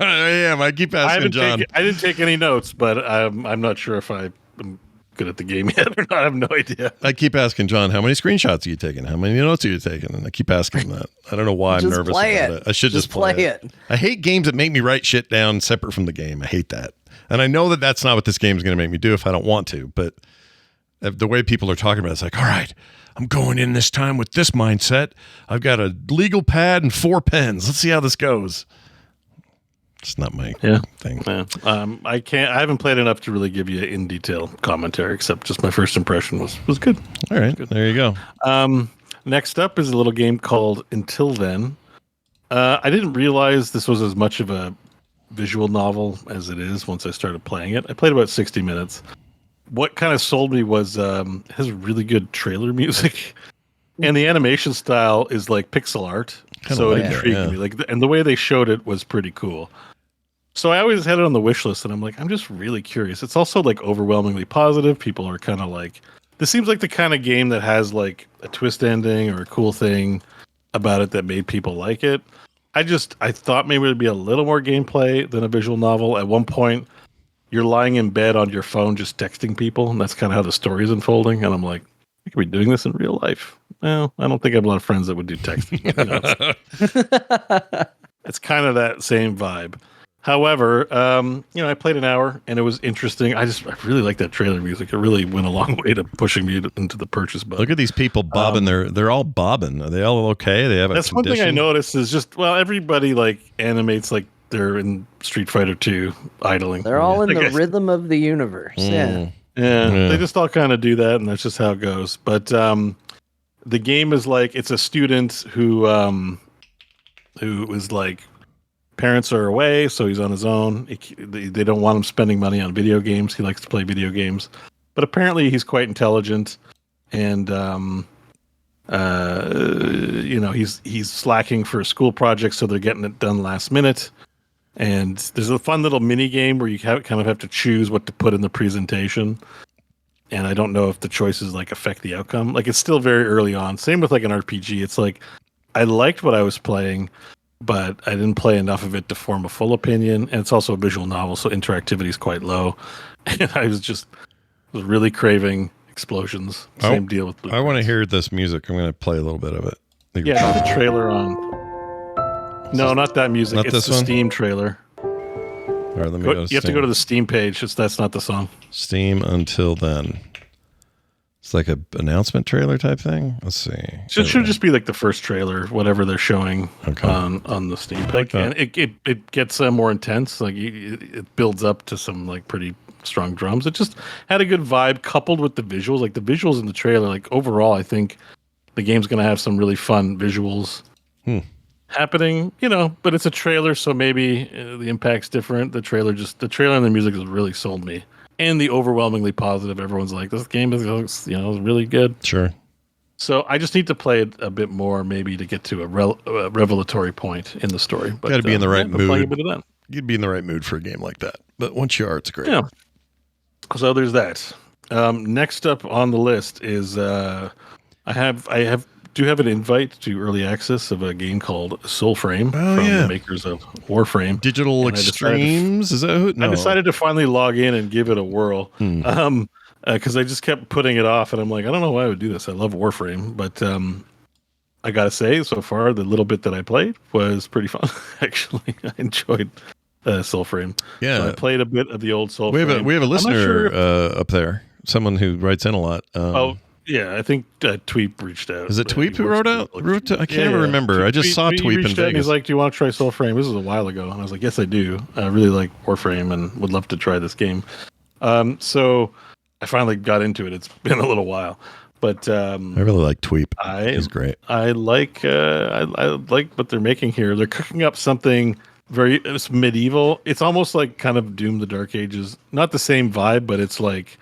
I am. I keep asking John. I didn't take any notes, but I'm not sure if I'm good at the game yet or not. I have no idea. I keep asking John, how many screenshots are you taking? How many notes are you taking? And I keep asking him that. I don't know why I'm nervous about it. I should just play it. I hate games that make me write shit down separate from the game. I hate that. And I know that that's not what this game is going to make me do if I don't want to. But the way people are talking about it, it's like, all right, I'm going in this time with this mindset. I've got a legal pad and 4 pens. Let's see how this goes. It's not my Yeah. thing. Yeah. I haven't played enough to really give you in detail commentary, except just my first impression was good. All right, there you go. Next up is a little game called Until Then. I didn't realize this was as much of a visual novel as it is once I started playing it. I played about 60 minutes. What kind of sold me was it has really good trailer music, and the animation style is like pixel art. Kinda So like it it, intrigued yeah. me. And the way they showed it was pretty cool. So I always had it on the wish list, and I'm like, I'm just really curious. It's also like overwhelmingly positive. People are kind of like, this seems like the kind of game that has like a twist ending or a cool thing about it that made people like it. I thought maybe it'd be a little more gameplay than a visual novel. At one point, you're lying in bed on your phone just texting people, and that's kind of how the story is unfolding. And I'm like, I could be doing this in real life. Well, I don't think I have a lot of friends that would do texting. It's kind of that same vibe. However, I played an hour and it was interesting. I really like that trailer music. It really went a long way to pushing me into the purchase button. Look at these people bobbing. They're all bobbing. Are they all okay? They have That's one thing I noticed is just, everybody like animates like they're in Street Fighter 2 idling. They're all in the rhythm of the universe. Yeah. Yeah, they just all kind of do that, and that's just how it goes. But the game is like, it's a student who is like, parents are away, so he's on his own. They don't want him spending money on video games. He likes to play video games, but apparently he's quite intelligent, and he's slacking for a school project, so they're getting it done last minute. And there's a fun little mini game where you kind of have to choose what to put in the presentation. And I don't know if the choices like affect the outcome. Like, it's still very early on. Same with like an RPG. It's like, I liked what I was playing, but I didn't play enough of it to form a full opinion. And it's also a visual novel, so interactivity is quite low. And I was really craving explosions. Same deal with Blueprints. I want to hear this music. I'm going to play a little bit of it. Yeah, the trailer on. No, not that music. Not it's this the one? Steam trailer. All right, let me go to You have to go to the Steam page. That's not the song. Steam Until Then. It's like a announcement trailer type thing. Let's see. It should just be like the first trailer, whatever they're showing on the Steam page. And it gets more intense. Like it builds up to some like pretty strong drums. It just had a good vibe coupled with the visuals. Like the visuals in the trailer, like overall, I think the game's going to have some really fun visuals happening, but it's a trailer, so maybe the impact's different. The trailer and the music has really sold me. And the overwhelmingly positive, everyone's like, this game is really good. Sure. So I just need to play it a bit more, maybe to get to a revelatory point in the story. But got to be in the right mood. Playing a bit of that. You'd be in the right mood for a game like that. But once you are, it's great. Yeah. So there's that. Next up on the list is I do have an invite to early access of a game called Soulframe from the makers of Warframe. Digital Extremes? Is that who? No. I decided to finally log in and give it a whirl. Because I just kept putting it off, and I'm like, I don't know why I would do this. I love Warframe, but I gotta say, so far, the little bit that I played was pretty fun. Actually, I enjoyed Soulframe. Yeah, so I played a bit of the old Soulframe. We have a listener up there, someone who writes in a lot. Yeah, I think Tweep reached out. Is it Tweep who wrote out? I can't even remember. I just saw Tweep in Vegas. He's like, "Do you want to try Soulframe?" This was a while ago, and I was like, "Yes, I do. I really like Warframe and would love to try this game." So I finally got into it. It's been a little while, but I really like Tweep. He's great. I like what they're making here. They're cooking up something it's medieval. It's almost like kind of Doom: The Dark Ages. Not the same vibe, but it's like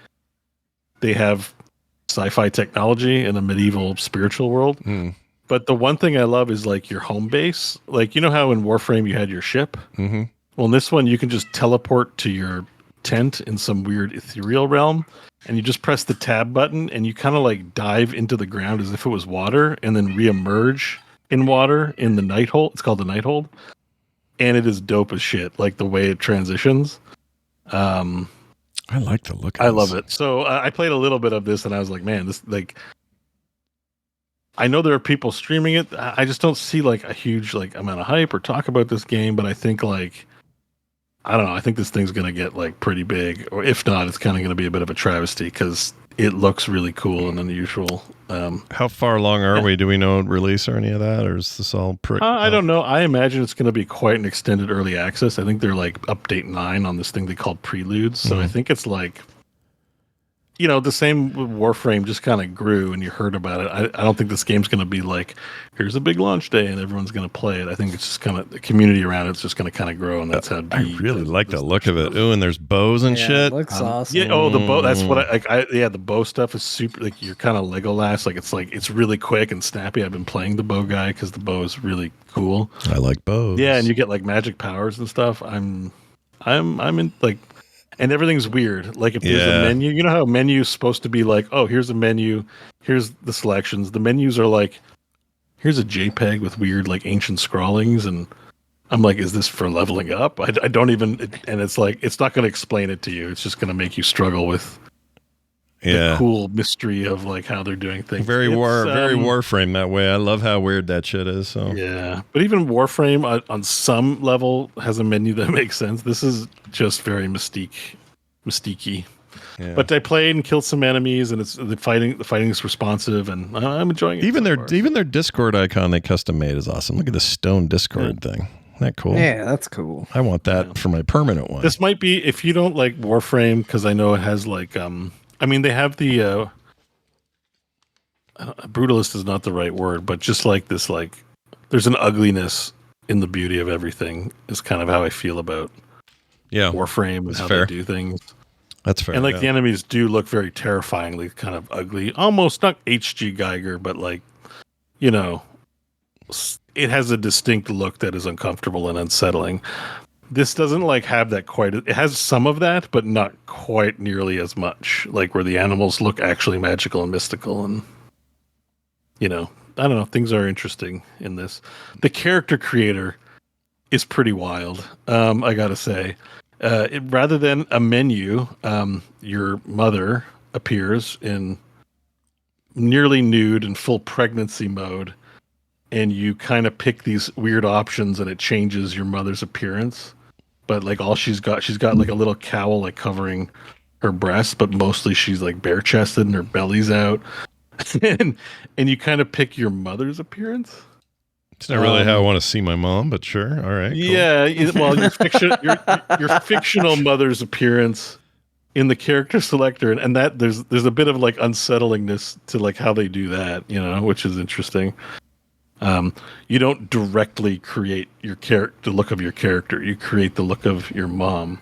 they have sci-fi technology in a medieval spiritual world. But the one thing I love is like your home base. Like, you know how in Warframe you had your ship? Well, in this one you can just teleport to your tent in some weird ethereal realm, and you just press the tab button and you kind of like dive into the ground as if it was water, and then reemerge in water in the Nighthold. It's called the Nighthold, and it is dope as shit. Like the way it transitions. I like the look of I love it. So I played a little bit of this, and I was like, man, this, like, I know there are people streaming it. I just don't see like a huge like amount of hype or talk about this game, but I think like I don't know. I think this thing's going to get like pretty big, or if not, it's kind of going to be a bit of a travesty because it looks really cool and unusual. How far along are we? Do we know release or any of that, or is this all? I don't know. I imagine it's going to be quite an extended early access. I think they're like update 9 on this thing they call Preludes. So I think it's like, you know, the same with Warframe just kind of grew and you heard about it. I don't think this game's going to be like, here's a big launch day and everyone's going to play it. I think it's just kind of the community around it's just going to kind of grow, and that's how I really like the look of it. Ooh, and there's bows and shit. It looks awesome. Yeah. Oh, the bow. That's what the bow stuff is super. Like you're kind of Legolas. Like it's really quick and snappy. I've been playing the bow guy because the bow is really cool. I like bows. Yeah, and you get like magic powers and stuff. I'm in like. And everything's weird. Like if there's a menu, you know how a menu is supposed to be like, oh, here's a menu, here's the selections. The menus are like, here's a JPEG with weird like ancient scrawlings, and I'm like, is this for leveling up? I don't even. And it's like, it's not going to explain it to you. It's just going to make you struggle with the cool mystery of like how they're doing things. Very Warframe that way. I love how weird that shit is. So yeah, but even Warframe on some level has a menu that makes sense. This is just very mystique-y. Yeah. But I played and killed some enemies, and it's the fighting is responsive, and I'm enjoying it. Even their Discord icon they custom made is awesome. Look at this stone Discord thing. Isn't that cool? Yeah, that's cool. I want that for my permanent one. This might be, if you don't like Warframe, because I know it has like I mean, they have the brutalist is not the right word, but just like this, like there's an ugliness in the beauty of everything is kind of how I feel about Warframe and how they do things. That's fair. And like the enemies do look very terrifyingly kind of ugly, almost not H.G. Geiger, but like, you know, it has a distinct look that is uncomfortable and unsettling. This doesn't like have that quite. It has some of that, but not quite nearly as much. Like where the animals look actually magical and mystical, and you know, I don't know. Things are interesting in this. The character creator is pretty wild. I gotta say, rather than a menu, your mother appears in nearly nude and full pregnancy mode, and you kind of pick these weird options, and it changes your mother's appearance. But like all she's got like a little cowl like covering her breasts, but mostly she's like bare chested and her belly's out. and you kind of pick your mother's appearance. It's not really how I want to see my mom, but sure. All right. Cool. Yeah. Well, your fictional mother's appearance in the character selector, and that there's a bit of like unsettlingness to like how they do that, you know, which is interesting. You don't directly create the look of your character. You create the look of your mom,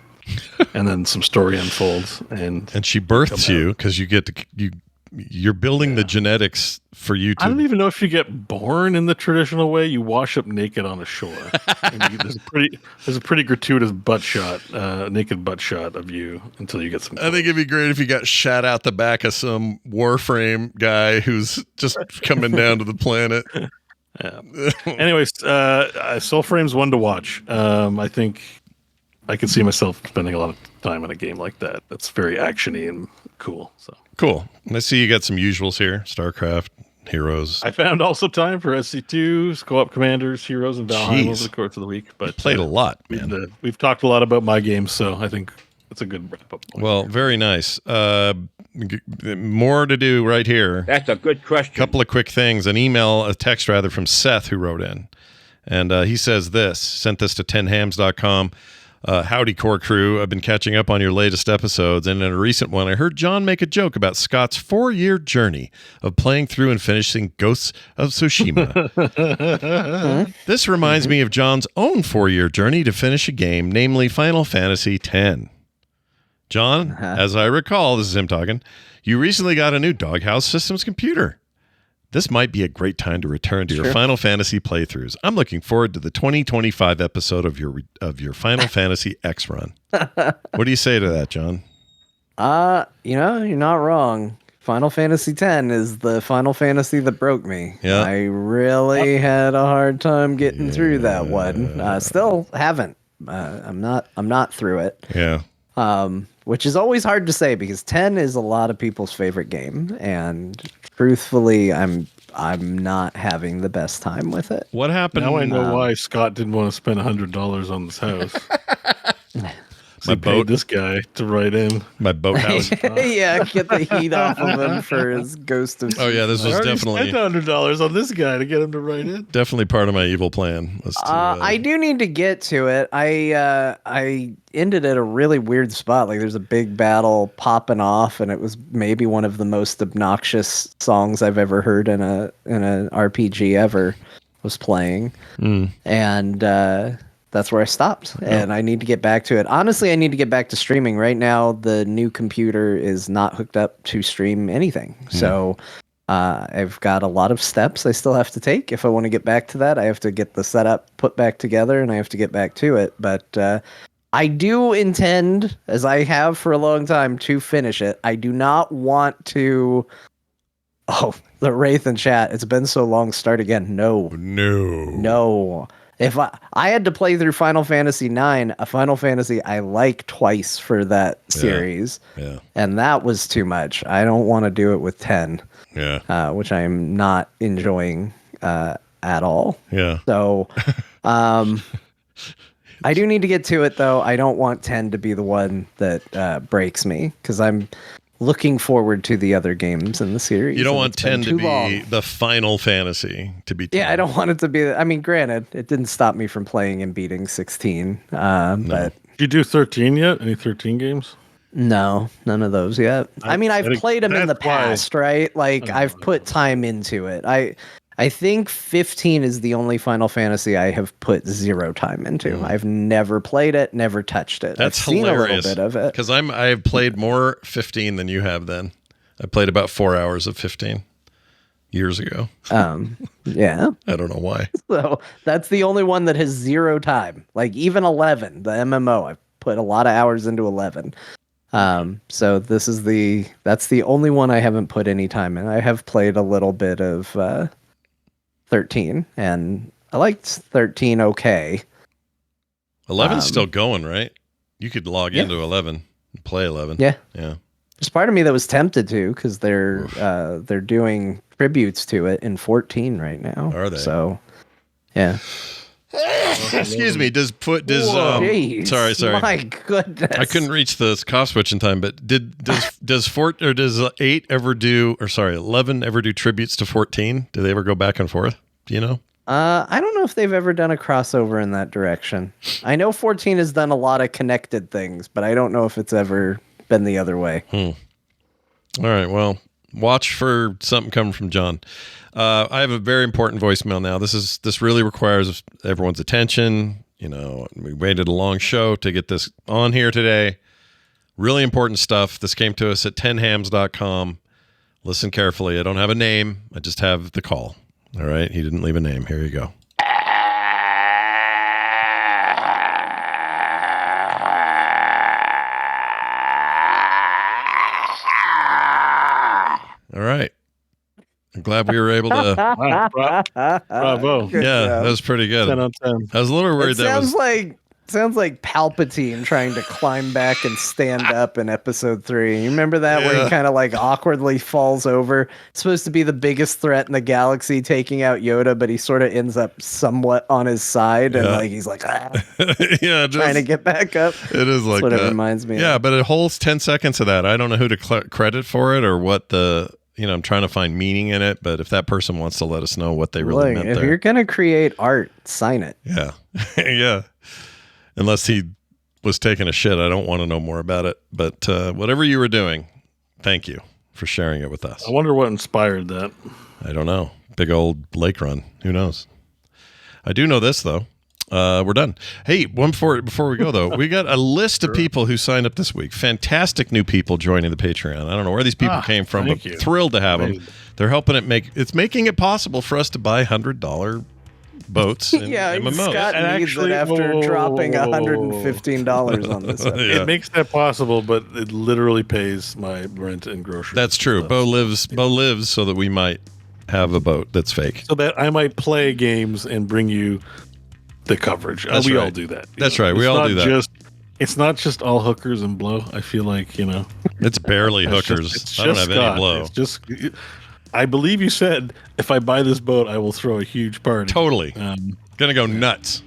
and then some story unfolds. And she births you because you get to you're building the genetics for you to. I don't even know if you get born in the traditional way. You wash up naked on a shore. There's a pretty gratuitous naked butt shot of you until you get some. I think it'd be great if you got shot out the back of some Warframe guy who's just coming down to the planet. Yeah. Anyways, Soulframe's one to watch. I think I can see myself spending a lot of time in a game like that. That's very actiony and cool. So cool. I see you got some usuals here: StarCraft, Heroes. I found also time for SC2, Co-op Commanders, Heroes, and Valheim over the course of the week. But played a lot, man. We've talked a lot about my games, so I think that's a good wrap up. Well, very nice. More to do right here. That's a good question. Couple of quick things. A text rather from Seth, who wrote in. And he says sent this to 10hams.com. Howdy, Core Crew. I've been catching up on your latest episodes, and in a recent one, I heard John make a joke about Scott's 4-year journey of playing through and finishing Ghosts of Tsushima. This reminds me of John's own 4-year journey to finish a game, namely Final Fantasy X. John, as I recall, this is him talking, you recently got a new Doghouse Systems computer. This might be a great time to return to your Final Fantasy playthroughs. I'm looking forward to the 2025 episode of your Final Fantasy X run. What do you say to that, John? You know, you're not wrong. Final Fantasy X is the Final Fantasy that broke me. Yeah. I really had a hard time getting through that one. Still haven't. I'm not through it. Yeah. Which is always hard to say because 10 is a lot of people's favorite game, and truthfully, I'm not having the best time with it. What happened? Now I know why Scott didn't want to spend $100 on this house. My boat. This guy to write in my boathouse. Yeah, get the heat off of him for his Ghost of. Oh yeah, this was definitely $100 on this guy to get him to write in. Definitely part of my evil plan. Was to, I do need to get to it. I ended at a really weird spot. Like there's a big battle popping off, and it was maybe one of the most obnoxious songs I've ever heard in an RPG ever. Was playing, and that's where I stopped. And I need to get back to it. Honestly, I need to get back to streaming. Right now, the new computer is not hooked up to stream anything. So I've got a lot of steps I still have to take. If I want to get back to that, I have to get the setup put back together, and I have to get back to it. But I do intend, as I have for a long time, to finish it. I do not want to... Oh, the Wraith in chat. It's been so long. Start again. No. If I had to play through Final Fantasy IX, a Final Fantasy I like twice for that series, and that was too much. I don't want to do it with 10, which I am not enjoying at all. Yeah. So, I do need to get to it though. I don't want 10 to be the one that breaks me because I'm looking forward to the other games in the series. You don't want 10 to be long. the Final Fantasy to be 10. Yeah, I don't want it to be. I mean, granted, it didn't stop me from playing and beating 16. But did you do 13 yet? Any 13 games? No, none of those yet. I mean, I've played them in the past, right? Like I've put time into it. I think 15 is the only Final Fantasy I have put 0 time into. I've never played it, never touched it. That's I've seen hilarious. a little bit of it. Because I have played more 15 than you have then. I played about 4 hours of 15 years ago. Yeah. I don't know why. So that's the only one that has 0 time. Like even 11, the MMO, I've put a lot of hours into 11. So that's the only one I haven't put any time in. I have played a little bit of 13, and I liked 13 okay. 11's still going, right? You could log into 11 and play 11. Yeah. Yeah. There's part of me that was tempted to because they're doing tributes to it in 14 right now. Are they? So, yeah. Excuse me. Jeez, sorry. My goodness. I couldn't reach the cough switch in time, but does 8 ever do, or sorry, 11 ever do tributes to 14? Do they ever go back and forth? Do you know? I don't know if they've ever done a crossover in that direction. I know 14 has done a lot of connected things, but I don't know if it's ever been the other way. All right. Well, watch for something coming from John. I have a very important voicemail now. This really requires everyone's attention. You know, we waited a long show to get this on here today. Really important stuff. This came to us at 10hams.com. Listen carefully. I don't have a name. I just have the call. All right. He didn't leave a name. Here you go. All right. I'm glad we were able to. Bravo. Yeah, that was pretty good. 10 on 10. I was a little worried that was. Sounds like Palpatine trying to climb back and stand up in episode 3. You remember that where he kind of like awkwardly falls over? It's supposed to be the biggest threat in the galaxy, taking out Yoda, but he sort of ends up somewhat on his side, and like he's like, trying to get back up. It is like That's what that. it reminds me. Yeah, of. but it holds 10 seconds of that. I don't know who to credit for it or what the. I'm trying to find meaning in it, but if that person wants to let us know what they really meant if there. you're gonna create art, sign it. Yeah, yeah. Unless he was taking a shit, I don't want to know more about it. But whatever you were doing, thank you for sharing it with us. I wonder what inspired that. I don't know. Big old lake run. Who knows? I do know this, though. We're done. Hey, one before we go, though, we got a list of people who signed up this week. Fantastic new people joining the Patreon. I don't know where these people came from, but thrilled to have them. They're helping it's making it possible for us to buy $100 boats in MMO. Scott needs it after dropping $115 on this. It makes that possible, but it literally pays my rent and groceries. That's true. Bo lives so that we might have a boat that's fake. So that I might play games and bring you the coverage. We all do that. That's right. We all do that. It's not just all hookers and blow. I feel like, It's barely hookers. I don't have any blow. It's just... I believe you said, if I buy this boat, I will throw a huge party. Totally. Gonna go nuts.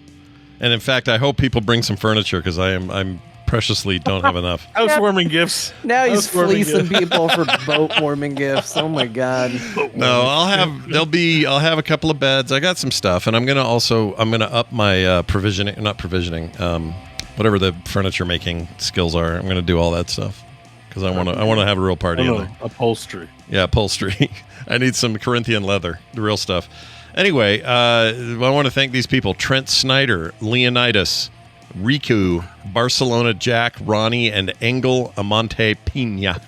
And in fact, I hope people bring some furniture because I'm preciously don't have enough. Housewarming gifts. Now he's Housewarming fleecing gifts. people for boat warming gifts. Oh my god. No, I'll have a couple of beds. I got some stuff, and I'm gonna up my whatever the furniture making skills are. I'm gonna do all that stuff because I want to have a real party in there. Upholstery. Yeah, upholstery. I need some Corinthian leather, the real stuff. Anyway, I want to thank these people: Trent Snyder, Leonidas, Riku, Barcelona Jack, Ronnie, and Engel Amante Pina.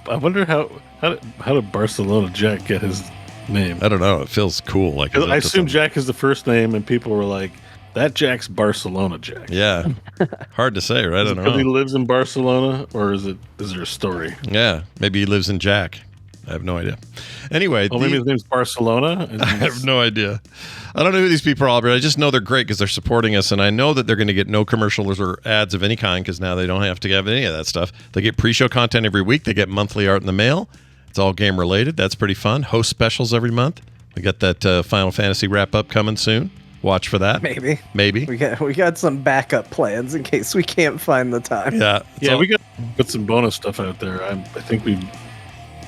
I wonder how did Barcelona Jack get his name? I don't know. It feels cool. Like I assume Jack is the first name, and people were like, "That Jack's Barcelona Jack." Yeah, hard to say, right? I don't Because he know. lives in Barcelona, or is there a story? Yeah, maybe he lives in Jack. I have no idea. Anyway, Maybe his name's Barcelona. And I have no idea. I don't know who these people are, but I just know they're great because they're supporting us, and I know that they're going to get no commercials or ads of any kind because now they don't have to have any of that stuff. They get pre-show content every week. They get monthly art in the mail. It's all game related. That's pretty fun. Host specials every month. We got that Final Fantasy wrap up coming soon. Watch for that. Maybe. Maybe. We got some backup plans in case we can't find the time. Yeah. we got put some bonus stuff out there. I think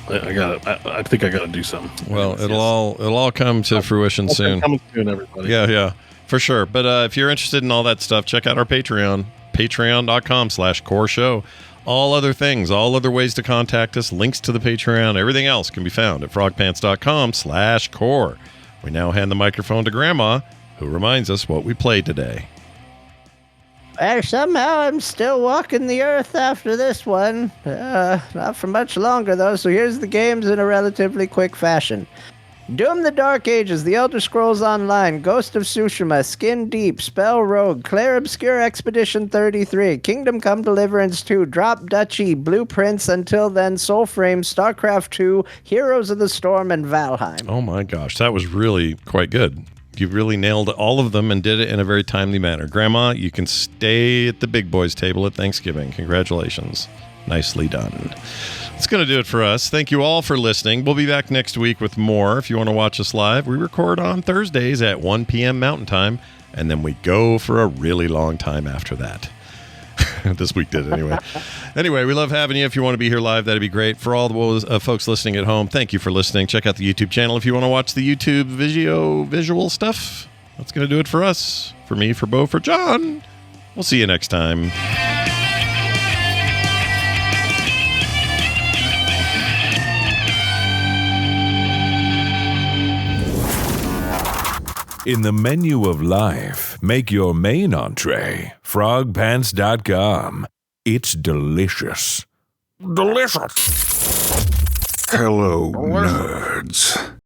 I think I got to do something. Well, it'll all come to fruition soon. Coming soon, everybody. Yeah, for sure. But if you're interested in all that stuff, check out our Patreon, patreon.com/core show. All other things, all other ways to contact us, links to the Patreon, everything else can be found at frogpants.com/core. We now hand the microphone to Grandma, who reminds us what we played today. Somehow I'm still walking the earth after this one. Not for much longer, though, so here's the games in a relatively quick fashion. Doom the Dark Ages, The Elder Scrolls Online, Ghost of Tsushima, Skin Deep, Spell Rogue, Clair Obscur Expedition 33, Kingdom Come Deliverance 2, Drop Duchy, Blueprints, Until Then, Soulframe, StarCraft 2, Heroes of the Storm, and Valheim. Oh my gosh, that was really quite good. You really nailed all of them and did it in a very timely manner. Grandma, you can stay at the big boys table at Thanksgiving. Congratulations. Nicely done. That's going to do it for us. Thank you all for listening. We'll be back next week with more. If you want to watch us live, we record on Thursdays at 1 p.m. Mountain Time, and then we go for a really long time after that. This week did anyway. Anyway, we love having you. If you want to be here live, that'd be great. For all the folks listening at home, thank you for listening. Check out the YouTube channel if you want to watch the YouTube visual stuff. That's going to do it for us. For me, for Bo, for John. We'll see you next time. In the menu of life, make your main entree frogpants.com. It's delicious. Delicious. Hello, nerds.